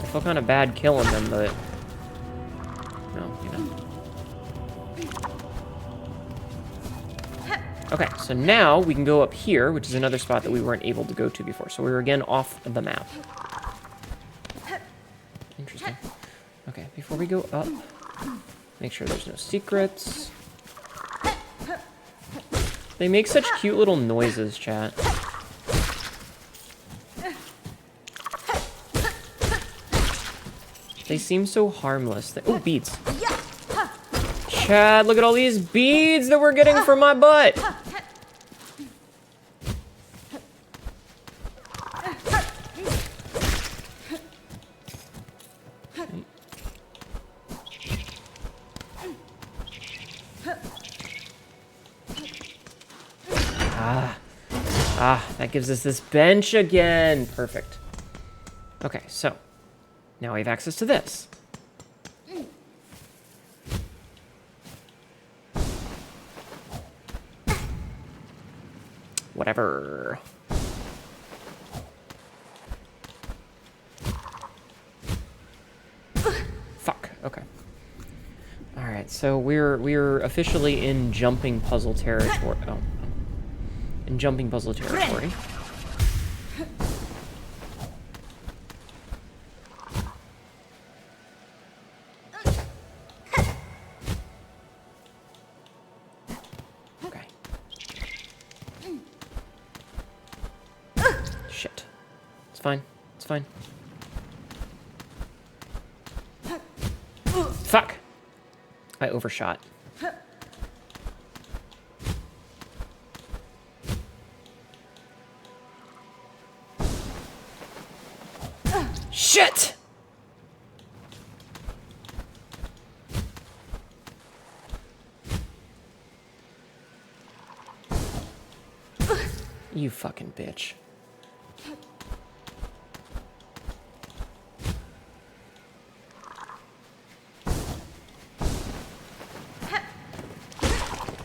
I feel kind of bad killing them, but... No, you know. Okay, so now we can go up here, which is another spot that we weren't able to go to before. So we were again off the map. Interesting. Okay, before we go up, make sure there's no secrets. They make such cute little noises, chat. They seem so harmless. Oh, beads. Chad, look at all these beads that we're getting from my butt. That gives us this bench again. Perfect. Okay, so now we have access to this. Whatever. Fuck. Okay. All right, so we're officially in jumping puzzle territory. Oh. In jumping puzzle territory. Okay. Shit. It's fine. It's fine. Fuck! I overshot. Shit! You fucking bitch.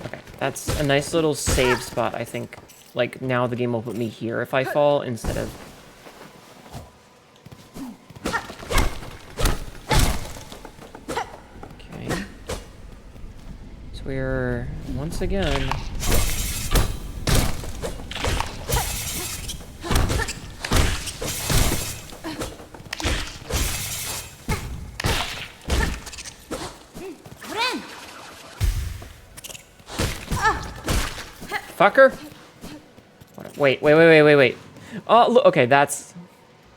Okay, that's a nice little save spot, I think. Like, now the game will put me here if I fall instead of... We're once again fucker. Wait. Oh, look, okay, that's.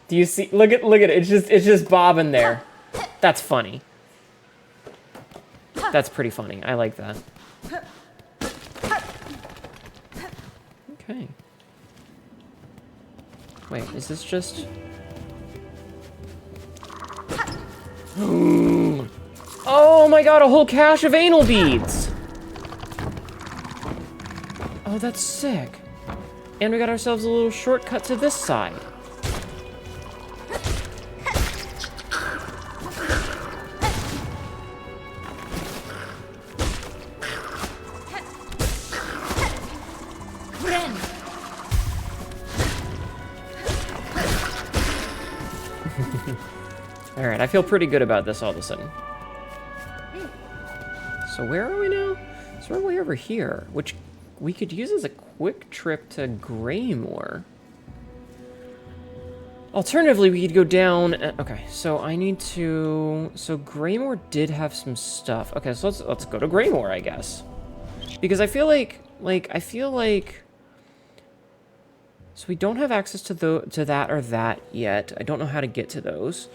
Do you see? Look at it. It's just bobbing there. That's funny. That's pretty funny. I like that. Okay. Wait, is this just... Oh my god, a whole cache of anal beads! Oh, that's sick. And we got ourselves a little shortcut to this side. Alright, I feel pretty good about this all of a sudden. So where are we now? So we're way over here, which we could use as a quick trip to Greymore. Alternatively, we could go down... Okay, so I need to... So Greymore did have some stuff. Okay, so let's go to Greymore, I guess. Because I feel like... So we don't have access to that or that yet. I don't know how to get to those.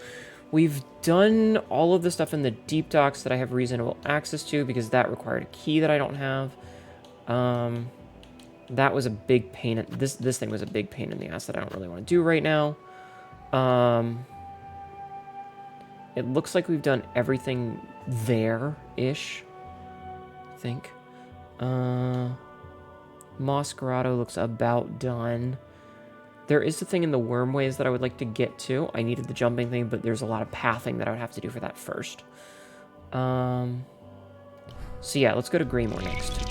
We've done all of the stuff in the deep docks that I have reasonable access to because that required a key that I don't have. That was a big pain. This thing was a big pain in the ass that I don't really want to do right now. It looks like we've done everything there-ish, I think. Moss Grotto looks about done. There is the thing in the wormways that I would like to get to. I needed the jumping thing, but there's a lot of pathing that I would have to do for that first. So yeah, let's go to Greymore next.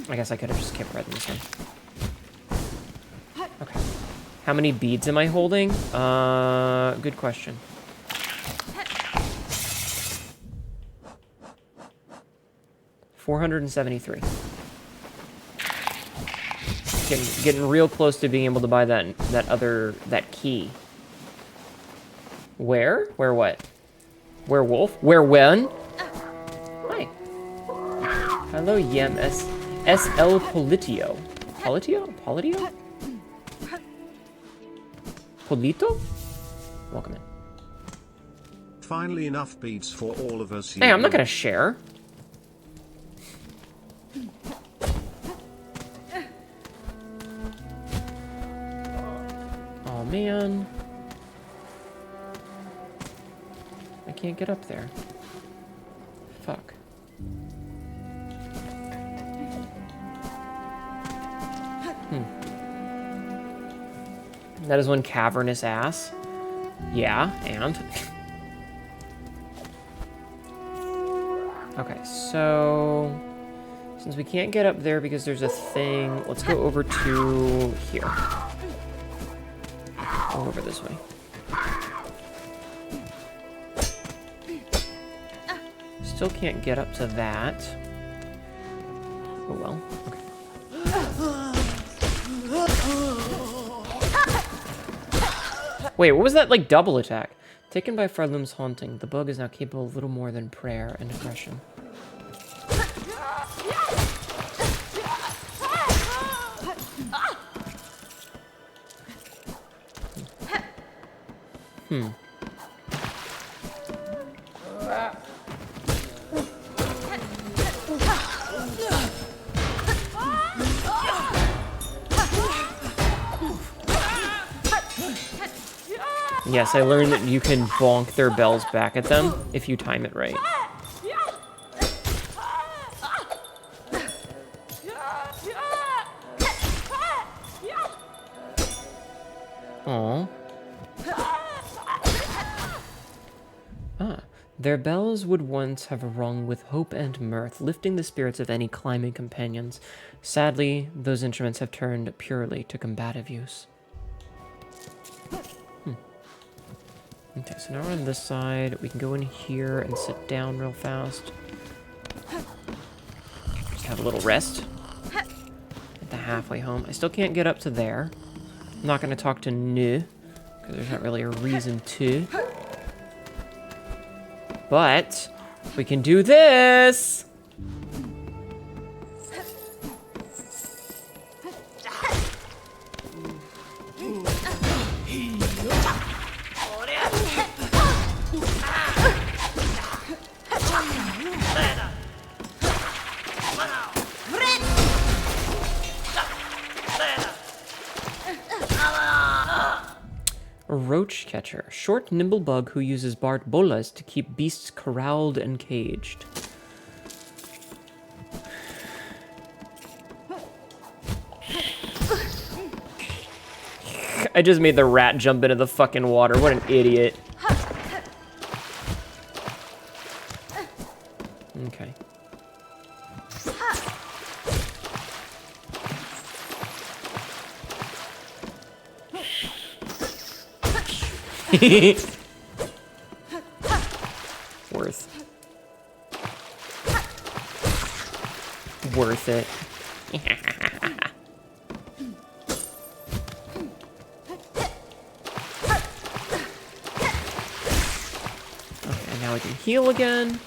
I guess I could have just kept reading this one. Okay. How many beads am I holding? Good question. 473. Getting real close to being able to buy that key. Where? Where what? Werewolf? Where when? Hi. Hello, Yem SL Politio. Politio? Politio? Polito? Welcome in. Finally enough beads for all of us. Hey, I'm not gonna share. Oh man. I can't get up there. Fuck. That is one cavernous ass. Yeah, and? Okay, so... Since we can't get up there because there's a thing, let's go over to here. Go over this way. Still can't get up to that. Oh well, okay. Wait, what was that, like, double attack? Taken by Farloom's haunting, the bug is now capable of little more than prayer and aggression. Yes, I learned that you can bonk their bells back at them if you time it right. Aww. Their bells would once have rung with hope and mirth, lifting the spirits of any climbing companions. Sadly, those instruments have turned purely to combative use. Okay, so now we're on this side. We can go in here and sit down real fast. Just have a little rest. At the halfway home. I still can't get up to there. I'm not going to talk to Hnetu, because there's not really a reason to. But we can do this! A roach catcher, a short, nimble bug who uses barbed bolas to keep beasts corralled and caged. I just made the rat jump into the fucking water. What an idiot. Okay. Worth it. Okay, now I can heal again.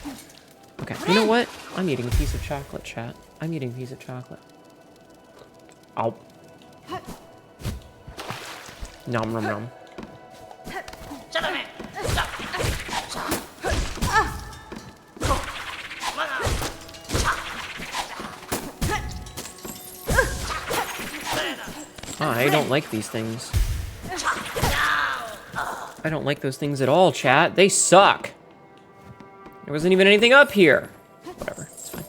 Okay, you know what? I'm eating a piece of chocolate, chat. I'm eating a piece of chocolate. Ow. Nom nom nom. I don't like these things. I don't like those things at all, chat. They suck. There wasn't even anything up here. Whatever, it's fine.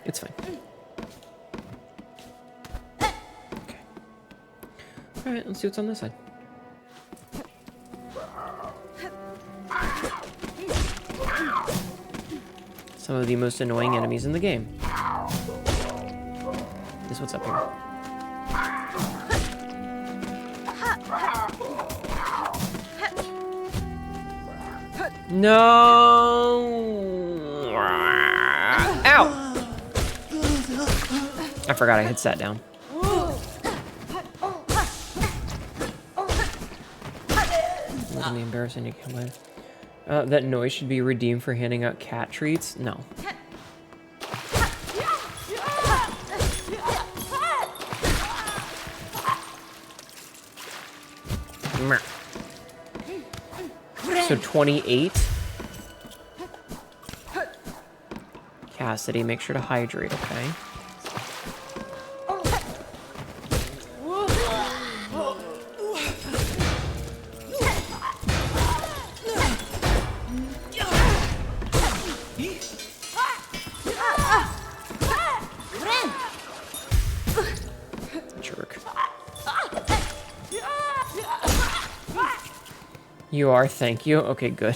It's fine. Okay. Alright, let's see what's on this side. Some of the most annoying enemies in the game. This is what's up here. No! Ow! I forgot I had sat down. Look at the embarrassing you can live. That noise should be redeemed for handing out cat treats? No. So 28. Cassidy, make sure to hydrate, okay? Jerk. You are, thank you. Okay, good.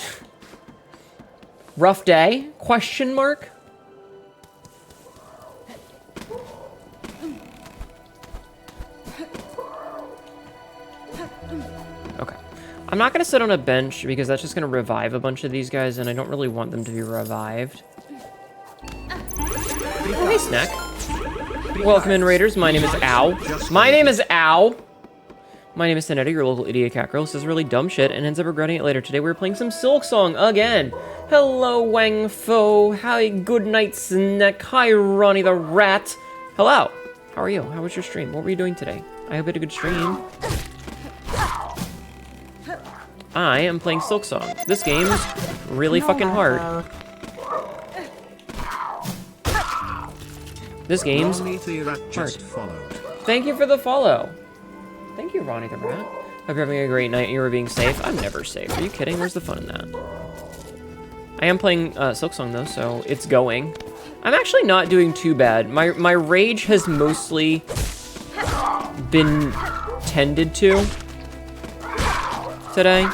Rough day? Question mark? Okay. I'm not gonna sit on a bench because that's just gonna revive a bunch of these guys, and I don't really want them to be revived. Oh, hey, Snack. Welcome in, Raiders. My name is Ow. My name is Ow. My name is Hnetu, your local idiot cat girl. Says really dumb shit and ends up regretting it later. Today we're playing some Silksong again. Hello, Wang Fo. Hi, good night, Snack. Hi, Ronnie the Rat. Hello. How are you? How was your stream? What were you doing today? I hope you had a good stream. I am playing Silksong. This game's really fucking hard. This game's hard. Thank you for the follow. Thank you, Ronnie the Rat. Hope you're having a great night and you're being safe. I'm never safe. Are you kidding? Where's the fun in that? I am playing Silksong, though, so it's going. I'm actually not doing too bad. My rage has mostly been tended to today.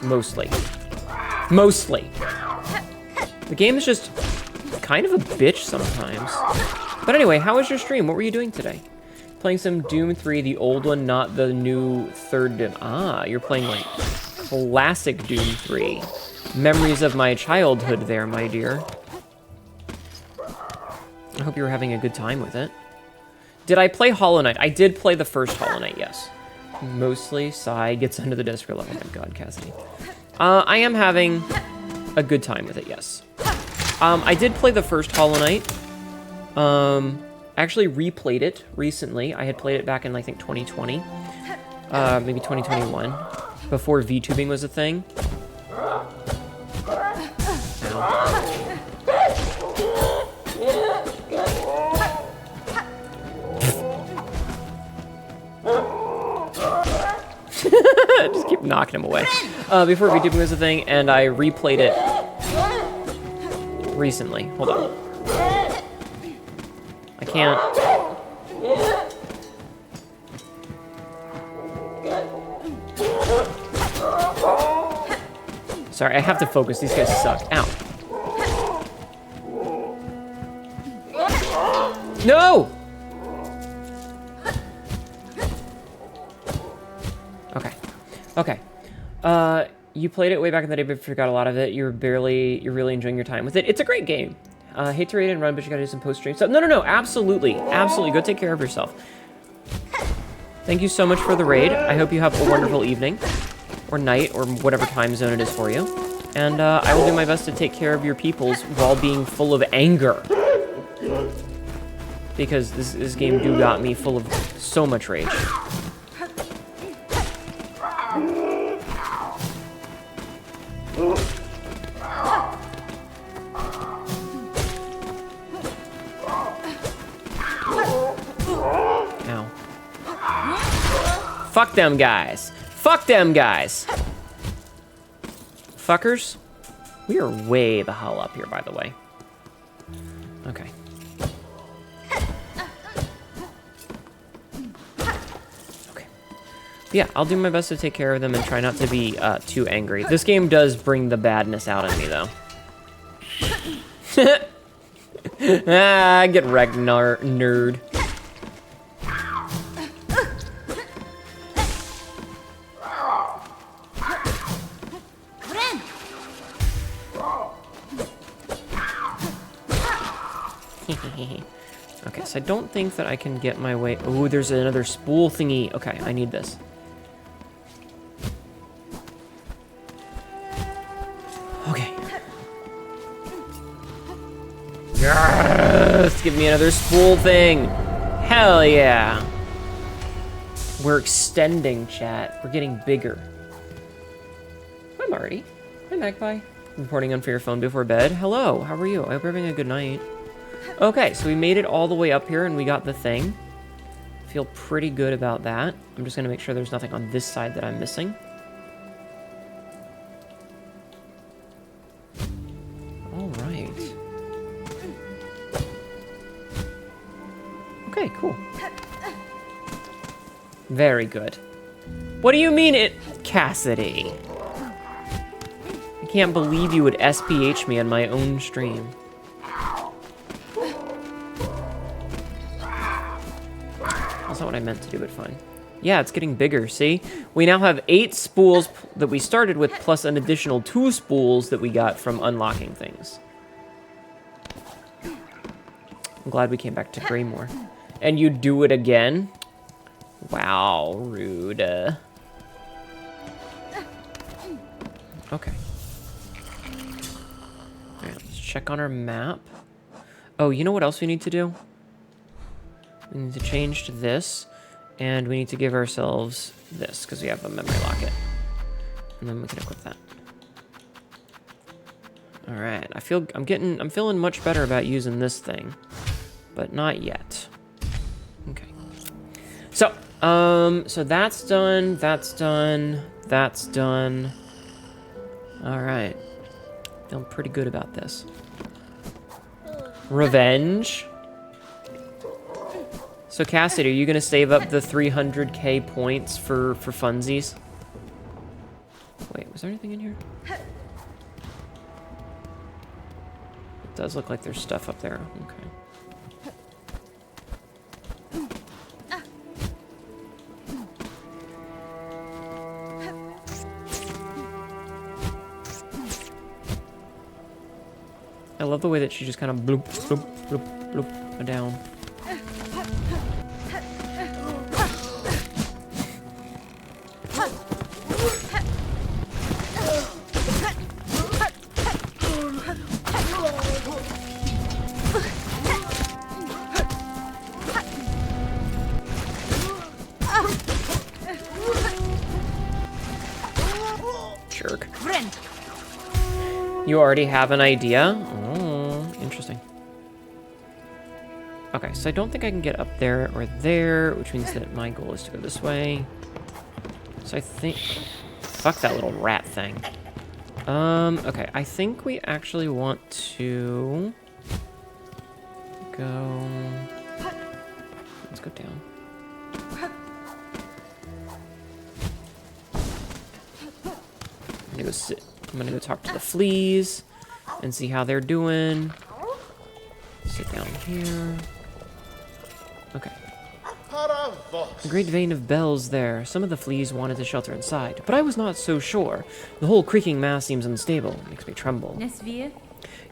Mostly. Mostly. The game is just kind of a bitch sometimes. But anyway, how was your stream? What were you doing today? Playing some Doom 3, the old one, not the new third Doom. Ah, you're playing like classic Doom 3. Memories of my childhood there, my dear. I hope you were having a good time with it. Did I play Hollow Knight? I did play the first Hollow Knight, yes. Mostly Sai gets under the desk for love. Oh my god, Cassidy. I am having a good time with it, yes. I did play the first Hollow Knight. Actually replayed it recently. I had played it back in, I think, 2020. Maybe 2021. Before VTubing was a thing. Just keep knocking him away. Before VTubing was a thing, and I replayed it recently. Hold on. I can't. Sorry, I have to focus. These guys suck. Ow. No! Okay. Okay. You played it way back in the day, but forgot a lot of it. You're really enjoying your time with it. It's a great game. Hate to raid and run, but you gotta do some post-stream stuff. No, absolutely. Absolutely. Go take care of yourself. Thank you so much for the raid. I hope you have a wonderful evening, or night, or whatever time zone it is for you. And I will do my best to take care of your peoples while being full of anger. Because this game do got me full of so much rage. Ow. Fuck them guys. Fuck them guys. Fuckers. We are way the hell up here, by the way. Okay. Okay. Yeah, I'll do my best to take care of them and try not to be too angry. This game does bring the badness out in me, though. Get wrecked, nerd. don't think that I can get my way... Ooh, there's another spool thingy. Okay, I need this. Okay. Yes! Give me another spool thing. Hell yeah. We're extending, chat. We're getting bigger. Hi, Marty. Hi, Magpie. Reporting on for your phone before bed. Hello, how are you? I hope you're having a good night. Okay, so we made it all the way up here and we got the thing. Feel pretty good about that. I'm just gonna make sure there's nothing on this side that I'm missing. All right. Okay, cool. Very good. What do you mean it... Cassidy. I can't believe you would SPH me on my own stream. That's not what I meant to do, but fine. Yeah, it's getting bigger, see? We now have 8 spools that we started with, plus an additional 2 spools that we got from unlocking things. I'm glad we came back to Greymore. And you do it again? Wow, rude. Okay. Alright, let's check on our map. Oh, you know what else we need to do? We need to change to this, and we need to give ourselves this, because we have a memory locket. And then we can equip that. Alright, I'm feeling much better about using this thing. But not yet. Okay. So, so that's done, that's done, that's done. Alright. Feeling pretty good about this. Revenge. So Cassidy, are you gonna save up the 300k points for funsies? Wait, was there anything in here? It does look like there's stuff up there. Okay. I love the way that she just kind of bloop, bloop, bloop, bloop down. Jerk. You already have an idea? Oh, interesting. Okay, so I don't think I can get up there or there, which means that my goal is to go this way. So I think... Fuck that little rat thing. Okay, I think we actually want to... go... Let's go down. I'm gonna go sit... I'm gonna go talk to the fleas and see how they're doing. Sit down here. Okay. A great vein of bells there. Some of the fleas wanted to shelter inside, but I was not so sure. The whole creaking mass seems unstable. It makes me tremble. You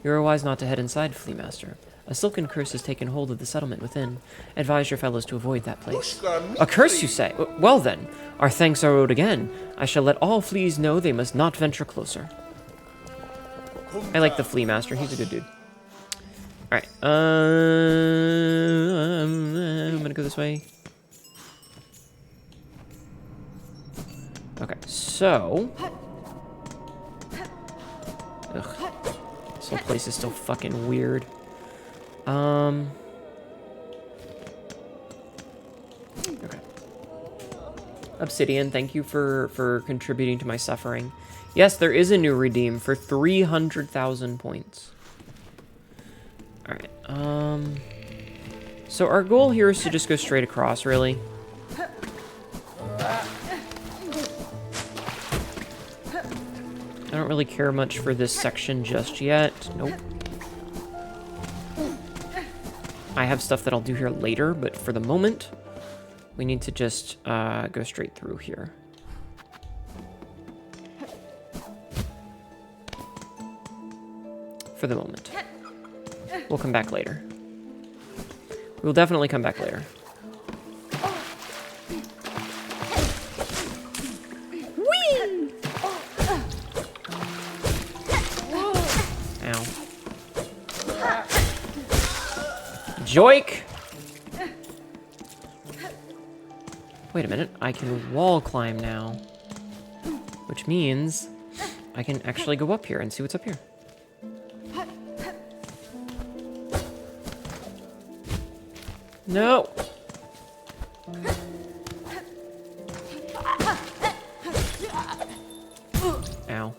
are wise not to head inside, Flea Master. A silken curse has taken hold of the settlement within. Advise your fellows to avoid that place. A curse, you say? Well then, our thanks are owed again. I shall let all fleas know they must not venture closer. I like the Flea Master. He's a good dude. Alright, I'm gonna go this way. Okay, so... Ugh. This whole place is still fucking weird. Okay. Obsidian, thank you for contributing to my suffering. Yes, there is a new redeem for 300,000 points. Alright, so our goal here is to just go straight across, really. I don't really care much for this section just yet. Nope. I have stuff that I'll do here later, but for the moment, we need to just go straight through here. For the moment. We'll come back later. We'll definitely come back later. Whee! Ow. Joik! Wait a minute, I can wall climb now. Which means I can actually go up here and see what's up here. No! Ow.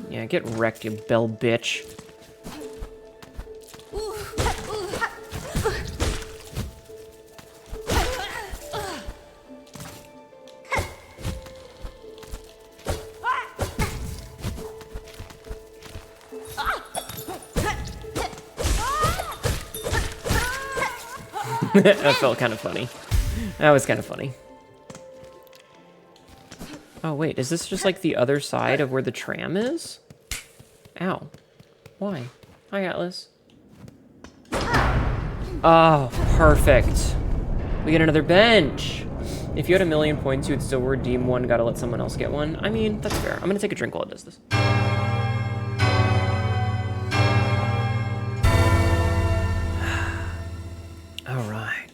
Yeah, get wrecked, you bell bitch. That felt kind of funny. That was kind of funny. Oh, wait, is this just like the other side of where the tram is? Ow. Why? Hi, Atlas. Oh, perfect. We get another bench. If you had 1,000,000 points, you would still redeem one. Gotta let someone else get one. I mean, that's fair. I'm gonna take a drink while it does this. Alright.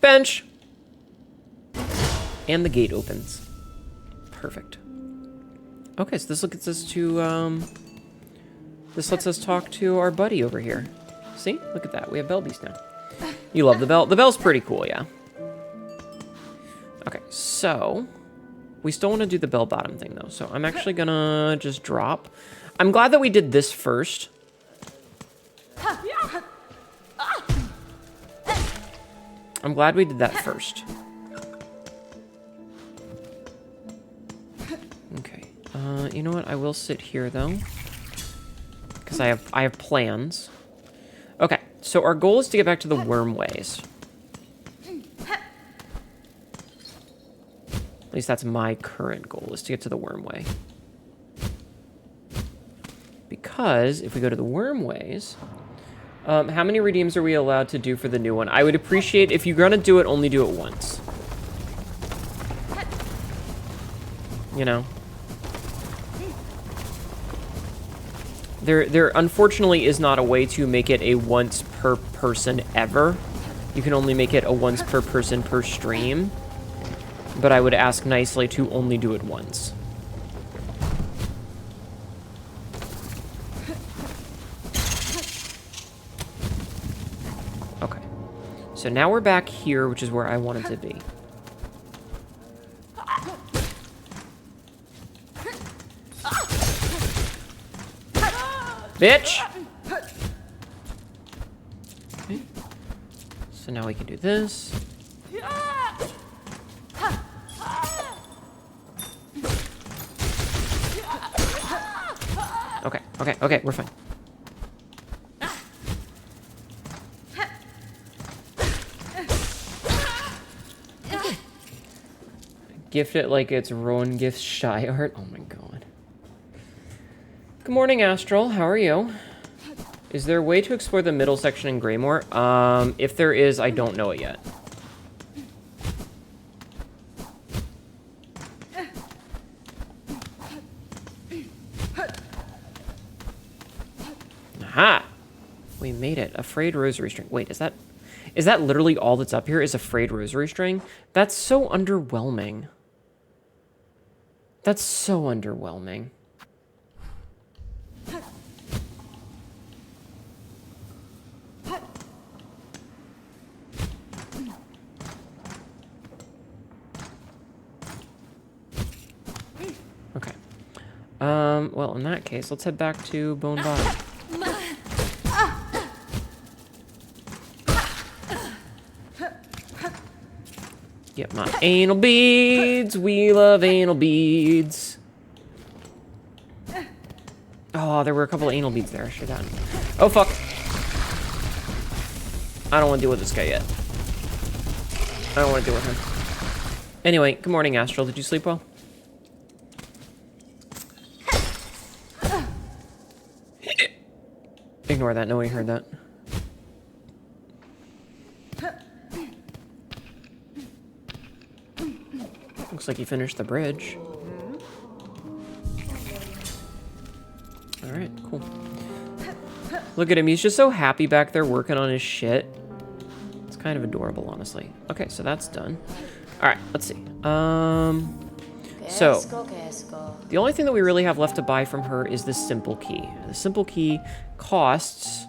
Bench! And the gate opens. Perfect. Okay, so this lets us to, this lets us talk to our buddy over here. See? Look at that. We have Bell Beast now. You love the bell. The bell's pretty cool, yeah. Okay, so we still want to do the bell bottom thing, though. So I'm actually gonna just drop. I'm glad that we did this first. I'm glad we did that first. Okay. You know what? I will sit here, though. Because I have plans. Okay, so our goal is to get back to the wormways. At least that's my current goal, is to get to the wormway. Because if we go to the wormways, how many redeems are we allowed to do for the new one? I would appreciate if you're gonna do it, only do it once. You know? There unfortunately is not a way to make it a once per person ever. You can only make it a once per person per stream. But I would ask nicely to only do it once. Okay. So now we're back here, which is where I wanted to be. Bitch! Okay. So now we can do this. Okay, we're fine. Gift it like it's Rowan Gift's shy art. Oh my god. Good morning, Astral. How are you? Is there a way to explore the middle section in Greymore? If there is, I don't know it yet. Aha! We made it. A frayed rosary string. Wait, is that literally all that's up here is a frayed rosary string? That's so underwhelming. That's so underwhelming. Okay. Well, in that case, let's head back to Bone Bottom. Get my anal beads. We love anal beads. Oh, there were a couple of anal beads there. I should have gotten. Oh, fuck. I don't want to deal with this guy yet. I don't want to deal with him. Anyway, good morning, Astral. Did you sleep well? Ignore that. Nobody heard that. Looks like you finished the bridge. Alright, cool. Look at him. He's just so happy back there working on his shit. It's kind of adorable, honestly. Okay, so that's done. Alright, let's see. So, the only thing that we really have left to buy from her is this simple key. The simple key costs...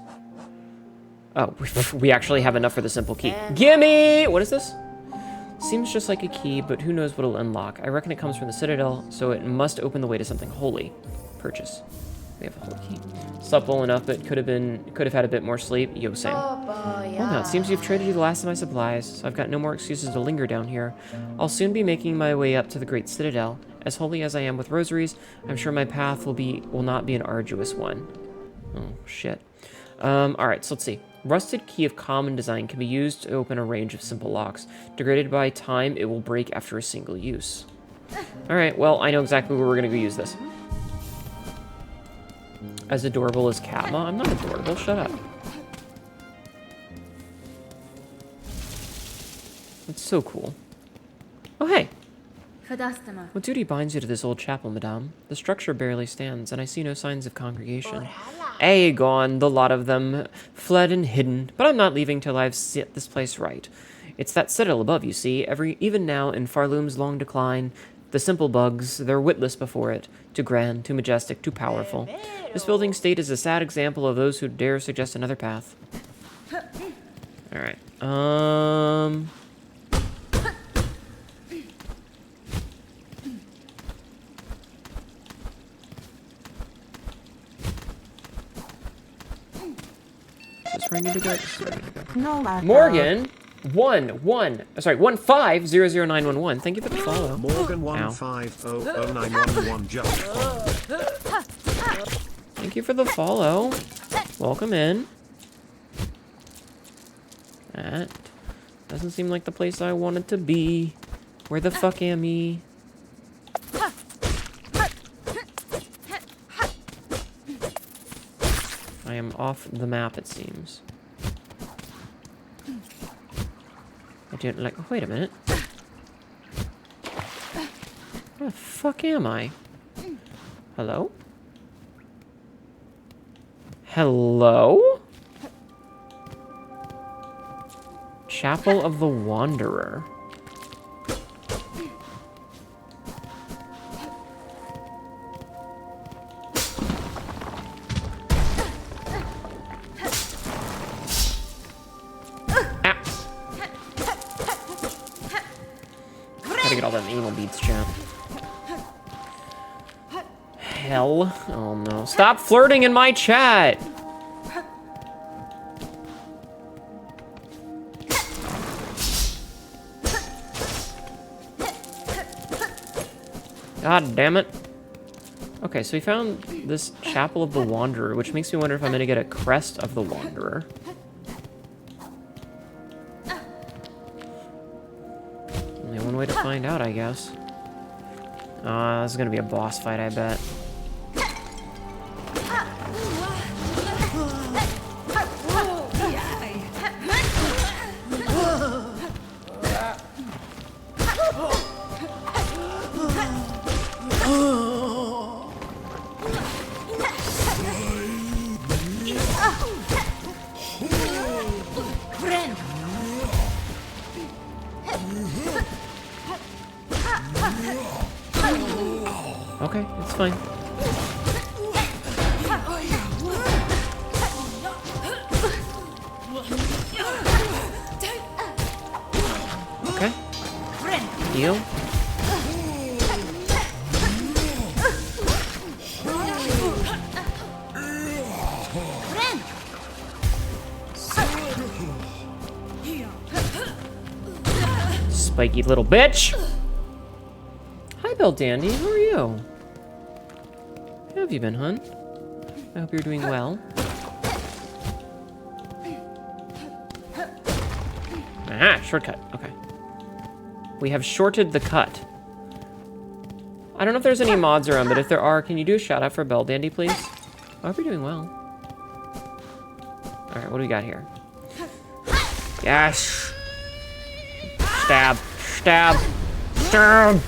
Oh, we actually have enough for the simple key. Gimme! What is this? Seems just like a key, but who knows what it'll unlock. I reckon it comes from the Citadel, so it must open the way to something holy. Purchase. We have a holy key. Slept well enough, but could have had a bit more sleep. Yo, same. Well, now, it seems you've traded you the last of my supplies, so I've got no more excuses to linger down here. I'll soon be making my way up to the Great Citadel. As holy as I am with rosaries, I'm sure my path will not be an arduous one. Oh, shit. Alright, so let's see. Rusted key of common design can be used to open a range of simple locks. Degraded by time, it will break after a single use. Alright, well, I know exactly where we're gonna go use this. As adorable as Katma? I'm not adorable, shut up. That's so cool. Oh, hey! What duty binds you to this old chapel, madame? The structure barely stands, and I see no signs of congregation. Gone, the lot of them, fled and hidden, but I'm not leaving till I've set this place right. It's that citadel above, you see, even now in Farloom's long decline, the simple bugs, they're witless before it, too grand, too majestic, too powerful. This building state is a sad example of those who dare suggest another path. Alright, Is this where I need to go? This is where I need to go. No, Morgan, 1500911. Thank you for the follow. Morgan 1500911 just followed. Thank you for the follow. Welcome in. That doesn't seem like the place I wanted to be. Where the fuck am I? I am off the map, it seems. I didn't like... Wait a minute. Where the fuck am I? Hello? Hello? Chapel of the Wanderer. Gotta get all them anal beads, chat. Hell. Oh no. Stop flirting in my chat! God damn it. Okay, so we found this Chapel of the Wanderer, which makes me wonder if I'm gonna get a Crest of the Wanderer. Only one way to find out, I guess. This is gonna be a boss fight, I bet. Okay, it's fine. Okay. Deal. Spiky little bitch. Hi, Belle Dandy. How are you? How have you been, hun? I hope you're doing well. Ah, shortcut. Okay. We have shorted the cut. I don't know if there's any mods around, but if there are, can you do a shout out for Bell Dandy, please? I hope you're doing well. Alright, what do we got here? Yes! Stab! Stab! Stab!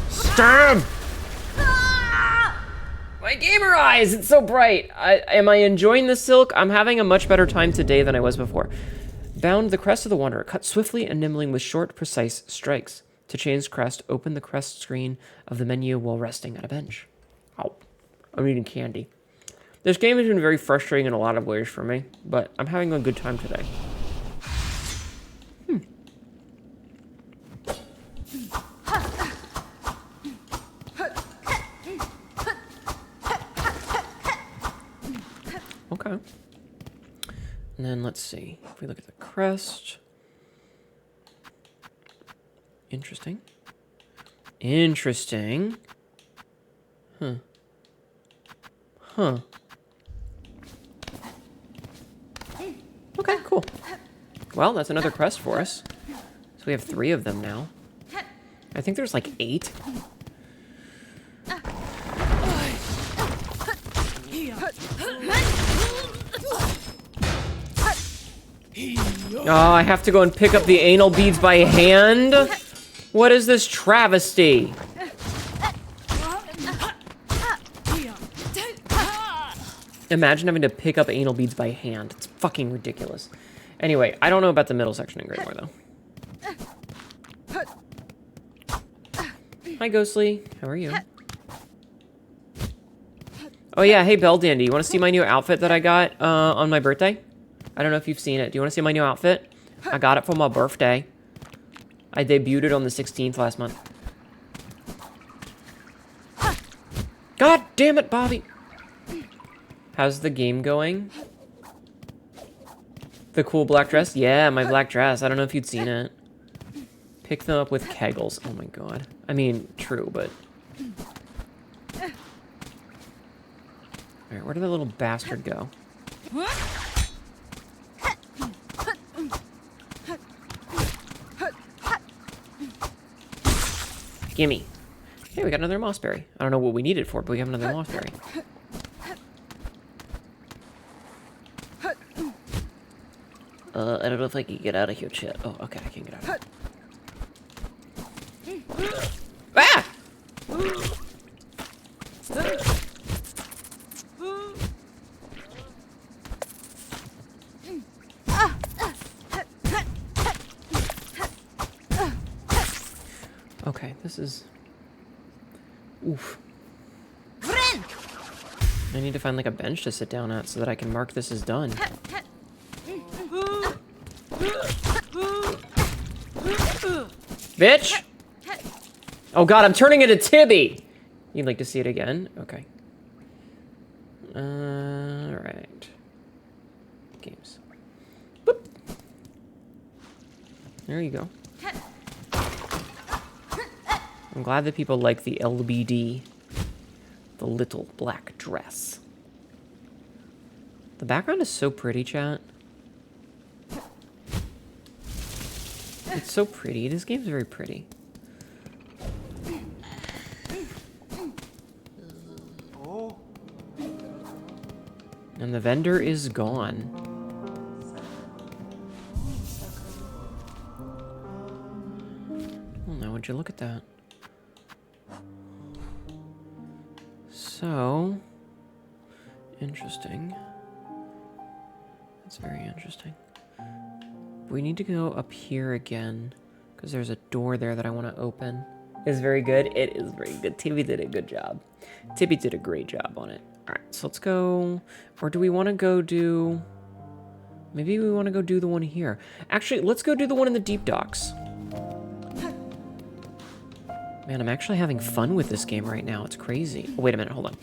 Stab! My gamer eyes! It's so bright! Am I enjoying the silk? I'm having a much better time today than I was before. Bound the crest of the Wanderer. Cut swiftly and nimbly with short, precise strikes. To change crest, open the crest screen of the menu while resting on a bench. Oh, I'm eating candy. This game has been very frustrating in a lot of ways for me, but I'm having a good time today. Okay. And then let's see. If we look at the crest. Interesting. Interesting. Huh. Huh. Okay, cool. Well, that's another crest for us. So we have 3 of them now. I think there's like 8. Oh, I have to go and pick up the anal beads by hand? What is this travesty? Imagine having to pick up anal beads by hand. It's fucking ridiculous. Anyway, I don't know about the middle section in Great War, though. Hi, Ghostly. How are you? Oh, yeah. Hey, Bell Dandy. You want to see my new outfit that I got on my birthday? I don't know if you've seen it. Do you want to see my new outfit? I got it for my birthday. I debuted it on the 16th last month. God damn it, Bobby. How's the game going? The cool black dress? Yeah, my black dress. I don't know if you'd seen it. Pick them up with kegels. Oh my god. I mean, true, but... Alright, where did the little bastard go? Gimme. Hey, we got another mossberry. I don't know what we need it for, but we have another mossberry. I don't know if I can get out of here, chat. Oh, okay, I can get out of here. Ah! Okay, this is... Oof. I need to find, like, a bench to sit down at so that I can mark this as done. Bitch! Oh god, I'm turning into Tibby! You'd like to see it again? Okay. Alright. Games. Boop. There you go. I'm glad that people like the LBD. The little black dress. The background is so pretty, chat. It's so pretty. This game's very pretty. And the vendor is gone. Well, now would you look at that? So... interesting. That's very interesting. We need to go up here again, because there's a door there that I want to open. It's very good. It is very good. Tibby did a good job. Tibby did a great job on it. All right, so let's go... Or do we want to go do... Maybe we want to go do the one here. Actually, let's go do the one in the deep docks. Man, I'm actually having fun with this game right now. It's crazy. Oh, wait a minute. Hold on.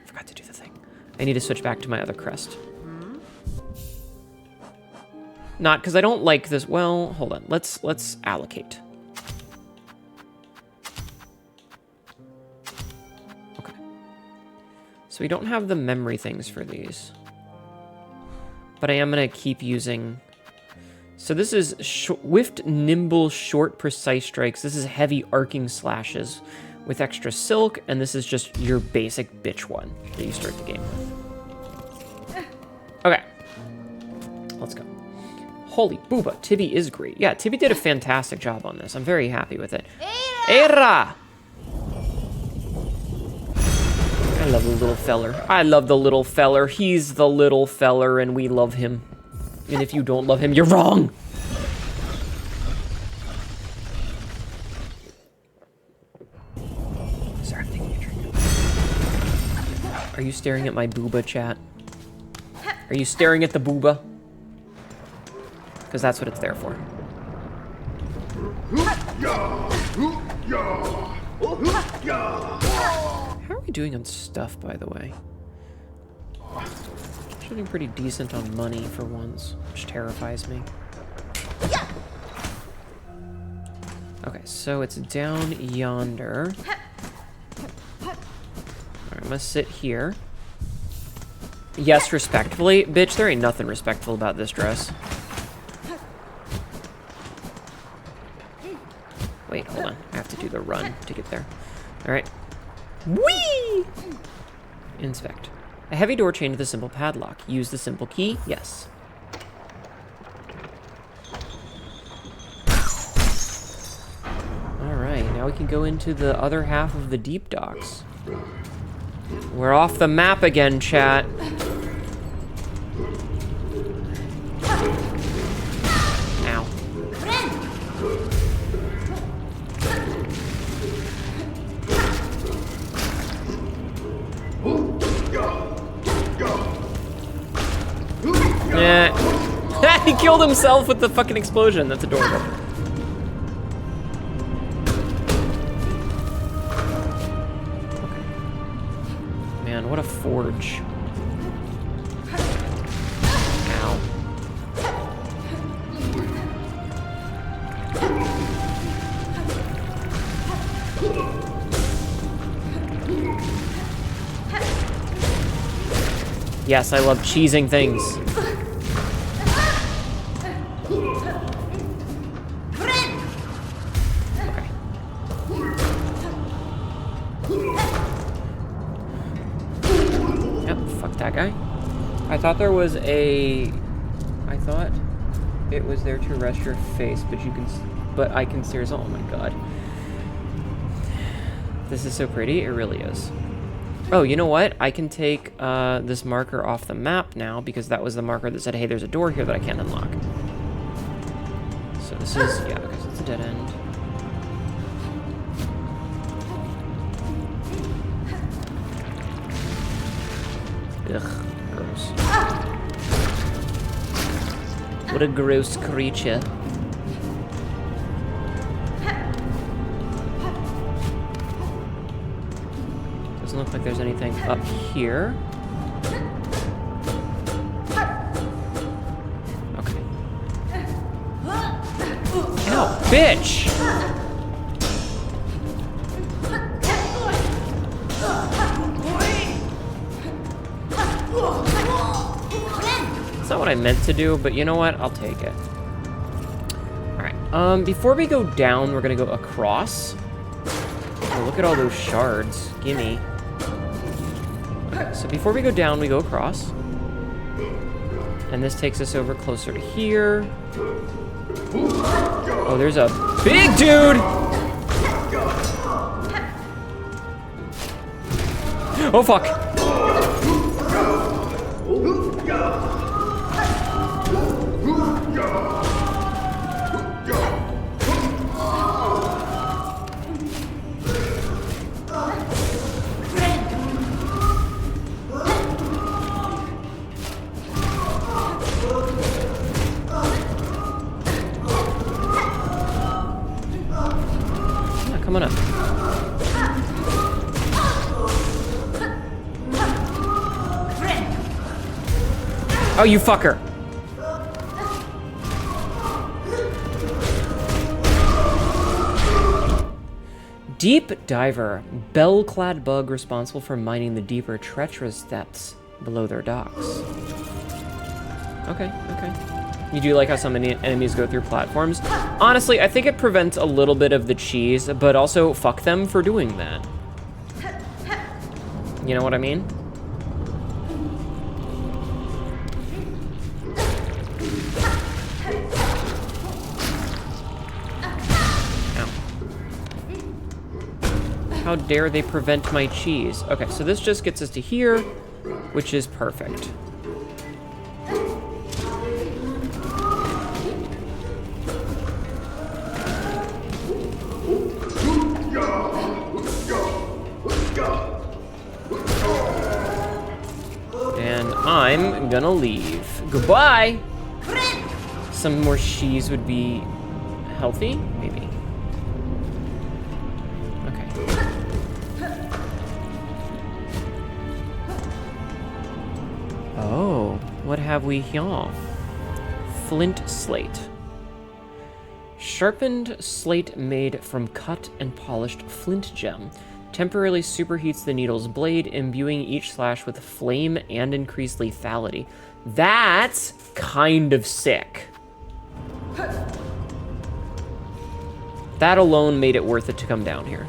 Forgot to do the thing. I need to switch back to my other crest. Not because I don't like this. Well, hold on. Let's allocate. Okay. So we don't have the memory things for these. But I am going to keep using So this is swift, nimble, short, precise strikes. This is heavy arcing slashes with extra silk, and this is just your basic bitch one that you start the game with. Okay. Let's go. Holy booba, Tibby is great. Yeah, Tibby did a fantastic job on this. I'm very happy with it. Era! I love the little feller. I love the little feller. He's the little feller, and we love him. And if you don't love him, you're wrong. Sorry, I'm taking a drink. Are you staring at my booba, chat? Are you staring at the booba? Because that's what it's there for. How are we doing on stuff, by the way? Doing pretty decent on money for once, which terrifies me. Okay, so it's down yonder. Alright, I'm gonna sit here. Yes, respectfully. Bitch, there ain't nothing respectful about this dress. Wait, hold on. I have to do the run to get there. Alright. Whee! Inspect. A heavy door chained with a simple padlock. Use the simple key? Yes. Alright, now we can go into the other half of the deep docks. We're off the map again, chat. Ow. Yeah. He killed himself with the fucking explosion. That's adorable. Okay. Man, what a forge. Ow. Yes, I love cheesing things. I thought there was a... I thought it was there to rest your face, but you can... But I can seriously... Oh my god. This is so pretty. It really is. Oh, you know what? I can take this marker off the map now, because that was the marker that said, hey, there's a door here that I can't unlock. So this is... Yeah, okay, so it's a dead end. Ugh. Gross. What a gross creature. Doesn't look like there's anything up here. Okay. Ow, bitch! That's not what I meant to do, but you know what? I'll take it. Alright, before we go down, we're gonna go across. Oh, look at all those shards. Gimme. Okay, so before we go down, we go across. And this takes us over closer to here. Oh, there's a big dude! Oh, fuck! Come on up. Oh, you fucker. Deep diver, bell-clad bug responsible for mining the deeper, treacherous depths below their docks. Okay, okay. You do like how some enemies go through platforms? Honestly, I think it prevents a little bit of the cheese, but also fuck them for doing that. You know what I mean? How dare they prevent my cheese? Okay, so this just gets us to here, which is perfect. And I'm gonna leave. Goodbye! Some more cheese would be healthy? Maybe. Oh, what have we here? Flint slate. Sharpened slate made from cut and polished flint gem. Temporarily superheats the needle's blade, imbuing each slash with flame and increased lethality. That's kind of sick. That alone made it worth it to come down here.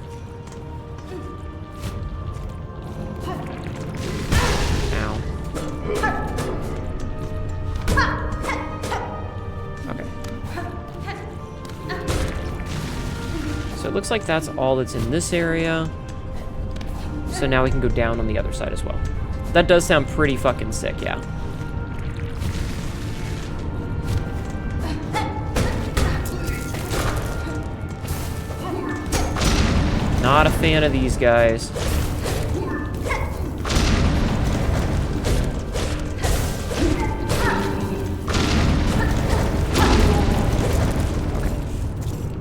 So it looks like that's all that's in this area. So now we can go down on the other side as well. That does sound pretty fucking sick, yeah. Not a fan of these guys.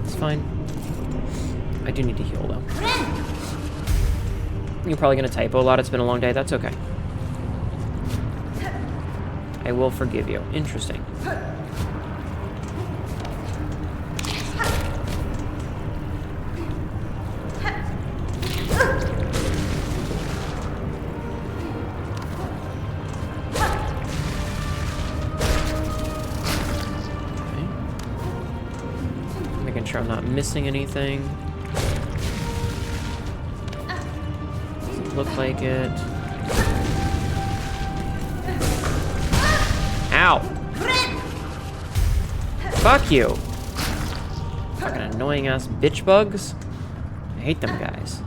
It's fine. I do need to heal, though. You're probably going to typo a lot. It's been a long day. That's okay. I will forgive you. Interesting. Okay. Making sure I'm not missing anything. Look like it. Ow! Fuck you! Fucking annoying ass bitch bugs. I hate them guys.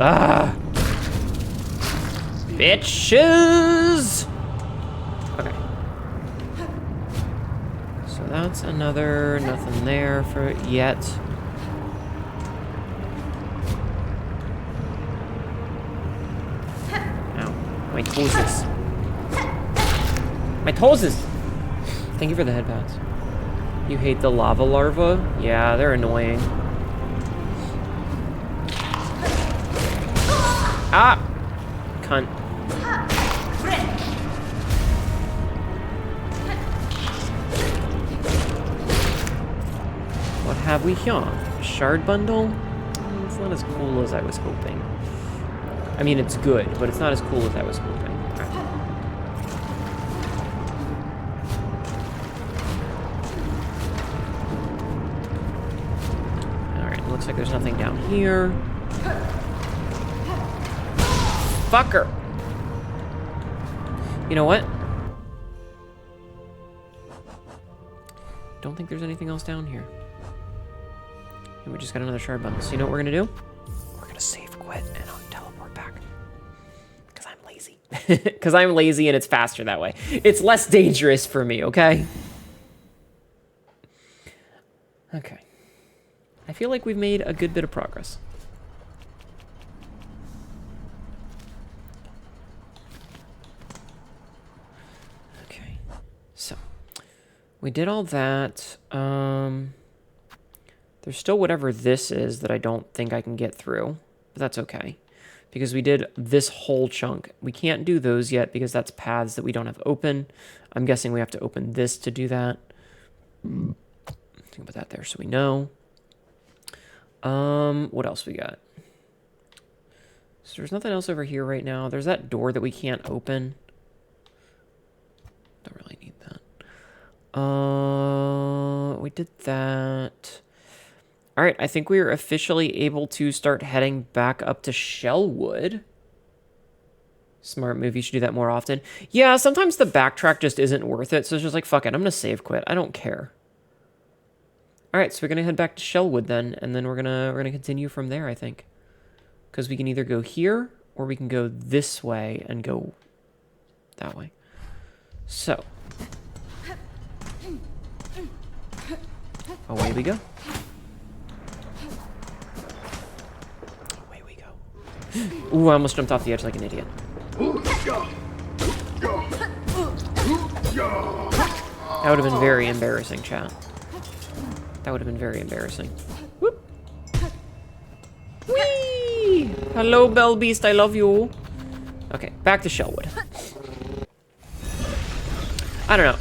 Ah! Bitches! Okay. So that's another, nothing there for it yet. Ow. My toesies. My toesies! Thank you for the head pads. You hate the lava larva? Yeah, they're annoying. Ah! Cunt. What have we here? A shard bundle? It's not as cool as I was hoping. I mean, it's good, but it's not as cool as I was hoping. Alright, looks like there's nothing down here. Fucker! You know what? Don't think there's anything else down here. And we just got another shard bundle. So you know what we're gonna do? We're gonna save quit and I'll teleport back. Because I'm lazy. Because I'm lazy and it's faster that way. It's less dangerous for me, okay? Okay. I feel like we've made a good bit of progress. Okay. So, we did all that. There's still whatever this is that I don't think I can get through, but that's okay. Because we did this whole chunk. We can't do those yet because that's paths that we don't have open. I'm guessing we have to open this to do that. Think about that there so we know. What else we got? So there's nothing else over here right now. There's that door that we can't open. Don't really need that. We did that. All right, I think we are officially able to start heading back up to Shellwood. Smart move, you should do that more often. Yeah, sometimes the backtrack just isn't worth it, so it's just like, fuck it, I'm gonna save quit. I don't care. All right, so we're gonna head back to Shellwood then, and then we're gonna continue from there, I think. Because we can either go here, or we can go this way and go that way. So. Away we go. Away we go. Ooh, I almost jumped off the edge like an idiot. That would have been very embarrassing, chat. That would have been very embarrassing. Whoop. Whee! Hello, Bell Beast, I love you. Okay, back to Shellwood. I don't know.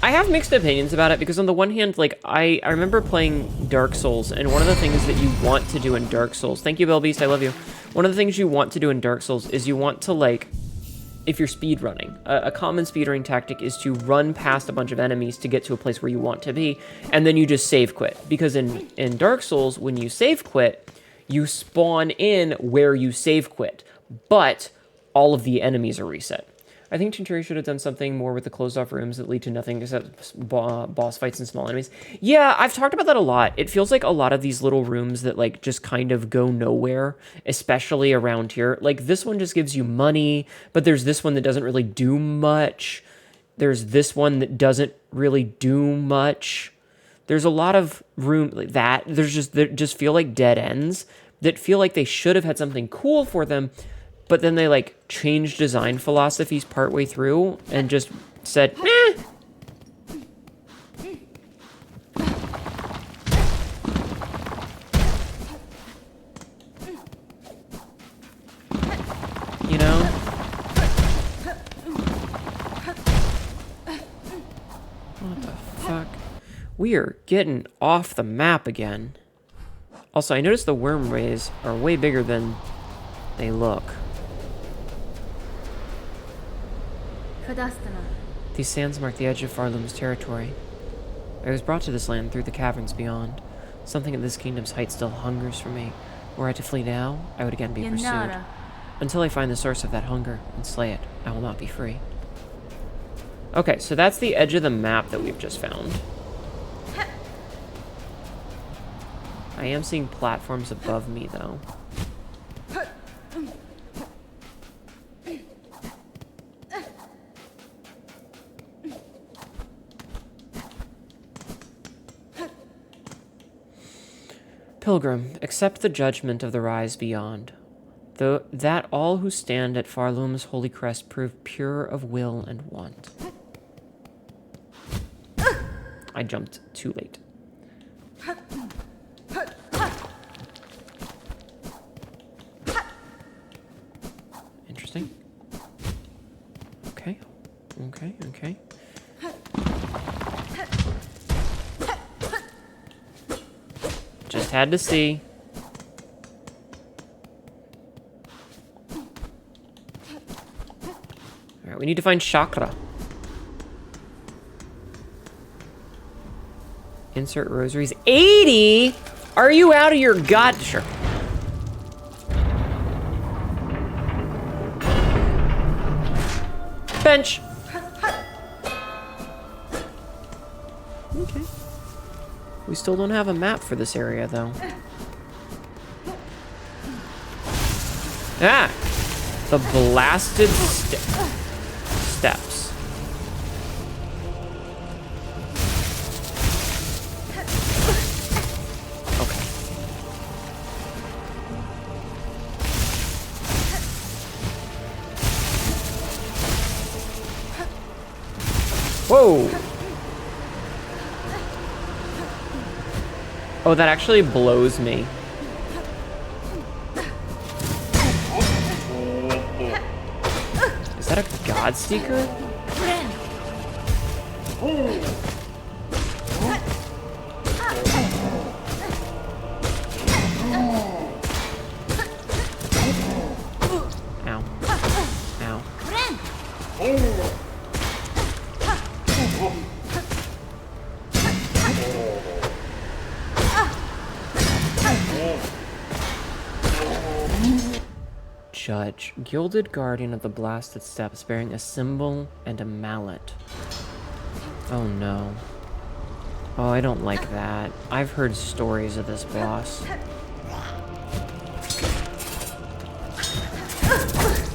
I have mixed opinions about it because on the one hand, like, I remember playing Dark Souls, and one of the things that you want to do in Dark Souls... Thank you, Bell Beast, I love you. One of the things you want to do in Dark Souls is you want to, like... If you're speedrunning, a common speedrunning tactic is to run past a bunch of enemies to get to a place where you want to be, and then you just save quit. Because in Dark Souls, when you save quit, you spawn in where you save quit, but all of the enemies are reset. I think Chinchuri should have done something more with the closed-off rooms that lead to nothing except boss fights and small enemies. Yeah, I've talked about that a lot. It feels like a lot of these little rooms that, like, just kind of go nowhere, especially around here. Like, this one just gives you money, but there's this one that doesn't really do much. There's this one that doesn't really do much. There's a lot of room like that. That just feel like dead ends that feel like they should have had something cool for them, but then they, like, changed design philosophies partway through and just said, eh. You know? What the fuck? We are getting off the map again. Also, I noticed the worm rays are way bigger than they look. These sands mark the edge of Farloom's territory. I was brought to this land through the caverns beyond. Something at this kingdom's height still hungers for me. Were I to flee now, I would again be pursued. Until I find the source of that hunger and slay it, I will not be free. Okay, so that's the edge of the map that we've just found. I am seeing platforms above me, though. Pilgrim, accept the judgment of the rise beyond, though that all who stand at Farloom's holy crest prove pure of will and want. I jumped too late. Interesting. Okay. Okay, okay. Just had to see. Alright, we need to find chakra. Insert rosaries. 80? Are you out of your god? Sure. Bench. Okay. We still don't have a map for this area, though. Ah! The blasted steps. Okay. Whoa! Oh, that actually blows me. Is that a God Seeker? Judge, gilded guardian of the blasted steppes, bearing a symbol and a mallet. Oh no. Oh, I don't like that. I've heard stories of this boss.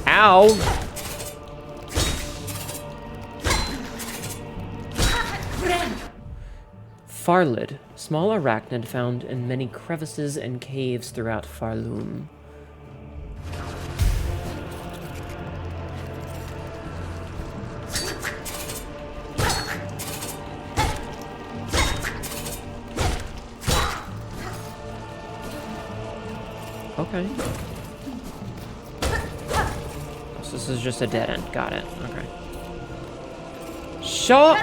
Ow! Farlid, small arachnid found in many crevices and caves throughout Farloom. Okay. So this is just a dead end. Got it. Okay. Shut.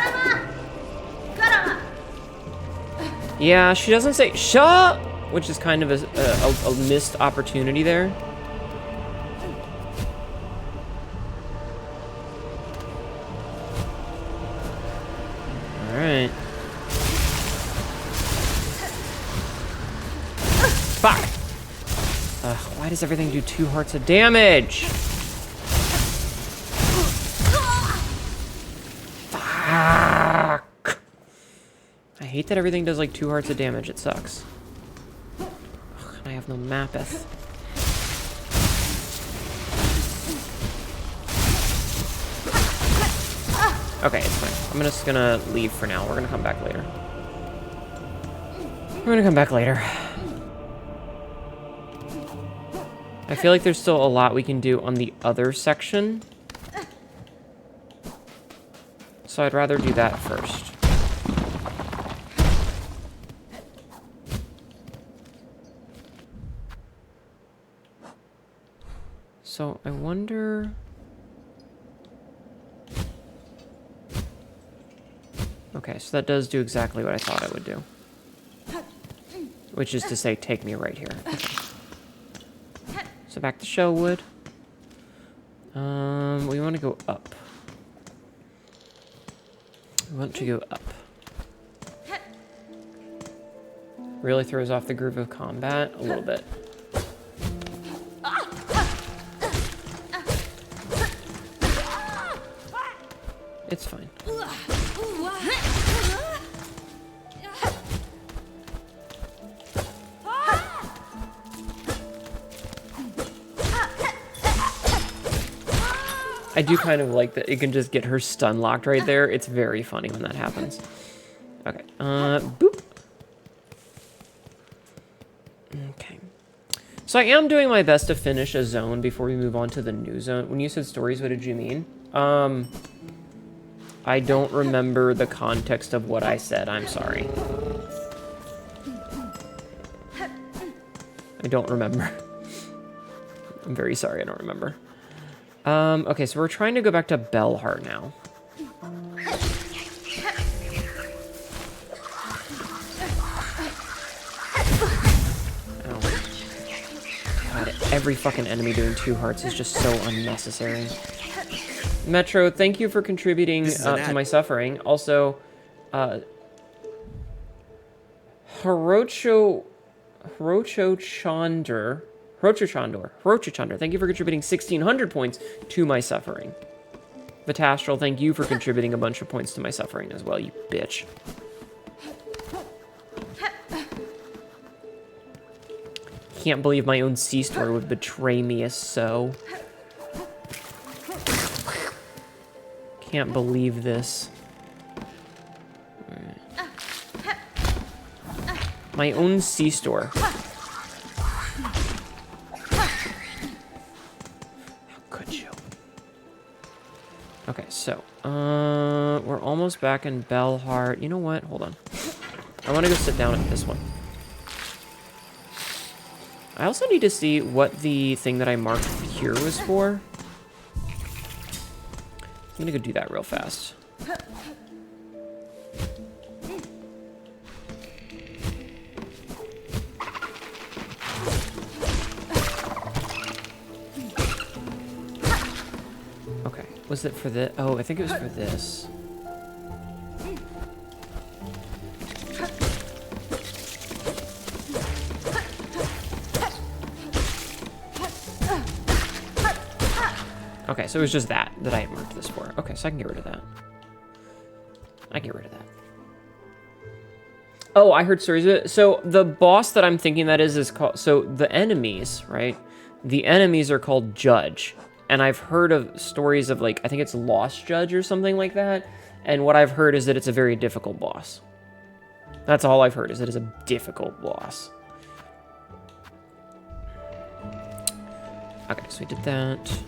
Yeah, she doesn't say shut, which is kind of a missed opportunity there. All right. Fuck. Why does everything do 2 hearts of damage? Fuck. I hate that everything does like 2 hearts of damage. It sucks. Ugh, and I have no mapeth. Okay, it's fine. I'm just gonna leave for now. We're gonna come back later. I feel like there's still a lot we can do on the other section. So I'd rather do that first. So I wonder... Okay, so that does do exactly what I thought it would do. Which is to say, take me right here. Okay. So back to Shellwood. We want to go up. We want to go up. Really throws off the groove of combat a little bit. It's fine. I do kind of like that it can just get her stun locked right there. It's very funny when that happens. Okay, boop. Okay. So I am doing my best to finish a zone before we move on to the new zone. When you said stories, what did you mean? I don't remember the context of what I said. I'm sorry. I don't remember. I'm very sorry, I don't remember. Okay, so we're trying to go back to Bellheart now. Oh. God, every fucking enemy doing 2 hearts is just so unnecessary. Metro, thank you for contributing to my suffering. Also, Hirocho Chandor, thank you for contributing 1,600 points to my suffering. Vitastral, thank you for contributing a bunch of points to my suffering as well, you bitch. Can't believe my own C-store would betray me as so. Can't believe this. Right. My own C-store. Okay, so, we're almost back in Bellheart. You know what? Hold on. I want to go sit down at this one. I also need to see what the thing that I marked here was for. I'm gonna go do that real fast. Was it for this? Oh, I think it was for this. Okay, so it was just that I had marked this for. Okay, so I can get rid of that. I can get rid of that. Oh, I heard stories. So the boss that I'm thinking that is called... So the enemies, right? The enemies are called Judge. And I've heard of stories of, like, I think it's Lost Judge or something like that. And what I've heard is that it's a very difficult boss. That's all I've heard, is that it's a difficult boss. Okay, so we did that.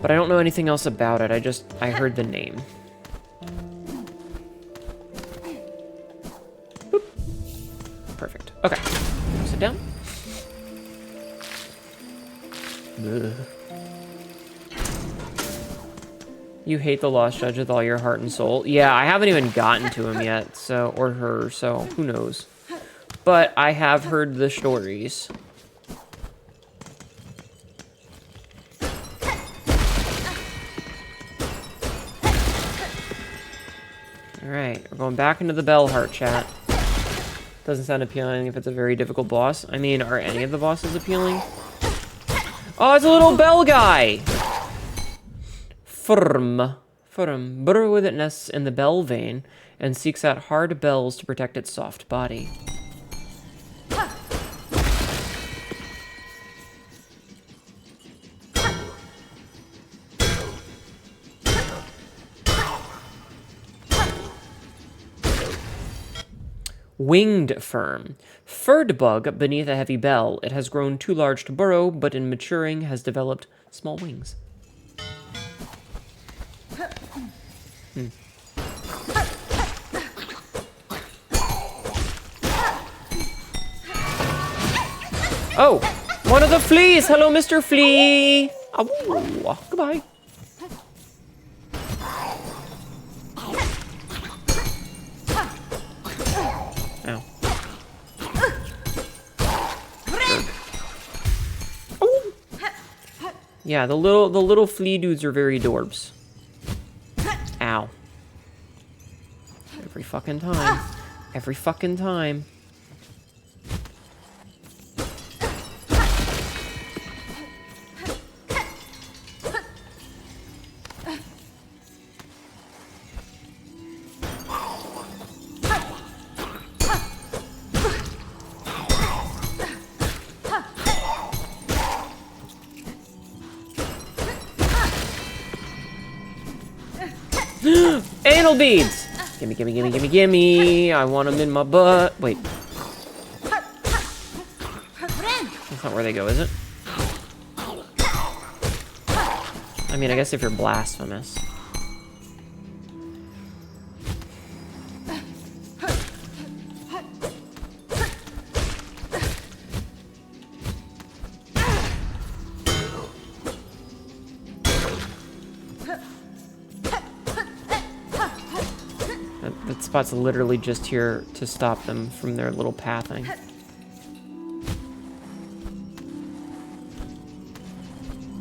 But I don't know anything else about it. I heard the name. Boop. Perfect. Okay. Sit down. Ugh. You hate the Lost Judge with all your heart and soul. Yeah, I haven't even gotten to him yet, so, or her, so who knows. But I have heard the stories. Alright, we're going back into the bell heart chat. Doesn't sound appealing if it's a very difficult boss. I mean, are any of the bosses appealing? Oh, it's a little bell guy! Burrow with it nests in the bell vein and seeks out hard bells to protect its soft body. Winged fern. Furred bug beneath a heavy bell. It has grown too large to burrow, but in maturing has developed small wings. Oh, one of the fleas! Hello, Mr. Flea! Oh, goodbye. Ow. Oh. Yeah, the little flea dudes are very adorbs. Ow. Every fucking time. Every fucking time. Anal beads! Gimme, gimme, gimme, gimme, gimme! I want them in my butt. Wait. That's not where they go, is it? I mean, I guess if you're blasphemous. That spot's literally just here to stop them from their little pathing.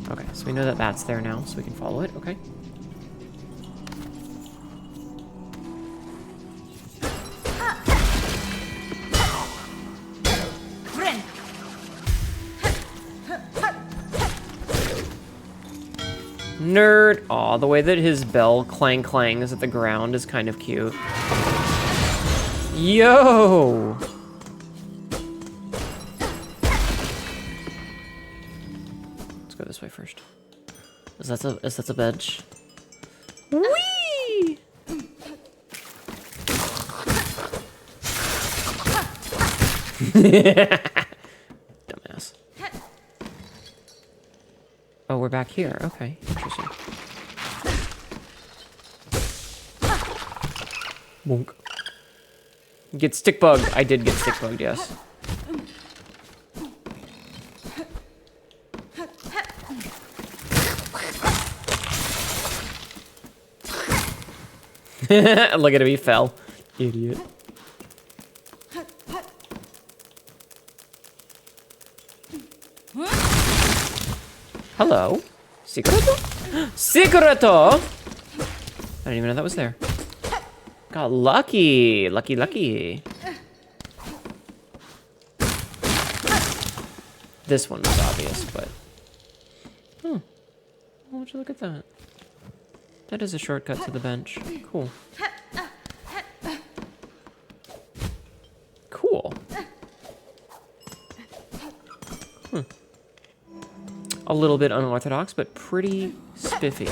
Okay, so we know that that's there now, so we can follow it, okay. Nerd! Aw, the way that his bell clangs at the ground is kind of cute. Yo! Let's go this way first. Is that a bench? Whee! Dumbass. Oh, we're back here. Okay, interesting. Bonk. Get stick bug. I did get stick bugged, yes. Look at him, he fell. Idiot. Hello. Secreto? Secreto! I didn't even know that was there. Got lucky. Lucky, lucky. This one was obvious, but... Oh. Why don't you look at that? That is a shortcut to the bench. Cool. Cool. A little bit unorthodox, but pretty spiffy.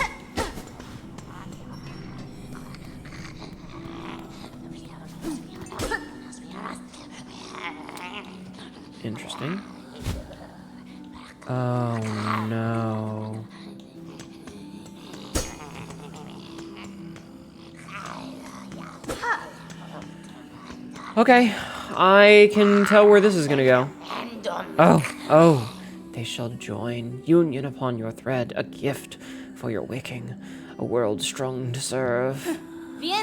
Interesting. Oh no. Okay, I can tell where this is gonna go. Oh, they shall join, union upon your thread, a gift for your waking, a world strong to serve.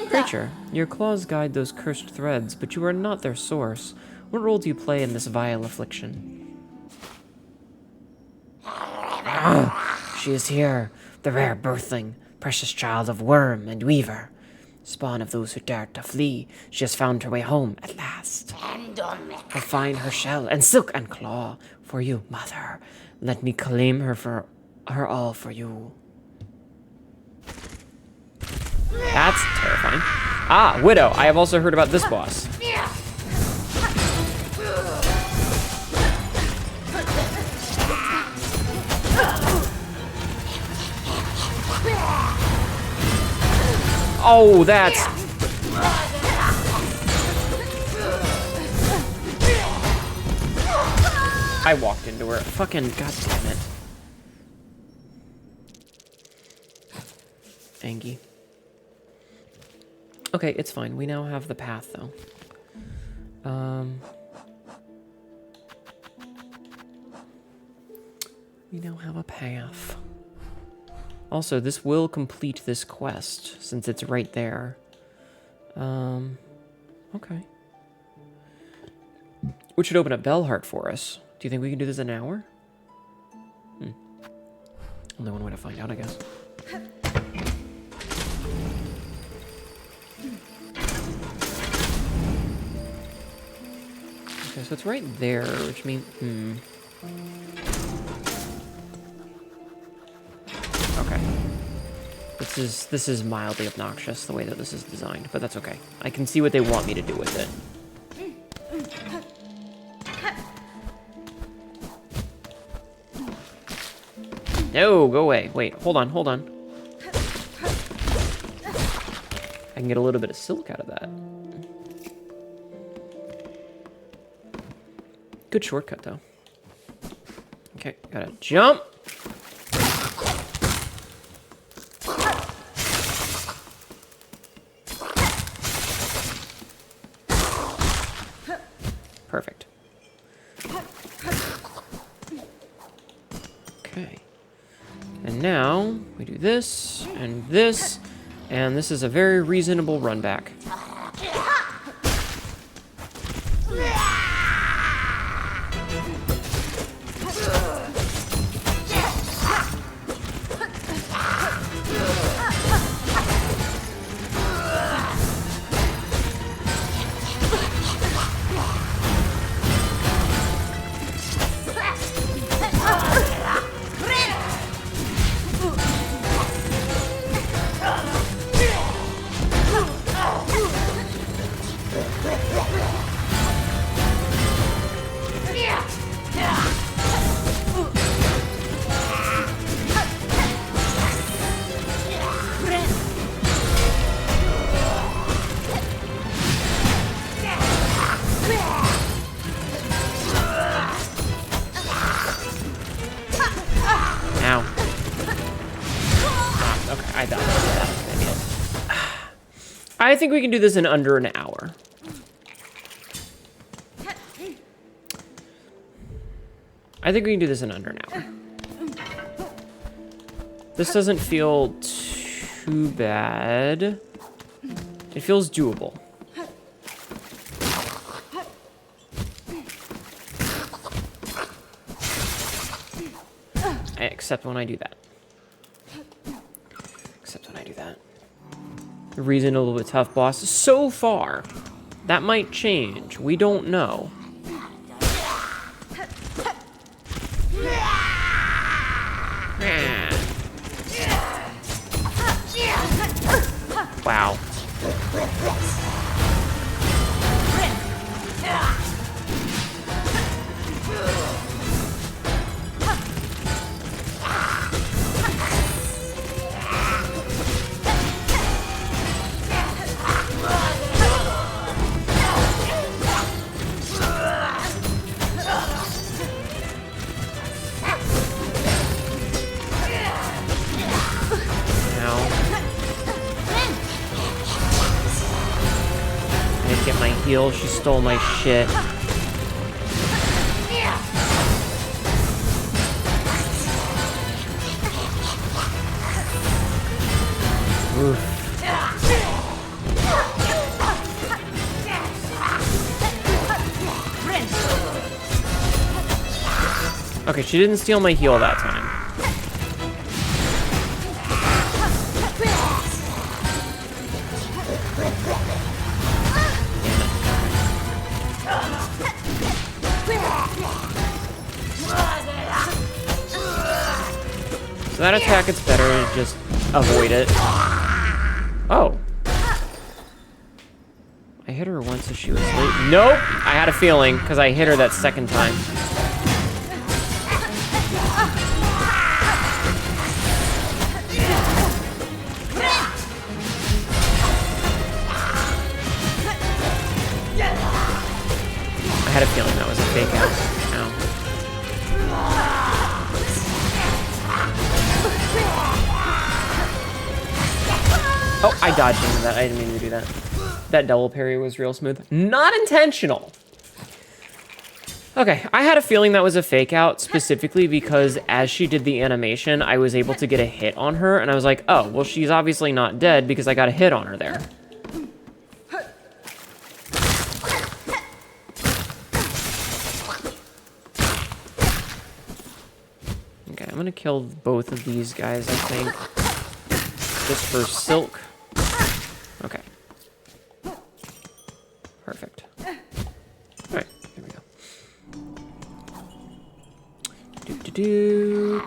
Creature, your claws guide those cursed threads, but you are not their source. What role do you play in this vile affliction? She is here, the rare birthling, precious child of worm and weaver. Spawn of those who dared to flee, she has found her way home at last. I'll find her shell and silk and claw for you, mother. Let me claim her for her all for you. That's terrifying. Ah, Widow. I have also heard about this boss. Oh, that's... I walked into her. Fucking goddamn it. Angie. Okay, it's fine. We now have the path, though. We now have a path. Also, this will complete this quest, since it's right there. Okay. Which should open up Bellheart for us. Do you think we can do this in an hour? Only one way to find out, I guess. Okay, so it's right there, which means... Okay. This is mildly obnoxious, the way that this is designed, but that's okay. I can see what they want me to do with it. No, go away. Wait, hold on, hold on. I can get a little bit of silk out of that. Good shortcut, though. Okay, gotta jump. Perfect. Okay. And now we do this and this, and this is a very reasonable run back. I think we can do this in under an hour. I think we can do this in under an hour. This doesn't feel too bad. It feels doable. Except when I do that. Except when I do that. The reason a little bit tough boss so far. That might change. We don't know. Wow. Get my heal. She stole my shit. Oof. Okay, she didn't steal my heal that time. So that attack, it's better to just avoid it. Oh. I hit her once as she was late. Nope! I had a feeling, because I hit her that second time. I had a feeling that was a fake out. Ow. Oh, I dodged into that. I didn't mean to do that. That double parry was real smooth. Not intentional. Okay, I had a feeling that was a fake out specifically because as she did the animation, I was able to get a hit on her, and I was like, oh, well, she's obviously not dead because I got a hit on her there. Okay, I'm gonna kill both of these guys, I think. Just for Silk. Okay. Perfect. Alright, here we go. Do.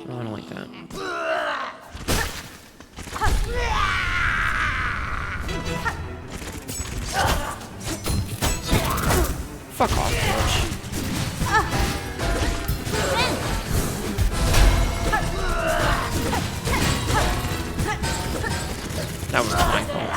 Oh, I don't like that. Fuck off, bitch. That was my fault.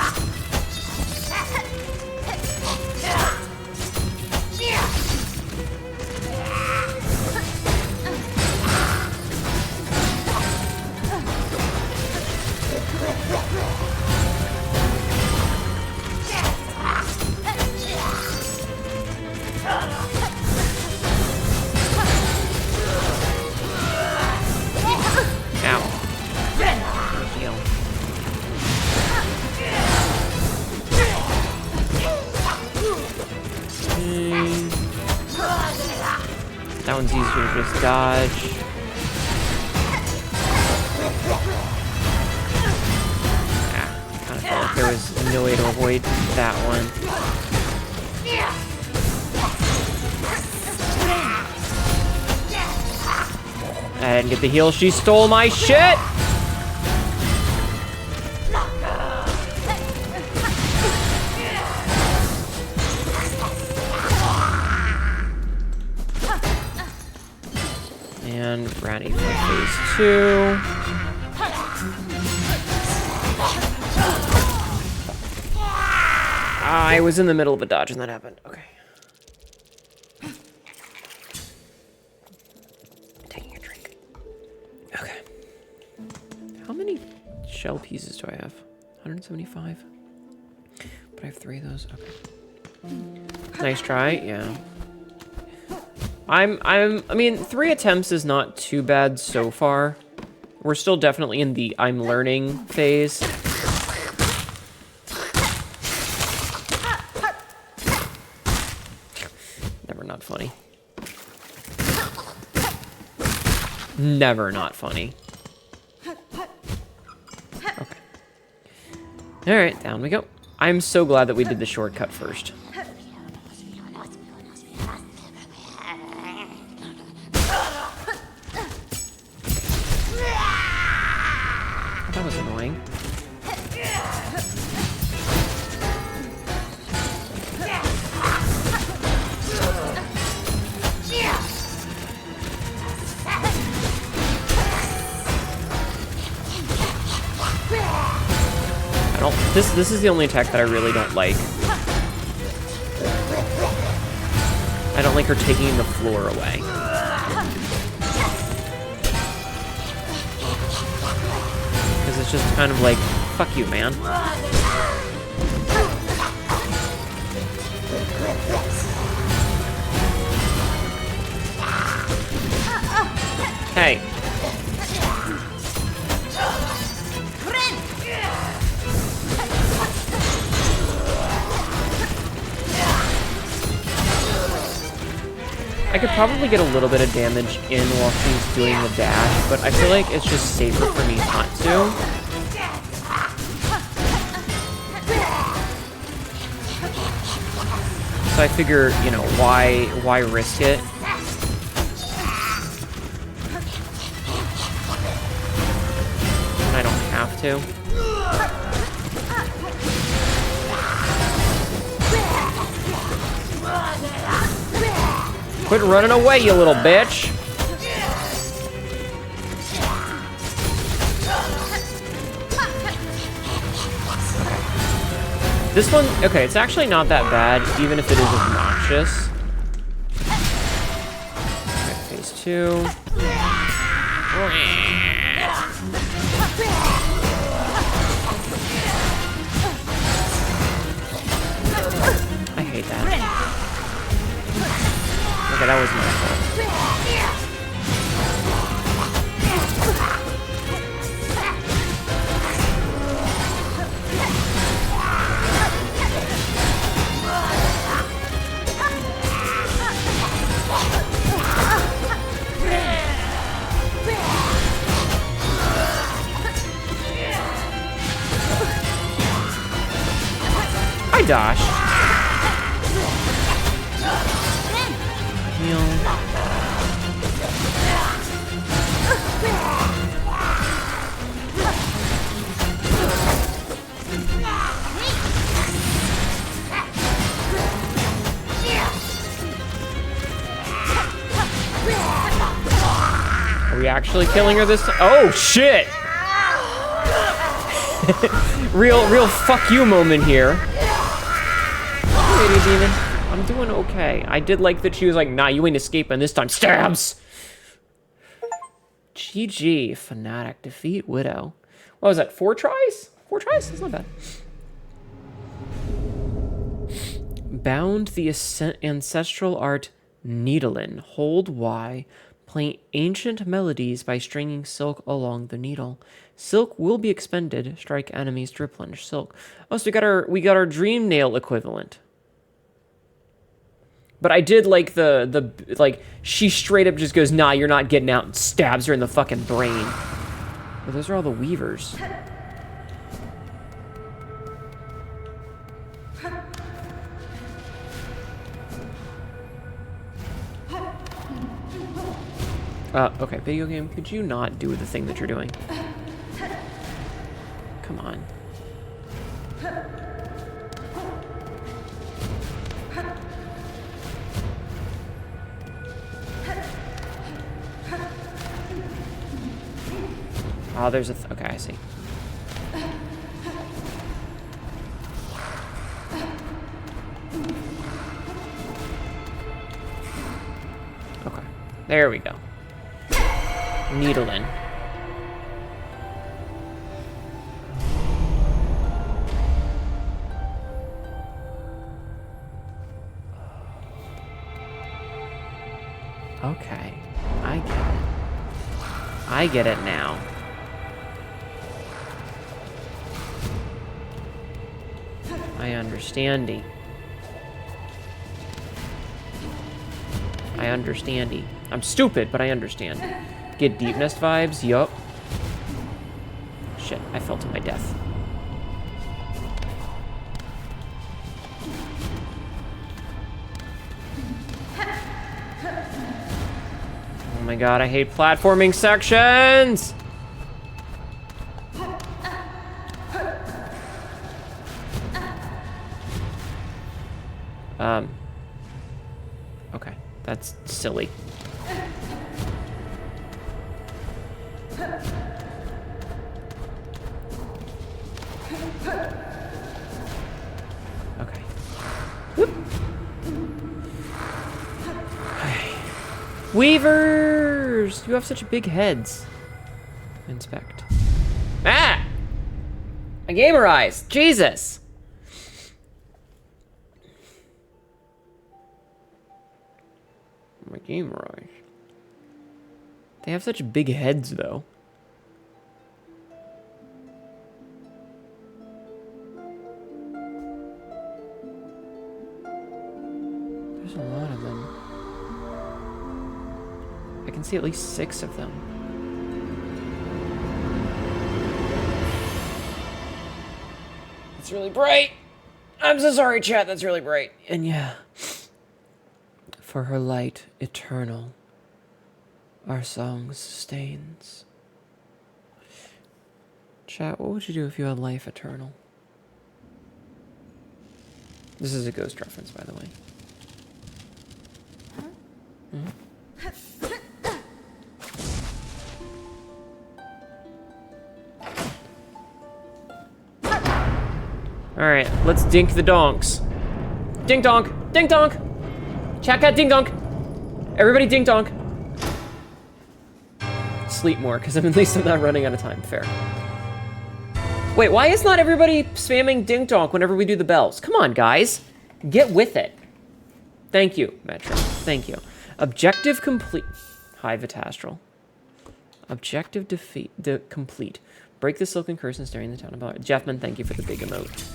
That one's easier to just dodge. Kind of felt like there was no way to avoid that one. I didn't get the heal. She stole my shit! And ready for phase 2. I was in the middle of a dodge and that happened. Okay. Taking a drink. Okay. How many shell pieces do I have? 175? But I have 3 of those. Okay. Nice try. Yeah. I mean, 3 attempts is not too bad so far. We're still definitely in the I'm learning phase. Never not funny. Never not funny. Okay. Alright, down we go. I'm so glad that we did the shortcut first. That was annoying. This is the only attack that I really don't like. I don't like her taking the floor away. Because it's just kind of like, fuck you, man. Hey. I could probably get a little bit of damage in while she's doing the dash, but I feel like it's just safer for me not to. So I figure, you know, why risk it? When I don't have to. Quit running away, you little bitch! Okay. This one, okay, it's actually not that bad, even if it is obnoxious. Okay, phase 2. I hate that. Okay, that was my fault. I dashed. Heal. Are we actually killing her this time? Oh, shit! real fuck you moment here. Hey, lady demon. I'm doing okay. I did like that she was like, nah, you ain't escaping this time. Stabs! GG, Fnatic. Defeat Widow. What was that, 4 tries? 4 tries? That's not bad. Bound the ancestral art Needlin. Hold Y. Play ancient melodies by stringing silk along the needle. Silk will be expended. Strike enemies to replenish silk. Oh, so we got our dream nail equivalent. But I did like the like she straight up just goes, nah, you're not getting out, and stabs her in the fucking brain. But those are all the weavers. Okay, video game, could you not do the thing that you're doing? Come on. Oh, there's a... okay, I see. Okay, there we go. Needling. Okay, I get it. I get it now. I understandy. I understandy. I'm stupid, but I understand. Get deep nest vibes, yup. Shit, I fell to my death. Oh my god, I hate platforming sections! Okay, that's silly. Okay. Whoop. Weavers! You have such big heads. Inspect. Ah! My gamer eyes! Jesus! My gamer eyes. They have such big heads, though. There's a lot of them. I can see at least 6 of them. It's really bright. I'm so sorry, chat. That's really bright. And yeah. For her light eternal, our song sustains. Chat, what would you do if you had life eternal? This is a Ghost reference, by the way. Alright, let's dink the donks. Dink donk! Dink donk! Chat cat ding donk! Everybody ding donk! Sleep more, because at least I'm not running out of time. Fair. Wait, why is not everybody spamming ding donk whenever we do the bells? Come on, guys. Get with it. Thank you, Metro. Thank you. Objective complete. Hi, Vitastral. Objective complete. Break the silken curse and staring the town about. Jeffman, thank you for the big emote.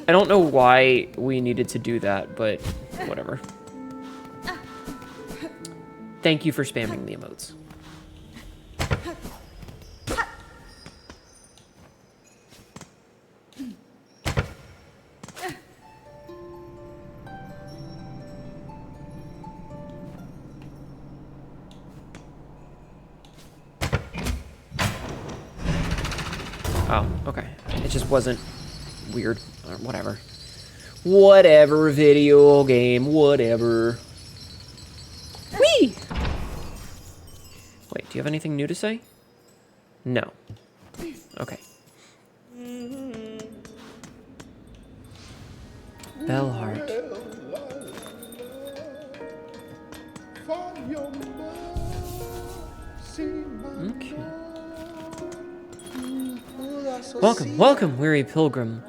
I don't know why we needed to do that, but whatever. Thank you for spamming the emotes. Oh, okay. It just wasn't weird. Or whatever. Whatever, video game, whatever. Whee! Wait, do you have anything new to say? No. Okay. Bellheart. Okay. Welcome, welcome, weary pilgrim.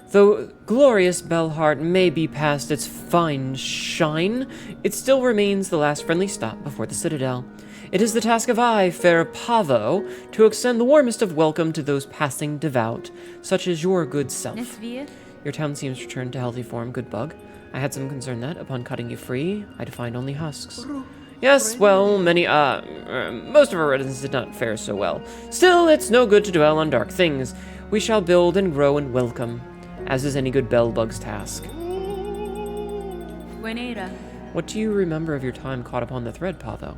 Though glorious Bellheart may be past its fine shine, it still remains the last friendly stop before the citadel. It is the task of I, fair Pavo, to extend the warmest of welcome to those passing devout, such as your good self. Your town seems returned to healthy form, good bug. I had some concern that, upon cutting you free, I'd find only husks. Yes, well, most of our residents did not fare so well. Still, it's no good to dwell on dark things. We shall build and grow and welcome, as is any good bellbug's task. What do you remember of your time caught upon the thread, Pavo?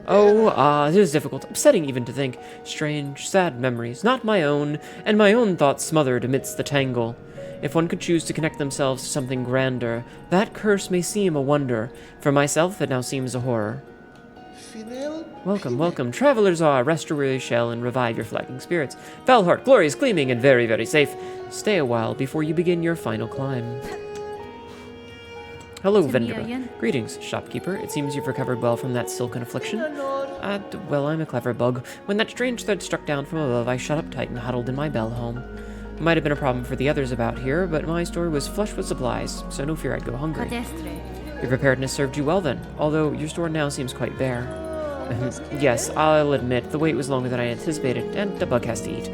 Oh, it is difficult, upsetting even to think. Strange, sad memories, not my own, and my own thoughts smothered amidst the tangle. If one could choose to connect themselves to something grander, that curse may seem a wonder. For myself, it now seems a horror. Welcome, welcome. Travelers are. Rest your weary shell and revive your flagging spirits. Bellheart, glorious, gleaming, and very, very safe. Stay a while before you begin your final climb. Hello, vendor. Greetings, shopkeeper. It seems you've recovered well from that silken affliction. Well, I'm a clever bug. When that strange thread struck down from above, I shut up tight and huddled in my bell home. Might have been a problem for the others about here, but my store was flush with supplies, so no fear I'd go hungry. Your preparedness served you well then, although your store now seems quite bare. Yes, I'll admit, the wait was longer than I anticipated, and the bug has to eat.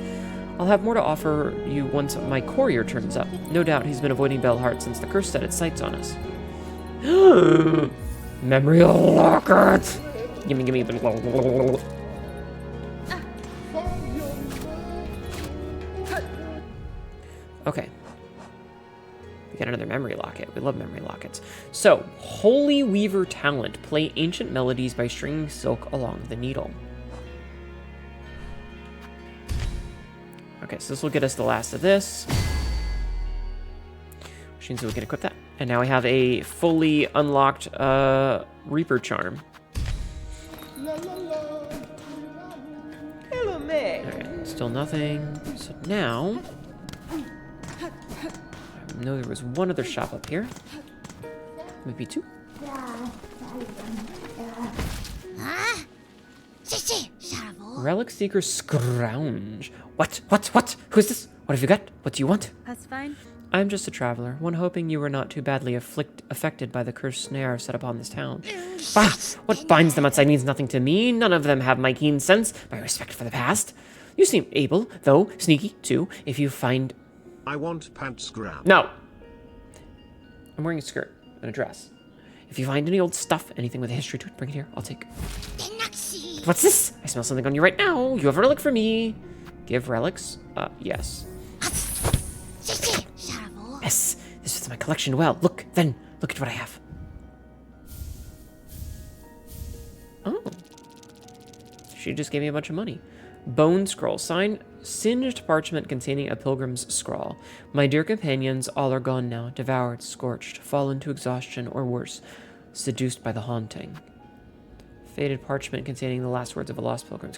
I'll have more to offer you once my courier turns up. No doubt he's been avoiding Belheart since the curse set its sights on us. Memory locket! Gimme, gimme. Okay. We got another memory locket. We love memory lockets. So, Holy Weaver talent. Play ancient melodies by stringing silk along the needle. Okay, so this will get us the last of this. Which means we can equip that. And now we have a fully unlocked Reaper Charm. Hello, Meg. Alright, still nothing. So now... I know there was one other shop up here. Maybe two. Relic Seeker Scrounge. What? Who's this? What have you got? What do you want? That's fine. I'm just a traveler, one hoping you were not too badly affected by the cursed snare set upon this town. Bah! What binds them outside means nothing to me. None of them have my keen sense, my respect for the past. You seem able, though sneaky, too, if you find... I want pants grab. No! I'm wearing a skirt and a dress. If you find any old stuff, anything with a history to it, bring it here. I'll take. What's this? I smell something on you right now. You have a relic for me. Give relics? Yes. Yes, this fits my collection well. Look at what I have. Oh. She just gave me a bunch of money. Bone scroll. Sign singed parchment containing a pilgrim's scrawl. My dear companions, all are gone now, devoured, scorched, fallen to exhaustion, or worse, seduced by the haunting. Faded parchment containing the last words of a lost pilgrim.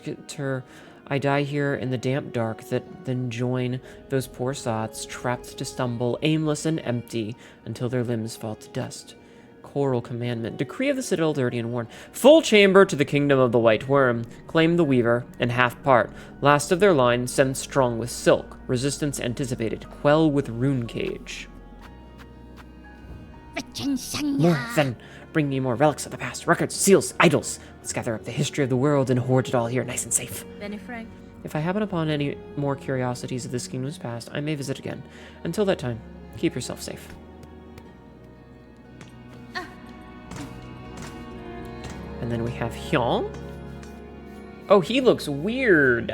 I die here in the damp dark, then join those poor sots, trapped to stumble, aimless and empty, until their limbs fall to dust. Choral commandment. Decree of the citadel, dirty and worn. Full chamber to the kingdom of the white worm. Claim the weaver, and half part. Last of their line, send strong with silk. Resistance anticipated. Quell with rune cage. More, then. Bring me more relics of the past. Records, seals, idols. Let's gather up the history of the world and hoard it all here, nice and safe. Benny Frank. If I happen upon any more curiosities of this kingdom's past, I may visit again. Until that time, keep yourself safe. And then we have Hyun. Oh, he looks weird.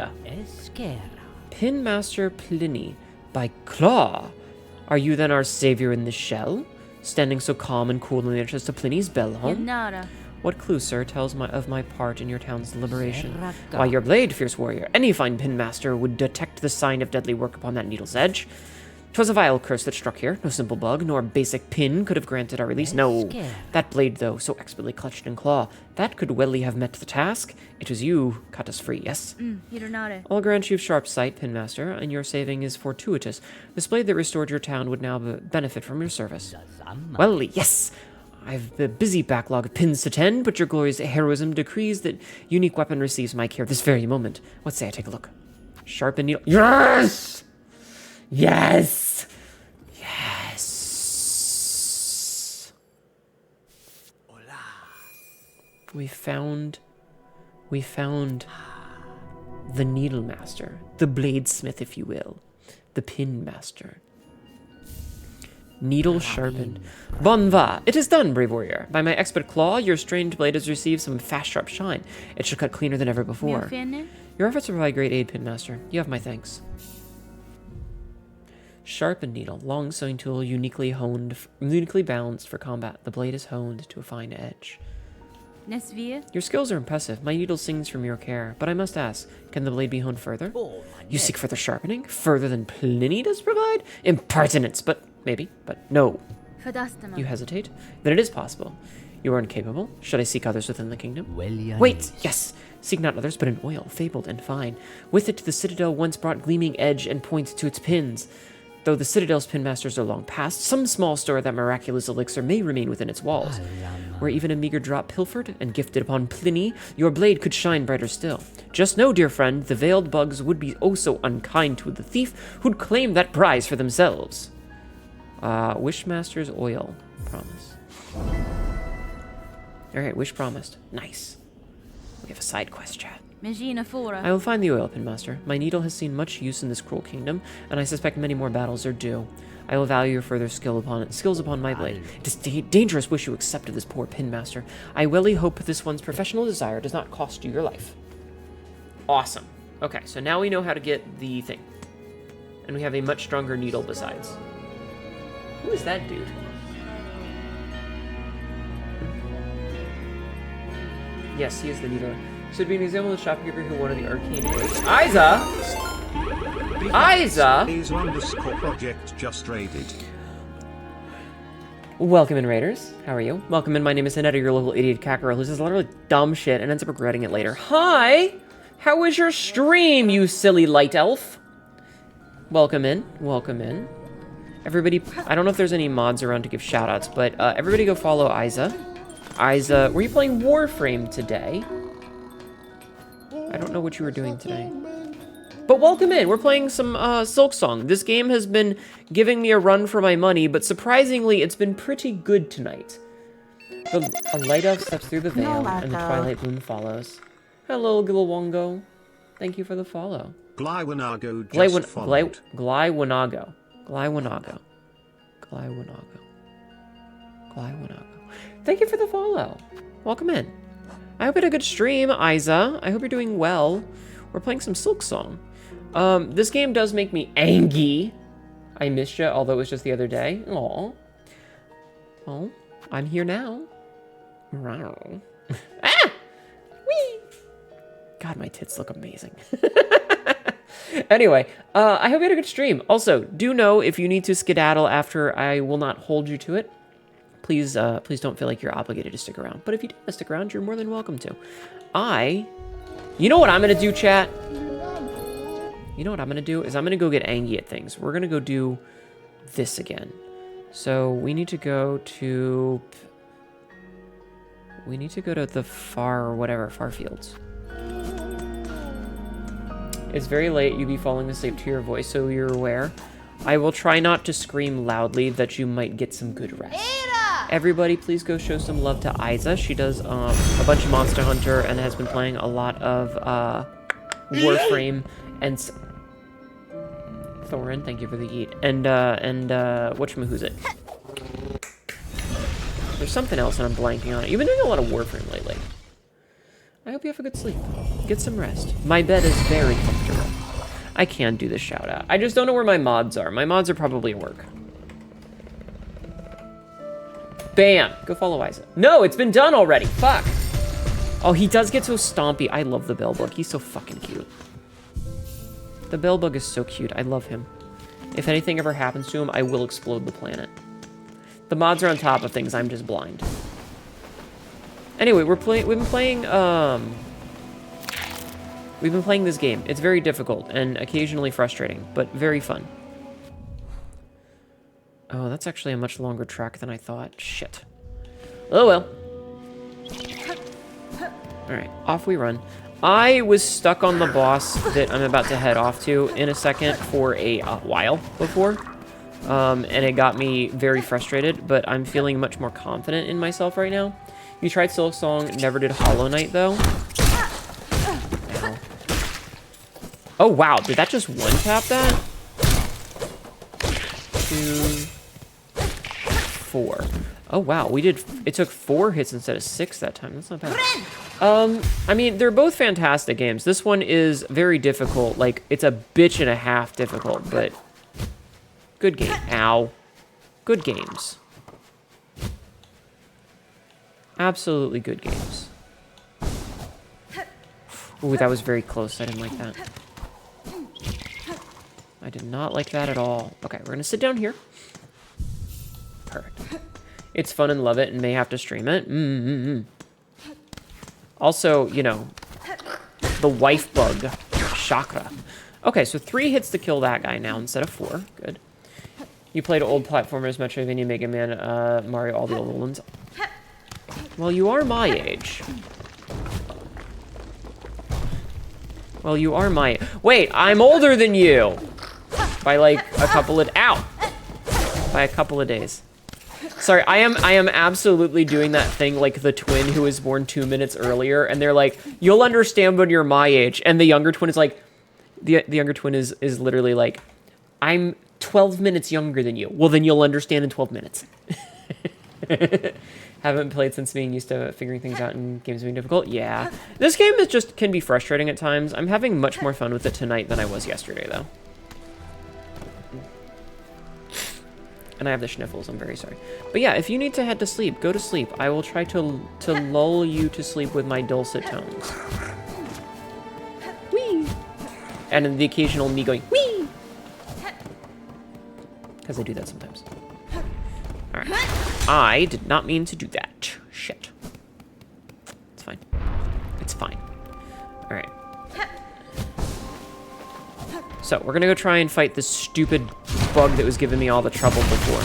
Pinmaster Pliny by Claw. Are you then our savior in the shell? Standing so calm and cool in the interest of Pliny's bell home? Nada. What clue, sir, tells of my part in your town's liberation? Why, your blade, fierce warrior. Any fine pinmaster would detect the sign of deadly work upon that needle's edge. 'Twas a vile curse that struck here. No simple bug, nor basic pin could have granted our release. No, that blade, though, so expertly clutched in claw, that could welly have met the task. It was you cut us free, yes? I'll grant you sharp sight, pinmaster, and your saving is fortuitous. This blade that restored your town would now benefit from your service. Well, yes. I've a busy backlog of pins to tend, but your glorious heroism decrees that unique weapon receives my care this very moment. What say I take a look? Sharpen needle. Yes! Yes! Yes! Hola. We found the needle master, the bladesmith, if you will, the pin master. Needle sharpened. Bon va! It is done, brave warrior. By my expert claw, your strained blade has received some fast, sharp shine. It should cut cleaner than ever before. Your efforts provide great aid, pinmaster. You have my thanks. Sharpened needle, long sewing tool, uniquely balanced for combat. The blade is honed to a fine edge. Your skills are impressive. My needle sings from your care. But I must ask, can the blade be honed further? You seek further sharpening? Further than Pliny does provide? Impertinence, but maybe, but no. You hesitate? Then it is possible. You are incapable. Should I seek others within the kingdom? Wait, yes! Seek not others, but an oil, fabled and fine. With it the citadel once brought gleaming edge and point to its pins. Though the citadel's pinmasters are long past, some small store of that miraculous elixir may remain within its walls. Where even a meager drop pilfered and gifted upon Pliny, your blade could shine brighter still. Just know, dear friend, the veiled bugs would be oh so unkind to the thief who'd claim that prize for themselves. Wishmaster's oil. Promise. Alright, wish promised. Nice. We have a side quest, chat. I will find the oil, Pinmaster. My needle has seen much use in this cruel kingdom, and I suspect many more battles are due. I will value your further skills upon my blade. It is dangerous wish you accepted this poor Pinmaster. I really hope this one's professional desire does not cost you your life. Awesome. Okay, so now we know how to get the thing. And we have a much stronger needle besides. Who is that dude? Yes, he is the needler. So it'd be an example of the shopkeeper who wanted the arcane age. Isa! Isa! Project just raided. Welcome in, Raiders. How are you? Welcome in, my name is Hnetu, your local idiot cat girl who says a lot of really dumb shit and ends up regretting it later. Hi! How was your stream, you silly light elf? Welcome in. Welcome in. Everybody, I don't know if there's any mods around to give shoutouts, but everybody go follow Isa. Isa, were you playing Warframe today? I don't know what you were doing today. But welcome in. We're playing some Silksong. This game has been giving me a run for my money, but surprisingly, it's been pretty good tonight. A light elf steps through the veil, and the twilight bloom follows. Hello, Gilwongo. Thank you for the follow. Glywanago just followed. Glywanago. Thank you for the follow. Welcome in. I hope you had a good stream, Isa. I hope you're doing well. We're playing some Silksong. This game does make me angry. I missed you, although it was just the other day. Aw. Oh, I'm here now. Ah! Whee! God, my tits look amazing. Anyway, I hope you had a good stream. Also, do know if you need to skedaddle after, I will not hold you to it. Please, please don't feel like you're obligated to stick around. But if you do want to stick around, you're more than welcome to. You know what I'm gonna do, chat? You know what I'm gonna do is I'm gonna go get angry at things. We're gonna go do this again. So we need to go to the far fields. It's very late. You be falling asleep to your voice, so you're aware. I will try not to scream loudly that you might get some good rest. Everybody, please go show some love to Isa. She does a bunch of Monster Hunter and has been playing a lot of Warframe and Thorin. Thank you for the eat. And whatchamahoosit. There's something else and I'm blanking on it. You've been doing a lot of Warframe lately. I hope you have a good sleep. Get some rest. My bed is very comfortable. I can do the shout out. I just don't know where my mods are. My mods are probably at work. Bam! Go follow Isa. No, it's been done already. Fuck. Oh, he does get so stompy. I love the Bellbug. He's so fucking cute. The Bellbug is so cute. I love him. If anything ever happens to him, I will explode the planet. The mods are on top of things. I'm just blind. Anyway, we've been playing this game. It's very difficult and occasionally frustrating, but very fun. Oh, that's actually a much longer track than I thought. Shit. Oh well. Alright, off we run. I was stuck on the boss that I'm about to head off to in a second for a while before. And it got me very frustrated, but I'm feeling much more confident in myself right now. You tried Silksong, never did Hollow Knight though. Ow. Oh wow, did that just one-tap that? 2, 4. Oh wow, it took 4 hits instead of 6 that time. That's not bad. I mean, they're both fantastic games. This one is very difficult. Like, it's a bitch and a half difficult, but good game. Ow. Good games. Absolutely good games. Ooh, that was very close. I didn't like that. I did not like that at all. Okay, we're gonna sit down here. Perfect. It's fun and love it and may have to stream it. Also, you know, the wife bug. Chakra. Okay, so 3 hits to kill that guy now instead of 4. Good. You played old platformers, Metroidvania, Mega Man, Mario, all the old ones. Well, you are my age. Well, you are my... Wait, I'm older than you! By like a couple of... Ow! By a couple of days. Sorry, I am absolutely doing that thing like the twin who was born 2 minutes earlier, and they're like, "You'll understand when you're my age," and the younger twin is like, the younger twin is literally like, "I'm 12 minutes younger than you." Well, then you'll understand in 12 minutes. Haven't played since being used to figuring things out in games being difficult. Yeah, this game is just can be frustrating at times. I'm having much more fun with it tonight than I was yesterday, though. And I have the sniffles, I'm very sorry. But yeah, if you need to head to sleep, go to sleep. I will try to lull you to sleep with my dulcet tones. Whee! And then the occasional me going, whee! Because I do that sometimes. Alright. I did not mean to do that. Shit. It's fine. It's fine. Alright. So, we're gonna go try and fight this stupid bug that was giving me all the trouble before.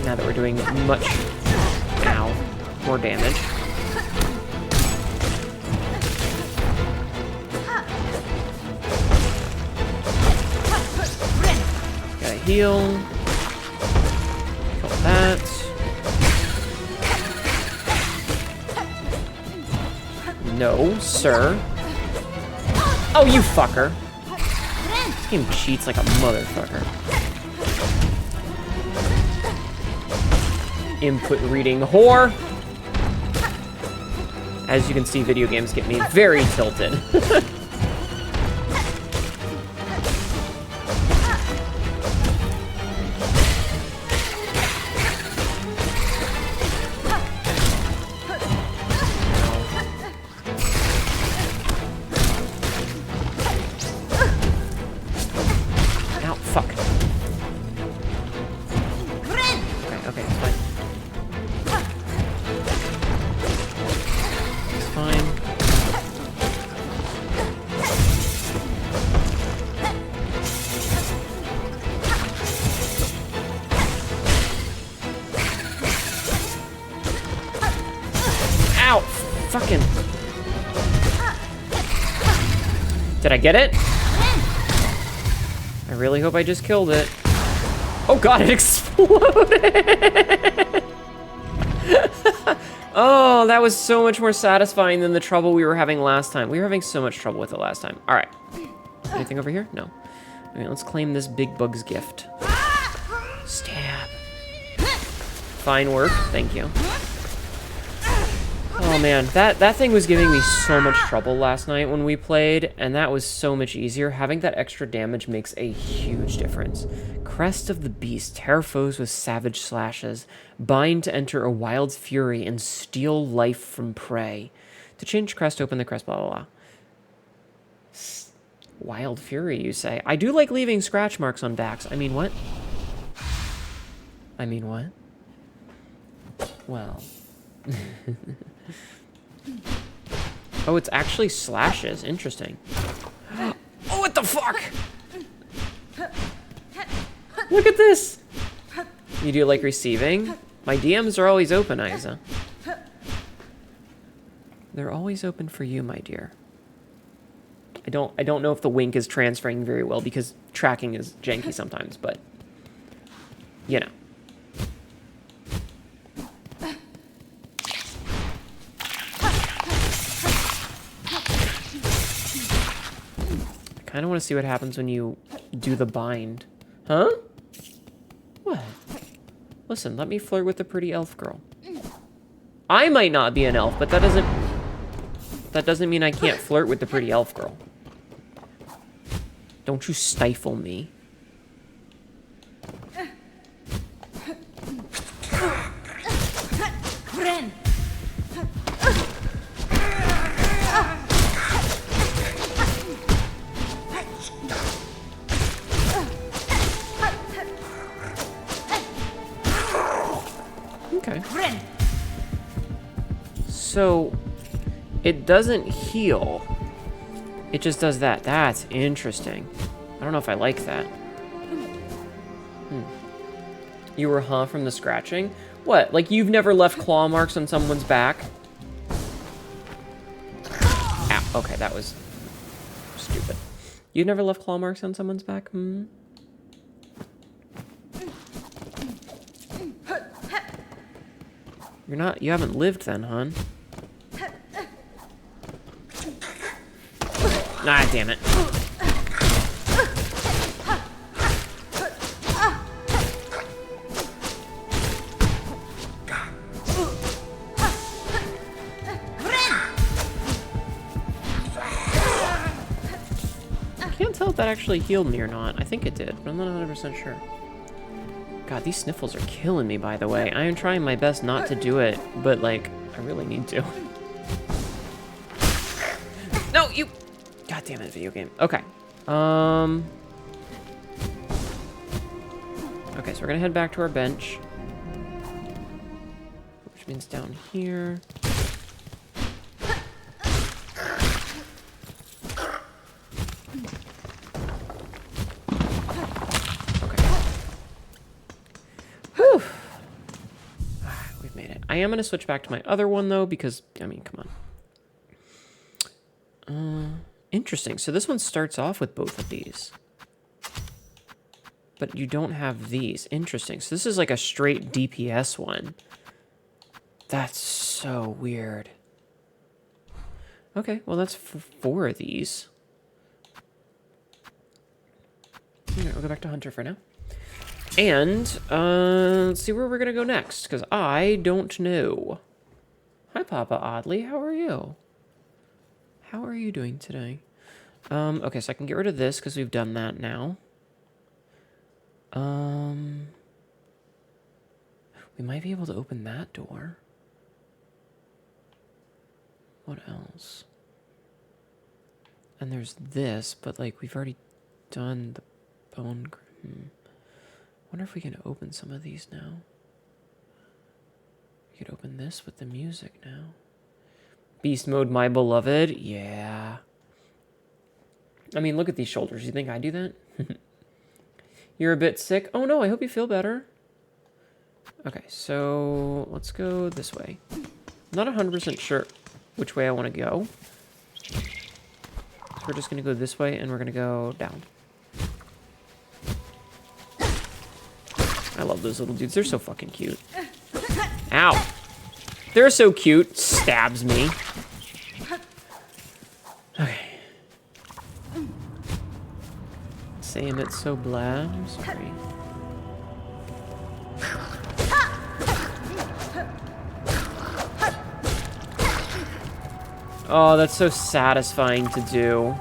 Now that we're doing much, more damage. Heal. Kill that. No, sir. Oh, you fucker. This game cheats like a motherfucker. Input reading whore. As you can see, video games get me very tilted. Fucking. Did I get it? I really hope I just killed it. Oh god, it exploded! Oh, that was so much more satisfying than the trouble we were having last time. We were having so much trouble with it last time. Alright. Anything over here? No. Okay, let's claim this big bug's gift. Stab. Fine work, thank you. Oh man, that thing was giving me so much trouble last night when we played, and that was so much easier. Having that extra damage makes a huge difference. Crest of the Beast, tear foes with savage slashes, bind to enter a wild fury, and steal life from prey. To change crest, open the crest, blah, blah, blah. Wild fury, you say? I do like leaving scratch marks on backs. I mean, what? I mean, what? Well... Oh, it's actually slashes. Interesting. Oh, what the fuck? Look at this. You do like receiving? My DMs are always open, Isa. They're always open for you, my dear. I don't know if the wink is transferring very well because tracking is janky sometimes, but you know. I kind of want to see what happens when you do the bind. Huh? What? Listen, let me flirt with the pretty elf girl. I might not be an elf, but that doesn't mean I can't flirt with the pretty elf girl. Don't you stifle me. Okay. So, it doesn't heal. It just does that. That's interesting. I don't know if I like that. You were from the scratching? What? Like you've never left claw marks on someone's back? Ow. Okay, that was stupid. You've never left claw marks on someone's back? Hmm? You haven't lived then, hon. Ah, damn it. I can't tell if that actually healed me or not. I think it did, but I'm not 100% sure. God, these sniffles are killing me, by the way. I am trying my best not to do it, but, like, I really need to. No, you... God damn it, video game. Okay. Okay, so we're gonna head back to our bench. Which means down here. I am going to switch back to my other one, though, because, I mean, come on. Interesting. So this one starts off with both of these. But you don't have these. Interesting. So this is like a straight DPS one. That's so weird. Okay, well, that's 4 of these. All right, we'll go back to Hunter for now. And, let's see where we're gonna go next, because I don't know. Hi, Papa Oddly, how are you? How are you doing today? Okay, so I can get rid of this, because we've done that now. We might be able to open that door. What else? And there's this, but, like, we've already done the bone... I wonder if we can open some of these now. We could open this with the music now. Beast mode, my beloved. Yeah. I mean, look at these shoulders. You think I do that? You're a bit sick. Oh no, I hope you feel better. Okay, so let's go this way. I'm not 100% sure which way I want to go. So we're just going to go this way and we're going to go down. I love those little dudes. They're so fucking cute. Ow. They're so cute. Stabs me. Okay. Saying it so blah. I'm sorry. Oh, that's so satisfying to do.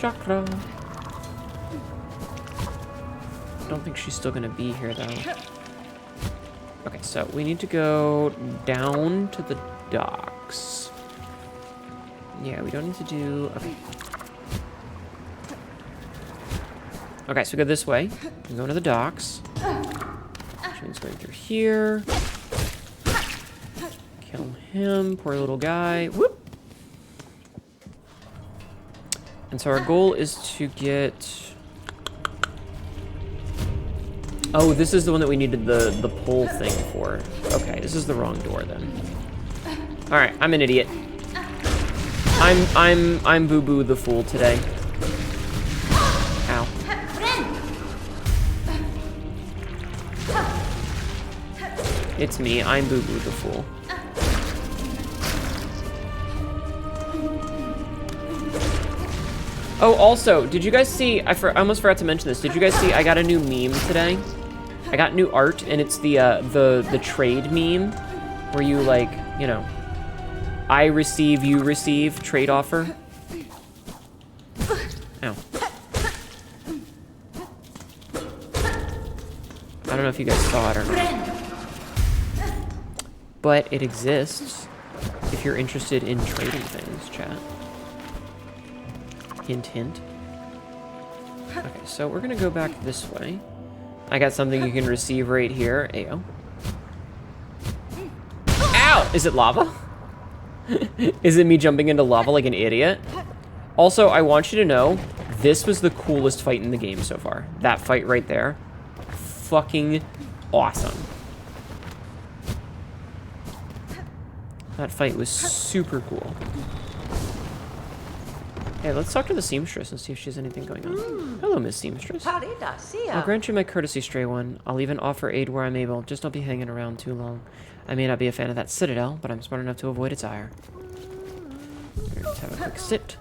Chakra. I don't think she's still gonna be here though. Okay, so we need to go down to the docks. Yeah, we don't need to do... Okay. Okay, so we go this way. We go to the docks. Which means going through here. Kill him, poor little guy. Whoop! And so our goal is to get... Oh, this is the one that we needed the pull thing for. Okay, this is the wrong door then. All right, I'm an idiot. I'm Boo Boo the Fool today. Ow. It's me. I'm Boo Boo the Fool. Oh, also, did you guys see? I almost forgot to mention this. Did you guys see? I got a new meme today. I got new art, and it's the trade meme, where you like, you know, I receive, you receive, trade offer. Ow. I don't know if you guys saw it or not, but it exists. If you're interested in trading things, chat. Hint, hint. Okay, so we're gonna go back this way. I got something you can receive right here. Ayo. Ow! Is it lava? Is it me jumping into lava like an idiot? Also, I want you to know, this was the coolest fight in the game so far. That fight right there. Fucking awesome. That fight was super cool. Hey, let's talk to the seamstress and see if she has anything going on. Hello, Miss Seamstress. I'll grant you my courtesy, Stray One. I'll even offer aid where I'm able. Just don't be hanging around too long. I may not be a fan of that citadel, but I'm smart enough to avoid its ire. Let's have a quick sit.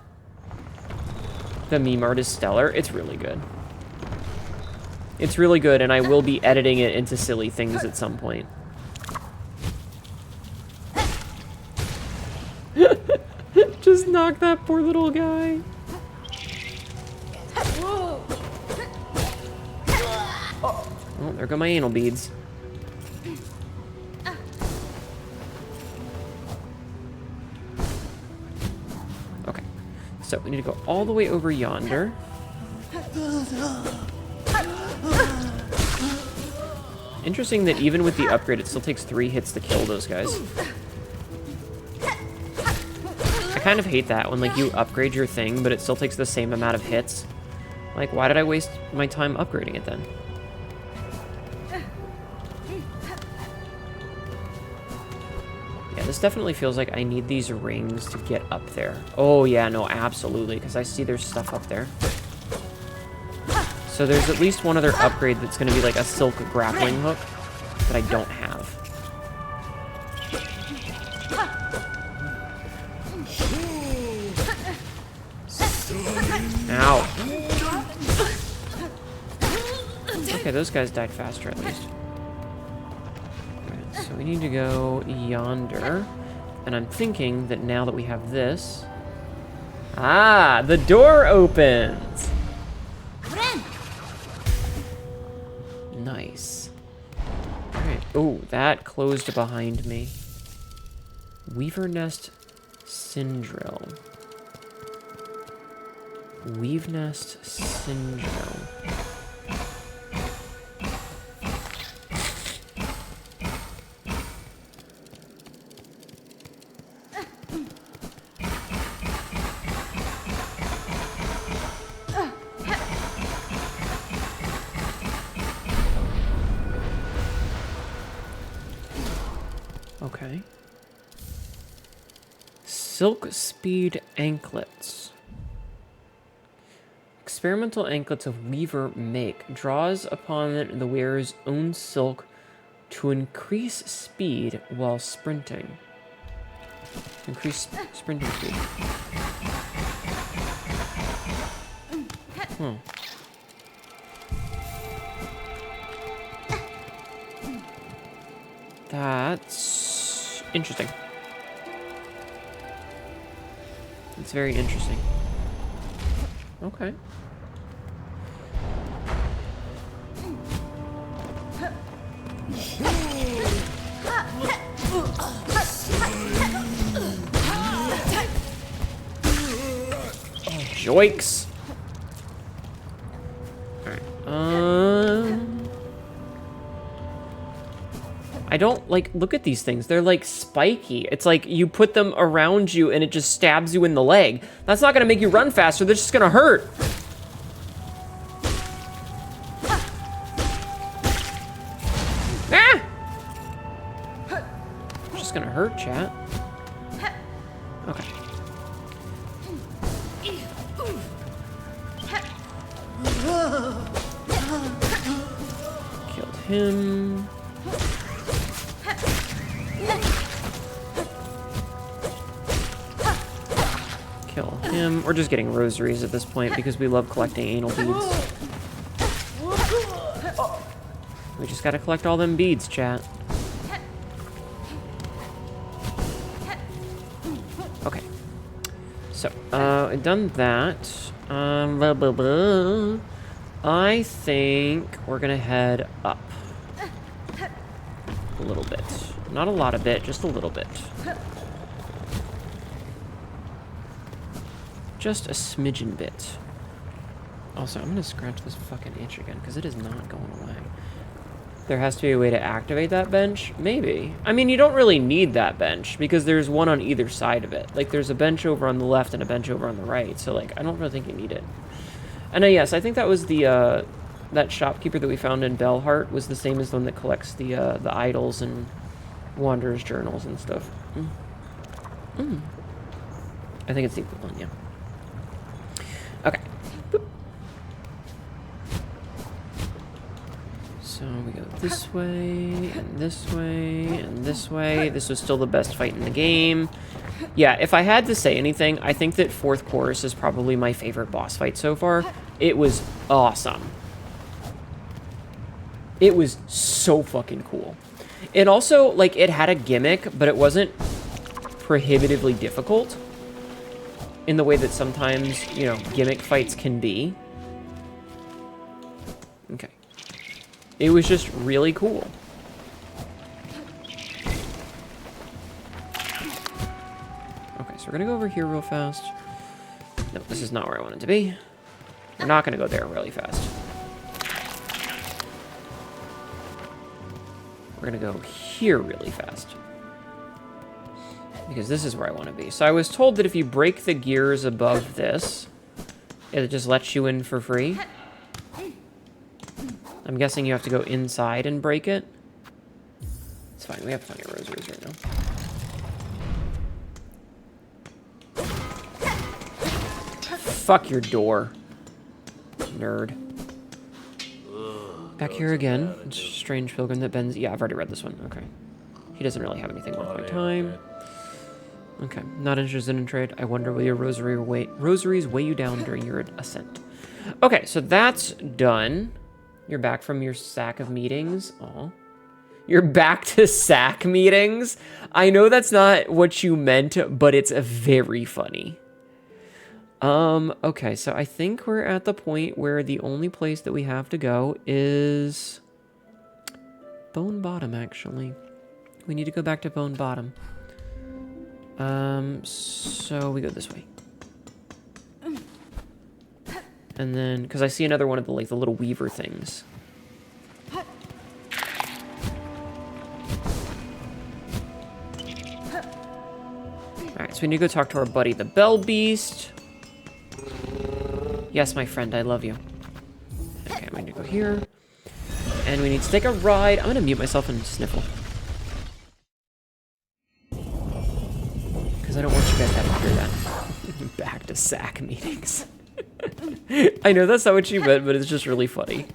The meme art is stellar. It's really good. It's really good, and I will be editing it into silly things at some point. Just knock that poor little guy. Oh, there go my anal beads. Okay, so we need to go all the way over yonder. Interesting that even with the upgrade, it still takes 3 hits to kill those guys. I kind of hate that when, like, you upgrade your thing, but it still takes the same amount of hits. Like, why did I waste my time upgrading it then? Yeah, this definitely feels like I need these rings to get up there. Oh, yeah, no, absolutely, because I see there's stuff up there. So there's at least one other upgrade that's going to be like a silk grappling hook that I don't have. Ow. Okay, those guys died faster at least. Alright, so we need to go yonder. And I'm thinking that now that we have this... Ah, the door opens! Nice. Alright. Oh, that closed behind me. Weaver Nest Syndrome. Weave Nest Syndrome. Okay. Silk Speed Anklets. Experimental anklets of Weaver make. Draws upon the wearer's own silk to increase speed while sprinting. Increase sprinting speed. Hmm. That's interesting. It's very interesting. Okay. Joikes. Alright. I don't, like, look at these things. They're, like, spiky. It's like you put them around you and it just stabs you in the leg. That's not gonna make you run faster. They're just gonna hurt. Ah! It's just gonna hurt, chat. Okay. Killed him. Kill him. We're just getting rosaries at this point because we love collecting anal beads. We just gotta collect all them beads, chat. Okay. So, I've done that. Blah, blah, blah. I think we're gonna head up. A little bit. Not a lot of bit, just a little bit. Just a smidgen bit. Also, I'm gonna scratch this fucking itch again, because it is not going away. There has to be a way to activate that bench? Maybe. I mean, you don't really need that bench, because there's one on either side of it. Like, there's a bench over on the left and a bench over on the right, so, like, I don't really think you need it. And yes, I think that was the, that shopkeeper that we found in Bellheart was the same as the one that collects the idols and Wanderer's journals and stuff. I think it's the equivalent, yeah. Okay. Boop. So we go this way, and this way, and this way. This was still the best fight in the game. Yeah, if I had to say anything, I think that Fourth Chorus is probably my favorite boss fight so far. It was awesome. It was so fucking cool. It also, like, it had a gimmick, but it wasn't prohibitively difficult in the way that sometimes, you know, gimmick fights can be. Okay. It was just really cool. Okay, so we're gonna go over here real fast. No, this is not where I wanted to be. We're not gonna go there really fast. We're gonna go here really fast. Because this is where I want to be. So I was told that if you break the gears above this, it just lets you in for free. I'm guessing you have to go inside and break it. It's fine, we have plenty of rosaries right now. Fuck your door. Nerd. Back here again. Strange pilgrim that bends... Yeah, I've already read this one. Okay. He doesn't really have anything worth my time. Okay. Not interested in trade. I wonder will your rosaries weigh you down during your ascent. Okay, so that's done. You're back from your sack of meetings. Aw. You're back to sack meetings? I know that's not what you meant, but it's very funny. Okay, so I think we're at the point where the only place that we have to go is Bone Bottom, actually. We need to go back to Bone Bottom. So we go this way. And then, because I see another one of the, like, the little weaver things. Alright, so we need to go talk to our buddy, the Bell Beast. Yes, my friend, I love you. Okay, we need to go here. And we need to take a ride. I'm going to mute myself and sniffle. Because I don't want you guys to have to hear that. Back to sack meetings. I know that's not what you meant, but it's just really funny.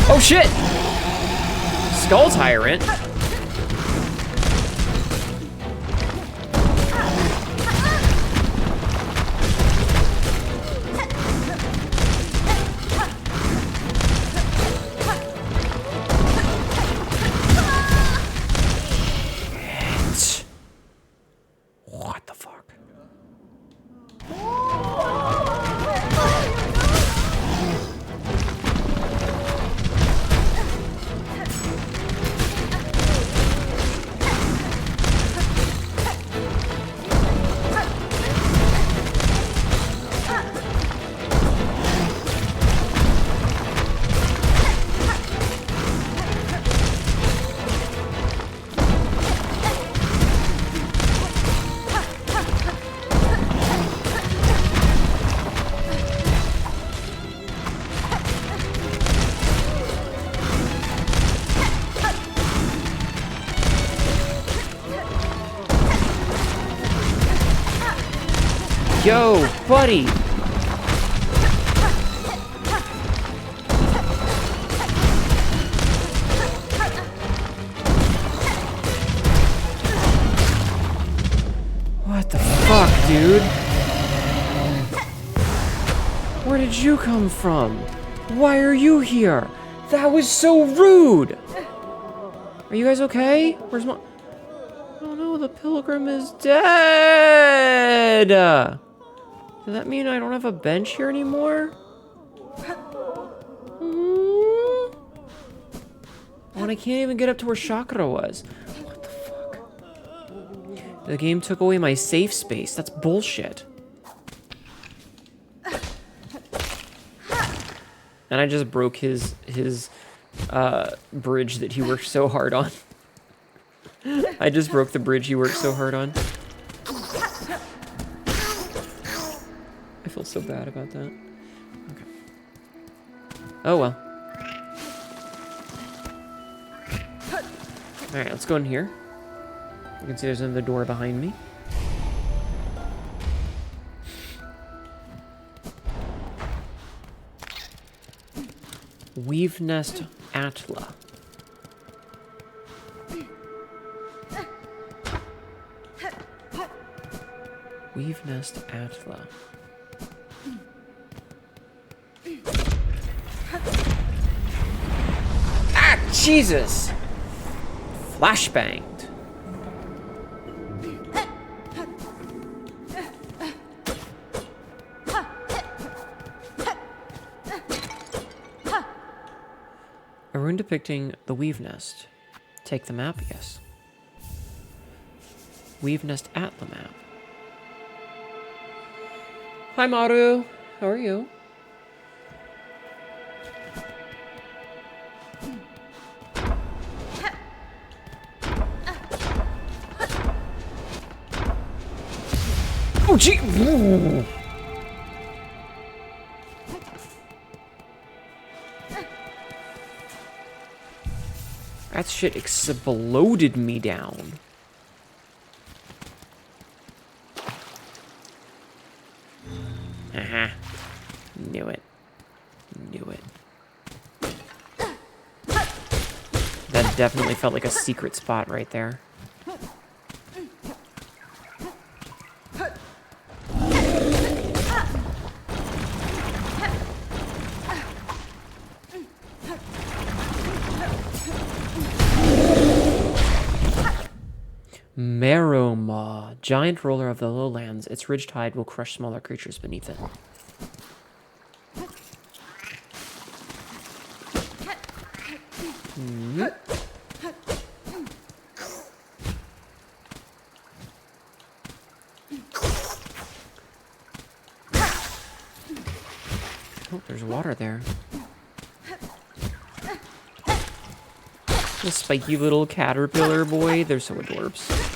Oh shit! Skull Tyrant? What the fuck? Yo, buddy! What the fuck, dude? Where did you come from? Why are you here? That was so rude! Are you guys okay? Where's my... Oh no, the pilgrim is dead! Does that mean I don't have a bench here anymore? Oh, and I can't even get up to where Chakra was. What the fuck? The game took away my safe space. That's bullshit. And I just broke his bridge that he worked so hard on. I just broke the bridge he worked so hard on. I feel so bad about that. Okay. Oh well. Alright, let's go in here. You can see there's another door behind me. Weave Nest Atla. Weave Nest Atla. Ah, Jesus! Flashbanged. A rune depicting the Weave Nest. Take the map, yes. Weave Nest Atla map. Hi, Maru. How are you? Oh, gee! Ooh. That shit exploded me down. Haha. Knew it. Knew it. That definitely felt like a secret spot right there. Maroma, giant roller of the lowlands. Its ridged hide will crush smaller creatures beneath it. Oh, there's water there. The spiky little caterpillar boy. They're so adorbs.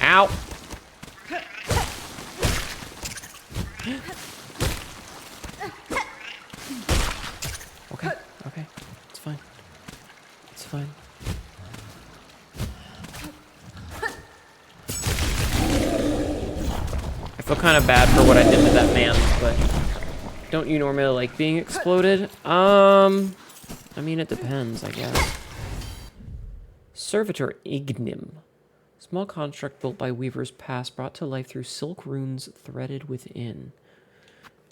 Ow! Okay, okay. It's fine. It's fine. I feel kind of bad for what I did to that man, but don't you normally like being exploded? I mean, it depends, I guess. Servitor Ignim. Small construct built by weavers past, brought to life through silk runes threaded within.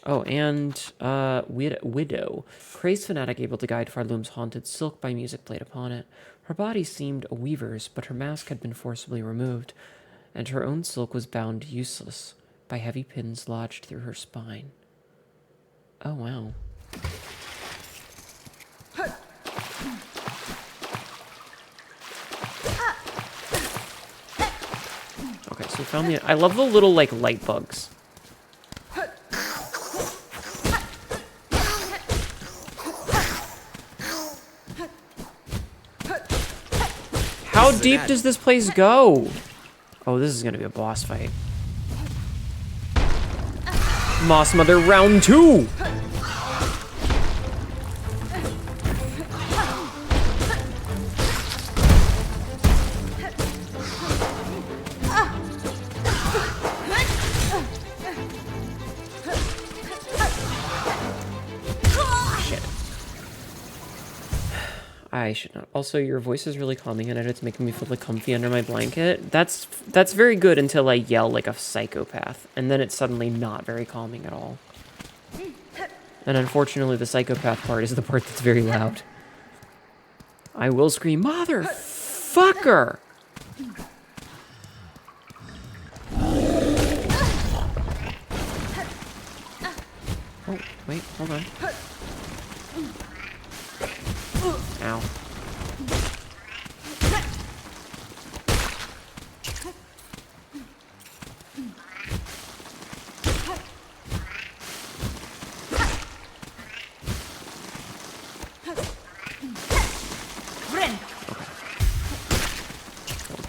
Oh, and Widow. Crazed fanatic able to guide Farloom's haunted silk by music played upon it. Her body seemed a weaver's, but her mask had been forcibly removed, and her own silk was bound useless by heavy pins lodged through her spine. Oh, wow. Okay, so we found the... I love the little, like, light bugs. How deep does this place go? Oh, this is gonna be a boss fight. Moss Mother round 2! I should not. Also, your voice is really calming and it's making me feel like comfy under my blanket. That's very good until I yell like a psychopath, and then it's suddenly not very calming at all. And unfortunately, the psychopath part is the part that's very loud. I will scream, motherfucker! Oh, wait, hold on. Ow.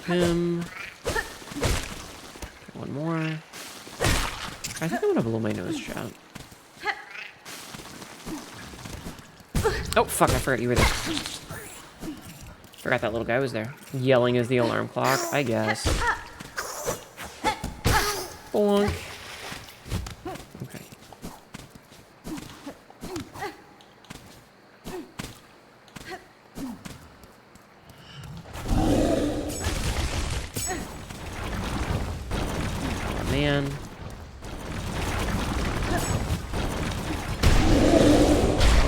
Him. Okay, one more. I think I'm gonna blow my nose, chat. Oh, fuck, I forgot you were there. Forgot that little guy was there. Yelling as the alarm clock, I guess. Bonk. Okay. Oh, man.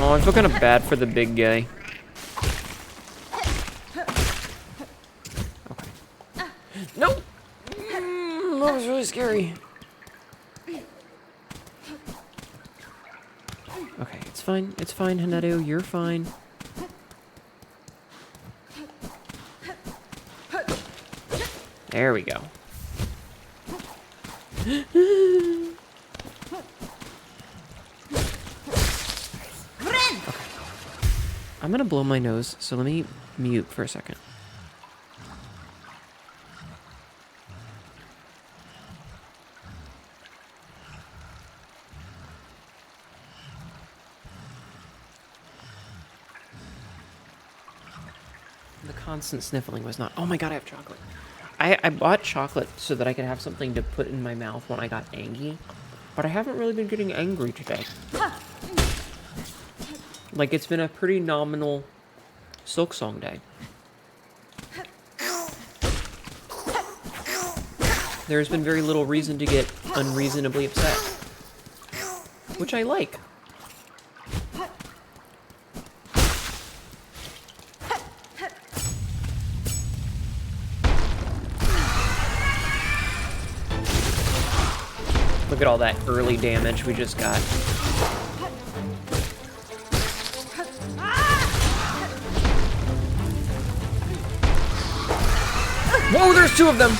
Oh, I feel kind of bad for the big guy. Okay. Nope! That was really scary. Okay, it's fine. It's fine, Hnetu. You're fine. There we go. I'm gonna blow my nose, so let me mute for a second. The constant sniffling was not... Oh my god, I have chocolate. I bought chocolate so that I could have something to put in my mouth when I got angry, but I haven't really been getting angry today. Like, it's been a pretty nominal Silksong day. There's been very little reason to get unreasonably upset, which I like. Look at all that early damage we just got. Whoa, there's two of them!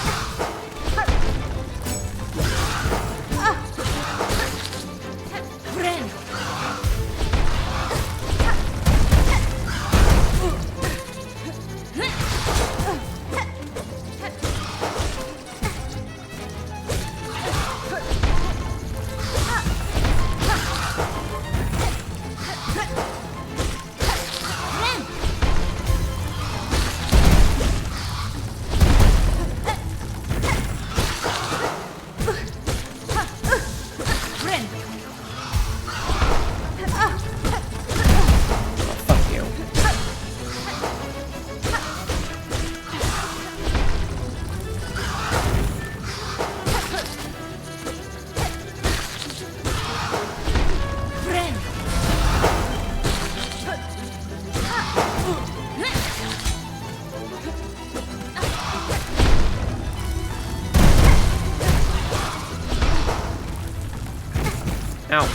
Ow.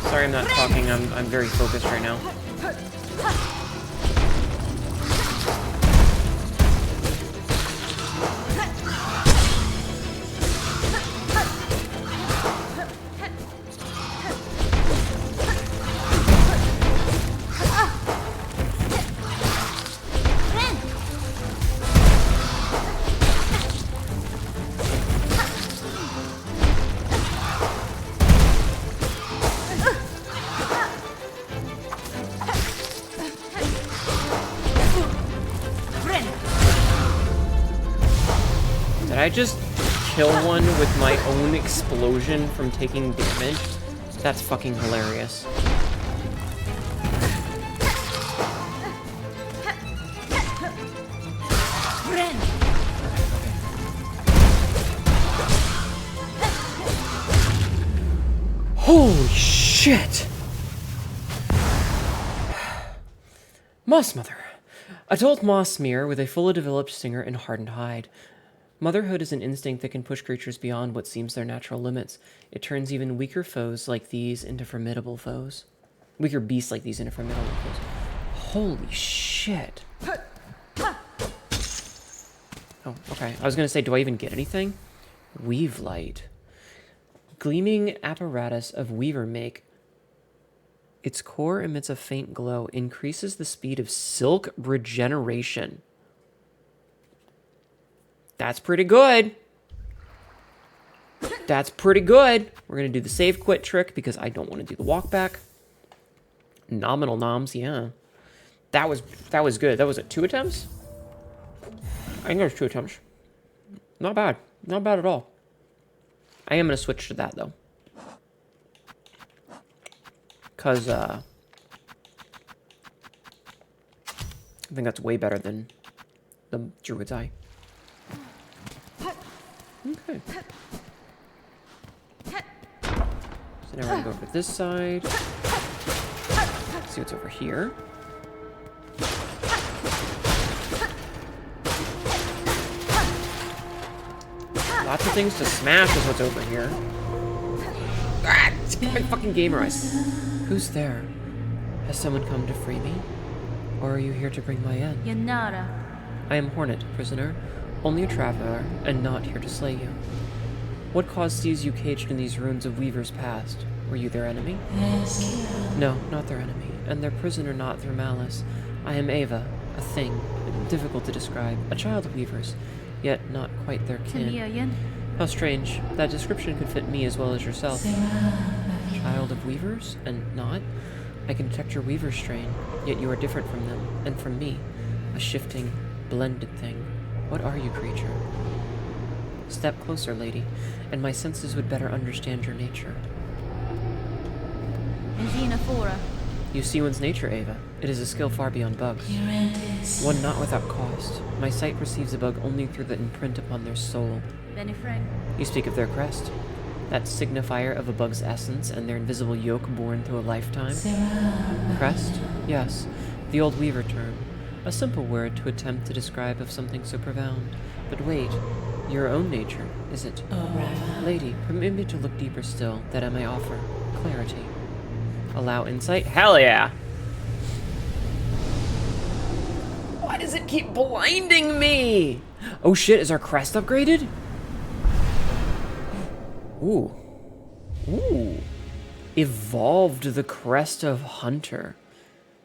Sorry I'm not talking, I'm very focused right now. Did I just kill one with my own explosion from taking damage? That's fucking hilarious. Holy shit! Moss Mother. Adult moss smear with a fully developed stinger and hardened hide. Motherhood is an instinct that can push creatures beyond what seems their natural limits. It turns even weaker foes like these into formidable foes. Weaker beasts like these into formidable foes. Holy shit. Oh, okay. I was going to say, do I even get anything? Weave light. Gleaming apparatus of weaver make. Its core emits a faint glow, increases the speed of silk regeneration. That's pretty good. That's pretty good. We're going to do the save quit trick because I don't want to do the walk back. Nominal noms, yeah. That was good. That was it. 2 attempts? I think there's 2 attempts. Not bad. Not bad at all. I am going to switch to that, though. Because, I think that's way better than the Druid's Eye. Okay. So now we're going to go over to this side. See what's over here. Lots of things to smash is what's over here. Ah, my fucking gamer eyes. Who's there? Has someone come to free me? Or are you here to bring my end? Yanara. I am Hornet, prisoner. Only a traveler, and not here to slay you. What cause sees you caged in these ruins of Weaver's past? Were you their enemy? No, not their enemy, and their prisoner not through malice. I am Ava, a thing, difficult to describe, a child of Weavers, yet not quite their kin. How strange. That description could fit me as well as yourself. Child of Weavers, and not? I can detect your Weaver strain, yet you are different from them, and from me. A shifting, blended thing. What are you, creature? Step closer, lady, and my senses would better understand your nature. You see one's nature, Ava. It is a skill far beyond bugs. One not without cost. My sight perceives a bug only through the imprint upon their soul. You speak of their crest. That signifier of a bug's essence and their invisible yoke born through a lifetime. Crest? Yes. The old Weaver term. A simple word to attempt to describe of something so profound. But wait, your own nature, is it? Lady, permit me to look deeper still, that I may offer clarity. Allow insight? Hell yeah! Why does it keep blinding me? Oh shit, is our crest upgraded? Ooh. Ooh. Evolved the crest of Hunter.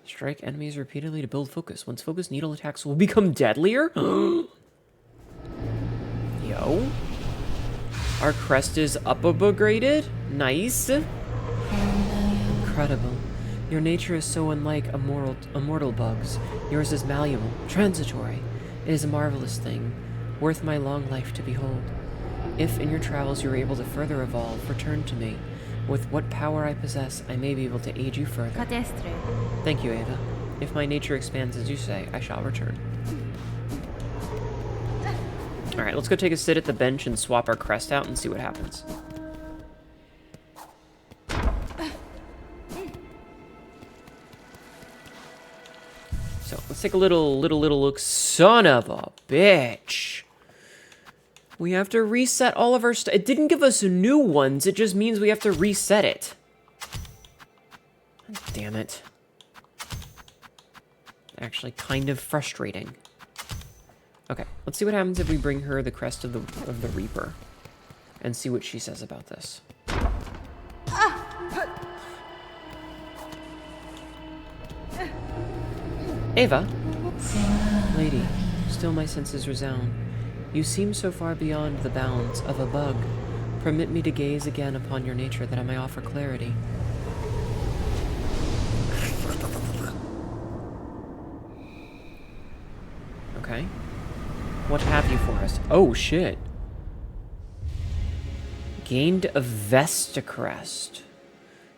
Strike enemies repeatedly to build focus. Once focused, needle attacks will become deadlier? Yo. Our crest is upgraded? Nice. Incredible. Your nature is so unlike immortal bugs. Yours is malleable, transitory. It is a marvelous thing, worth my long life to behold. If in your travels you are able to further evolve, return to me. With what power I possess, I may be able to aid you further. Thank you, Ava. If my nature expands as you say, I shall return. Alright, let's go take a sit at the bench and swap our crest out and see what happens. So, let's take a little look. Son of a bitch! We have to reset all of our stuff. It didn't give us new ones, it just means we have to reset it. Damn it. Actually, kind of frustrating. Okay, let's see what happens if we bring her the crest of the Reaper. And see what she says about this. Ava? Lady, still my senses resound. You seem so far beyond the bounds of a bug. Permit me to gaze again upon your nature that I may offer clarity. Okay. What have you for us? Oh, shit. Gained a Vestacrest.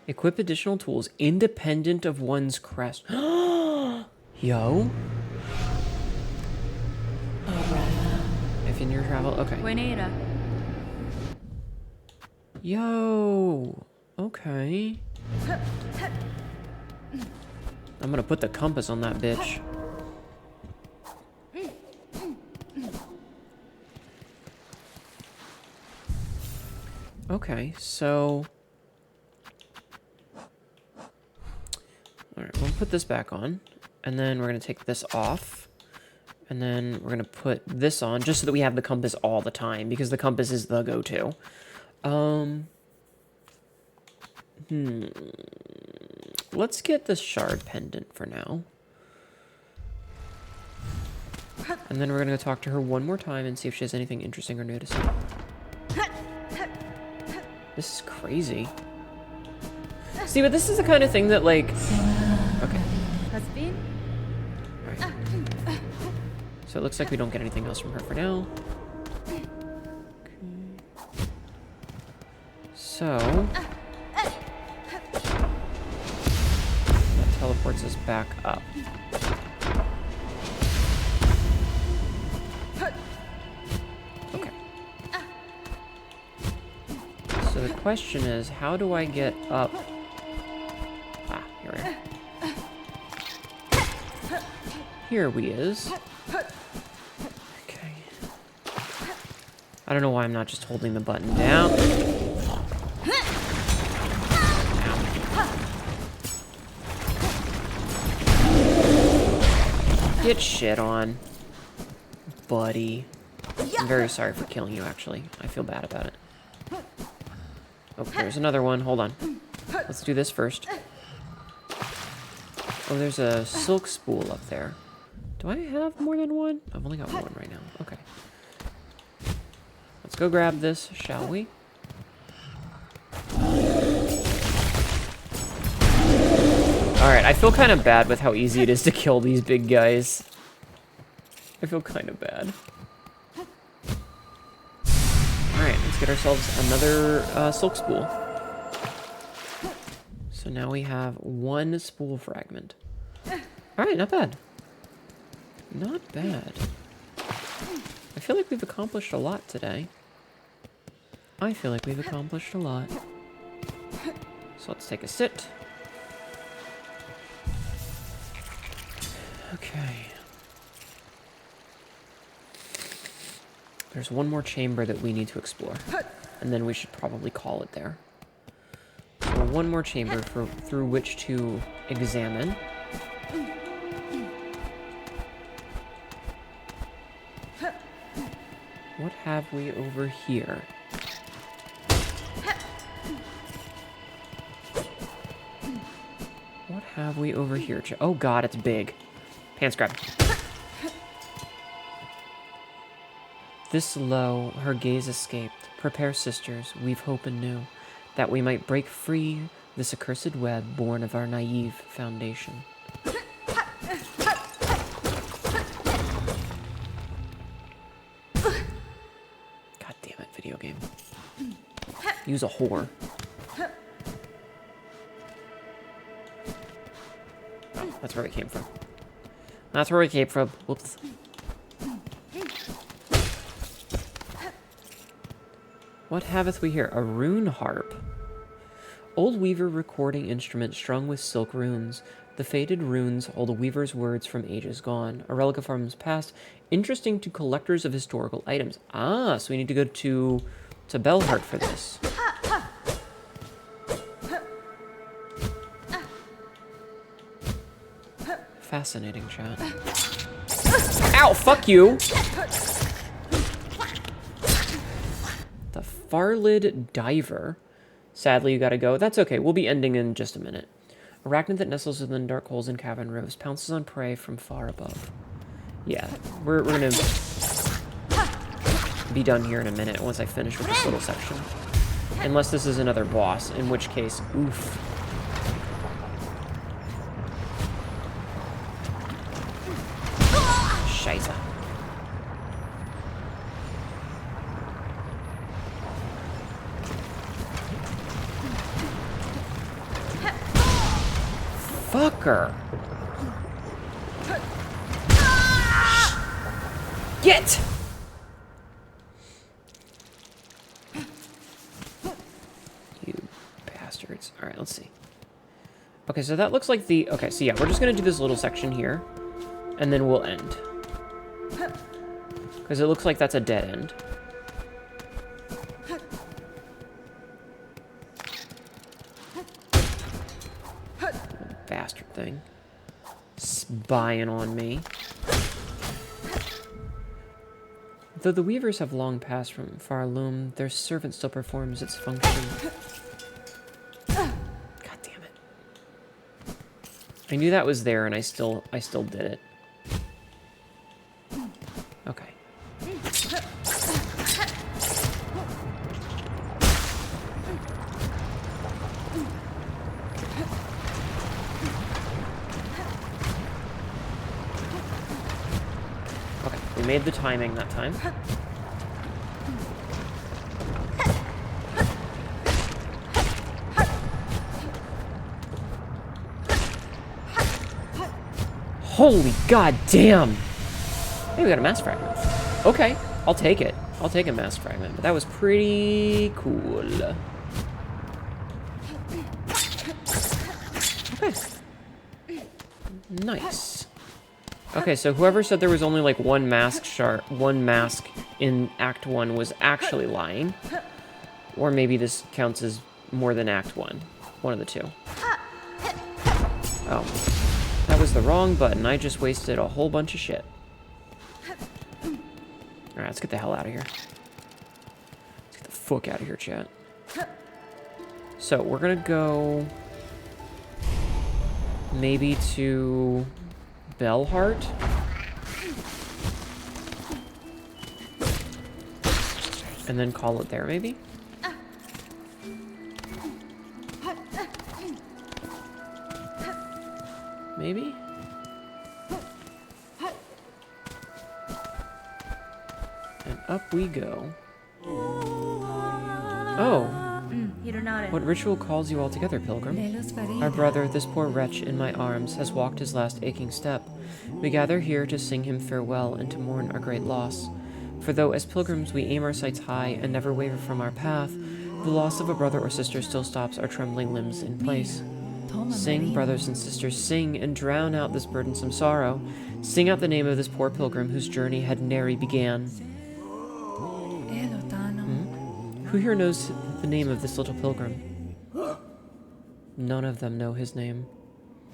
Equip additional tools independent of one's crest. Yo. If in your travel, okay. Yo. Okay. I'm gonna put the compass on that bitch. Okay, so... Alright, we'll put this back on. And then we're going to take this off. And then we're going to put this on, just so that we have the compass all the time, because the compass is the go-to. Let's get the shard pendant for now. And then we're going to talk to her one more time and see if she has anything interesting or noticeable. This is crazy. See, but this is the kind of thing that, like... Okay. Alright. So it looks like we don't get anything else from her for now. Okay. So... that teleports us back up. Okay. So the question is, how do I get up? Ah, here we are. Here we is. Okay. I don't know why I'm not just holding the button down. Get shit on, buddy. I'm very sorry for killing you, actually. I feel bad about it. Oh, there's another one. Hold on. Let's do this first. Oh, there's a silk spool up there. Do I have more than one? I've only got one right now. Okay. Let's go grab this, shall we? Alright, I feel kind of bad with how easy it is to kill these big guys. I feel kind of bad. Alright, let's get ourselves another silk spool. So now we have one spool fragment. Alright, not bad. Not bad. I feel like we've accomplished a lot today. I feel like we've accomplished a lot. So let's take a sit. Okay. There's one more chamber that we need to explore. And then we should probably call it there. So one more chamber through which to examine. What have we over here? What have we over here? Oh god, it's big. Pants grab. This low, her gaze escaped. Prepare, sisters, weave hope anew, that we might break free this accursed web born of our naive foundation. God damn it, video game. Use a whore. Oh, that's where we came from. That's where we came from. Whoops. What haveth we here? A rune harp. Old weaver recording instrument strung with silk runes. The faded runes hold a weaver's words from ages gone. A relic of farms past. Interesting to collectors of historical items. Ah, so we need to go to Belhart for this. Fascinating, chat. Ow, fuck you! The Farlid Diver. Sadly, you gotta go. That's okay, we'll be ending in just a minute. Arachnid that nestles within dark holes in cavern roofs, pounces on prey from far above. Yeah, we're gonna be done here in a minute once I finish with this little section. Unless this is another boss, in which case, oof. Scheiße. Fucker. Get! You bastards. Alright, let's see. Okay, so that looks like the... Okay, so yeah, we're just gonna do this little section here. And then we'll end. Because it looks like that's a dead end. thing. Spying on me. Though the weavers have long passed from far loom, their servant still performs its function. God damn it. I knew that was there and I still did it. Okay. Okay, we made the timing that time. Holy goddamn! Hey, we got a mass fragment. Okay, I'll take it. I'll take a mass fragment, but that was pretty cool. Okay. Nice. Okay, so whoever said there was only like one mask in Act 1 was actually lying. Or maybe this counts as more than Act 1. One of the two. Oh. That was the wrong button. I just wasted a whole bunch of shit. Alright, let's get the hell out of here. Let's get the fuck out of here, chat. So, we're gonna go... maybe to... Bellheart? And then call it there, maybe? Maybe? And up we go. Oh! What ritual calls you all together, pilgrim? Our brother, this poor wretch in my arms, has walked his last aching step. We gather here to sing him farewell and to mourn our great loss. For though as pilgrims we aim our sights high and never waver from our path, the loss of a brother or sister still stops our trembling limbs in place. Sing, brothers and sisters, sing, and drown out this burdensome sorrow. Sing out the name of this poor pilgrim whose journey had nary began. Who here knows the name of this little pilgrim? None of them know his name.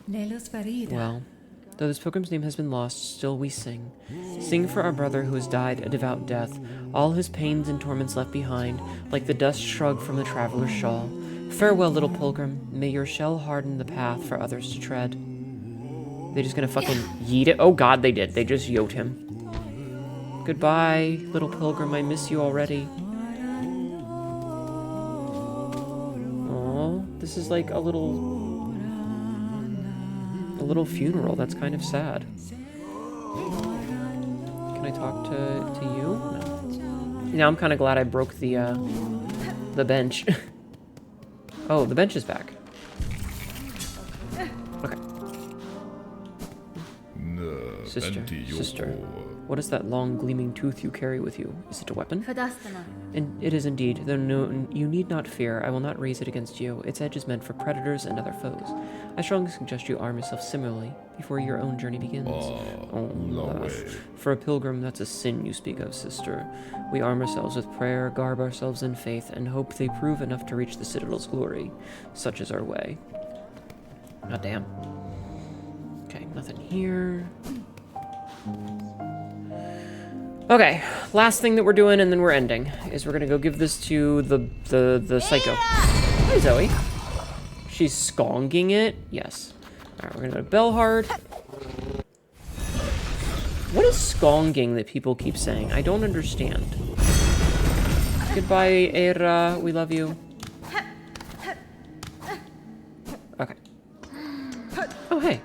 Well, though this pilgrim's name has been lost, still we sing. Sing for our brother who has died a devout death, all his pains and torments left behind, like the dust shrugged from the traveler's shawl. Farewell, little pilgrim. May your shell harden the path for others to tread. They just gonna fucking yeet it? Oh god, they did. They just yote him. Goodbye, little pilgrim. I miss you already. Oh, this is like a little funeral. That's kind of sad. Can I talk to you? No. Now I'm kind of glad I broke the bench. Oh, the bench is back. Okay. Sister, what is that long gleaming tooth you carry with you? Is it a weapon? And it is indeed, though no, you need not fear. I will not raise it against you. Its edge is meant for predators and other foes. I strongly suggest you arm yourself similarly before your own journey begins. For a pilgrim, that's a sin you speak of, sister. We arm ourselves with prayer, garb ourselves in faith, and hope they prove enough to reach the Citadel's glory. Such is our way. God damn. Okay, nothing here. Okay, last thing that we're doing, and then we're ending, is we're gonna go give this to the psycho. Hi, Zoe. She's skonging it? Yes. Alright, we're gonna go to Bellheart. What is skonging that people keep saying? I don't understand. Goodbye, Era. We love you. Okay. Oh, hey.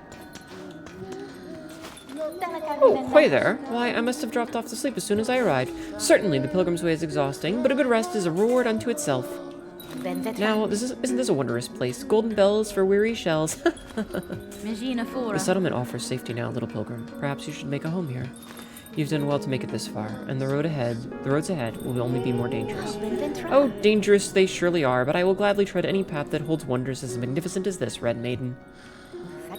Oh, hi there. Why, I must have dropped off to sleep as soon as I arrived. Certainly, the pilgrim's way is exhausting, but a good rest is a reward unto itself. Now, isn't this a wondrous place? Golden bells for weary shells. The settlement offers safety now, little pilgrim. Perhaps you should make a home here. You've done well to make it this far, and the roads ahead will only be more dangerous. Oh, dangerous they surely are, but I will gladly tread any path that holds wonders as magnificent as this, Red Maiden.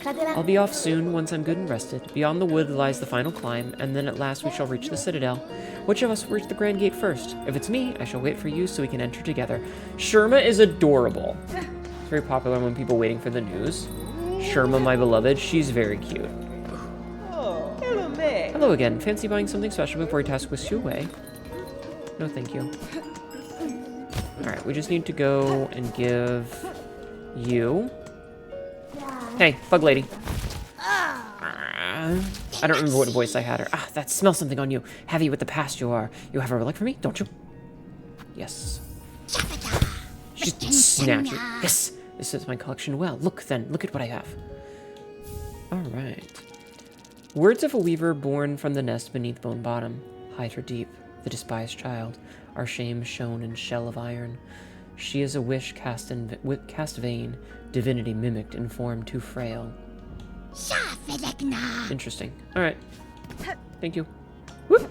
I'll be off soon, once I'm good and rested. Beyond the wood lies the final climb, and then at last we shall reach the Citadel. Which of us will reach the Grand Gate first? If it's me, I shall wait for you so we can enter together. Sherma is adorable. It's very popular among people waiting for the news. Sherma, my beloved. She's very cute. Oh, hello, Meg. Hello again. Fancy buying something special before your task was away? No, thank you. Alright, we just need to go and give you... Hey, bug lady. I don't remember what voice I had her. Ah, that smells something on you. Heavy with the past you are. You have a relic for me, don't you? Yes. Just snatch it. Yes, this is my collection well. Look then, look at what I have. Alright. Words of a weaver born from the nest beneath bone bottom. Hide her deep, the despised child. Our shame shown in shell of iron. She is a wish cast vain, divinity mimicked in form too frail. Interesting. Alright. Thank you. Whoop.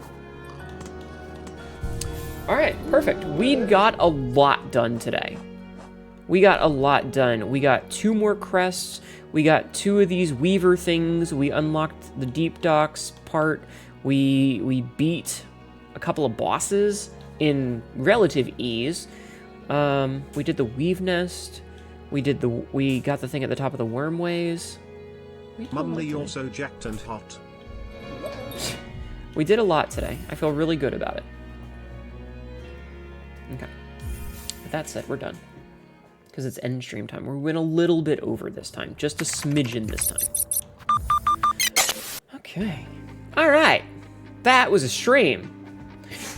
Alright, perfect. We got a lot done today. We got a lot done. We got 2 more crests. We got 2 of these weaver things. We unlocked the deep docks part. We beat a couple of bosses in relative ease. We did the weave nest. We got the thing at the top of the wormways. Mummy, you're so jacked and hot. We did a lot today. I feel really good about it. Okay. With that said, we're done. Because it's end stream time. We went a little bit over this time. Just a smidgen this time. Okay. Alright. That was a stream.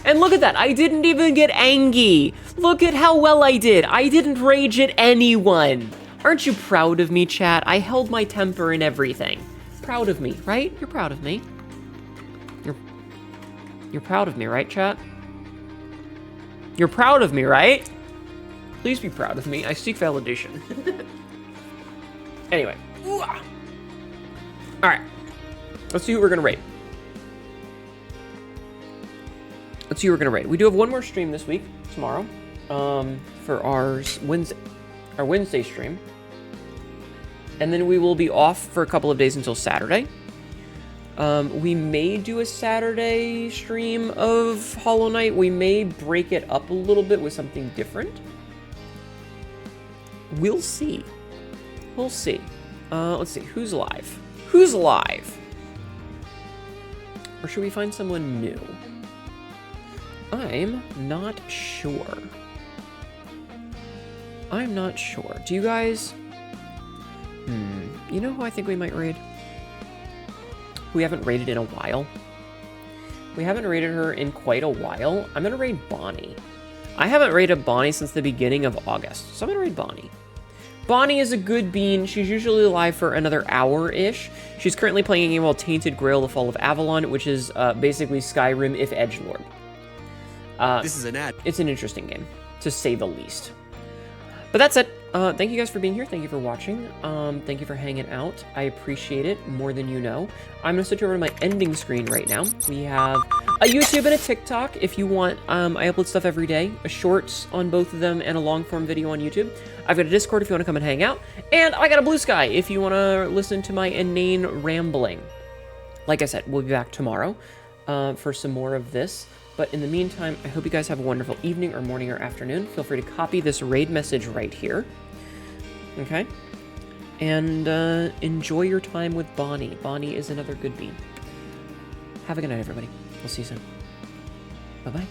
And look at that. I didn't even get angry. Look at how well I did. I didn't rage at anyone. Aren't you proud of me, chat? I held my temper and everything. Proud of me, right? You're proud of me. You're proud of me, right, chat? You're proud of me, right? Please be proud of me. I seek validation. Anyway. Alright. Let's see who we're gonna rate. Let's see who we're gonna rate. We do have one more stream this week, tomorrow, for our Wednesday stream. And then we will be off for a couple of days until Saturday. We may do a Saturday stream of Hollow Knight. We may break it up a little bit with something different. We'll see. We'll see. Let's see. Who's live? Who's live? Or should we find someone new? I'm not sure. I'm not sure. Do you guys... You know who I think we might raid? We haven't raided in a while. We haven't raided her in quite a while. I'm gonna raid Bonnie. I haven't raided Bonnie since the beginning of August, so I'm gonna raid Bonnie. Bonnie is a good bean. She's usually live for another hour-ish. She's currently playing a game called Tainted Grail: The Fall of Avalon, which is basically Skyrim if edgelord. This is an ad. It's an interesting game, to say the least. But that's it. Thank you guys for being here. Thank you for watching. Thank you for hanging out. I appreciate it more than you know. I'm going to switch over to my ending screen right now. We have a YouTube and a TikTok if you want. I upload stuff every day. A shorts on both of them and a long-form video on YouTube. I've got a Discord if you want to come and hang out. And I got a Blue Sky if you want to listen to my inane rambling. Like I said, we'll be back tomorrow for some more of this. But in the meantime, I hope you guys have a wonderful evening or morning or afternoon. Feel free to copy this raid message right here. Okay? And enjoy your time with Bonnie. Bonnie is another good bean. Have a good night, everybody. We'll see you soon. Bye-bye.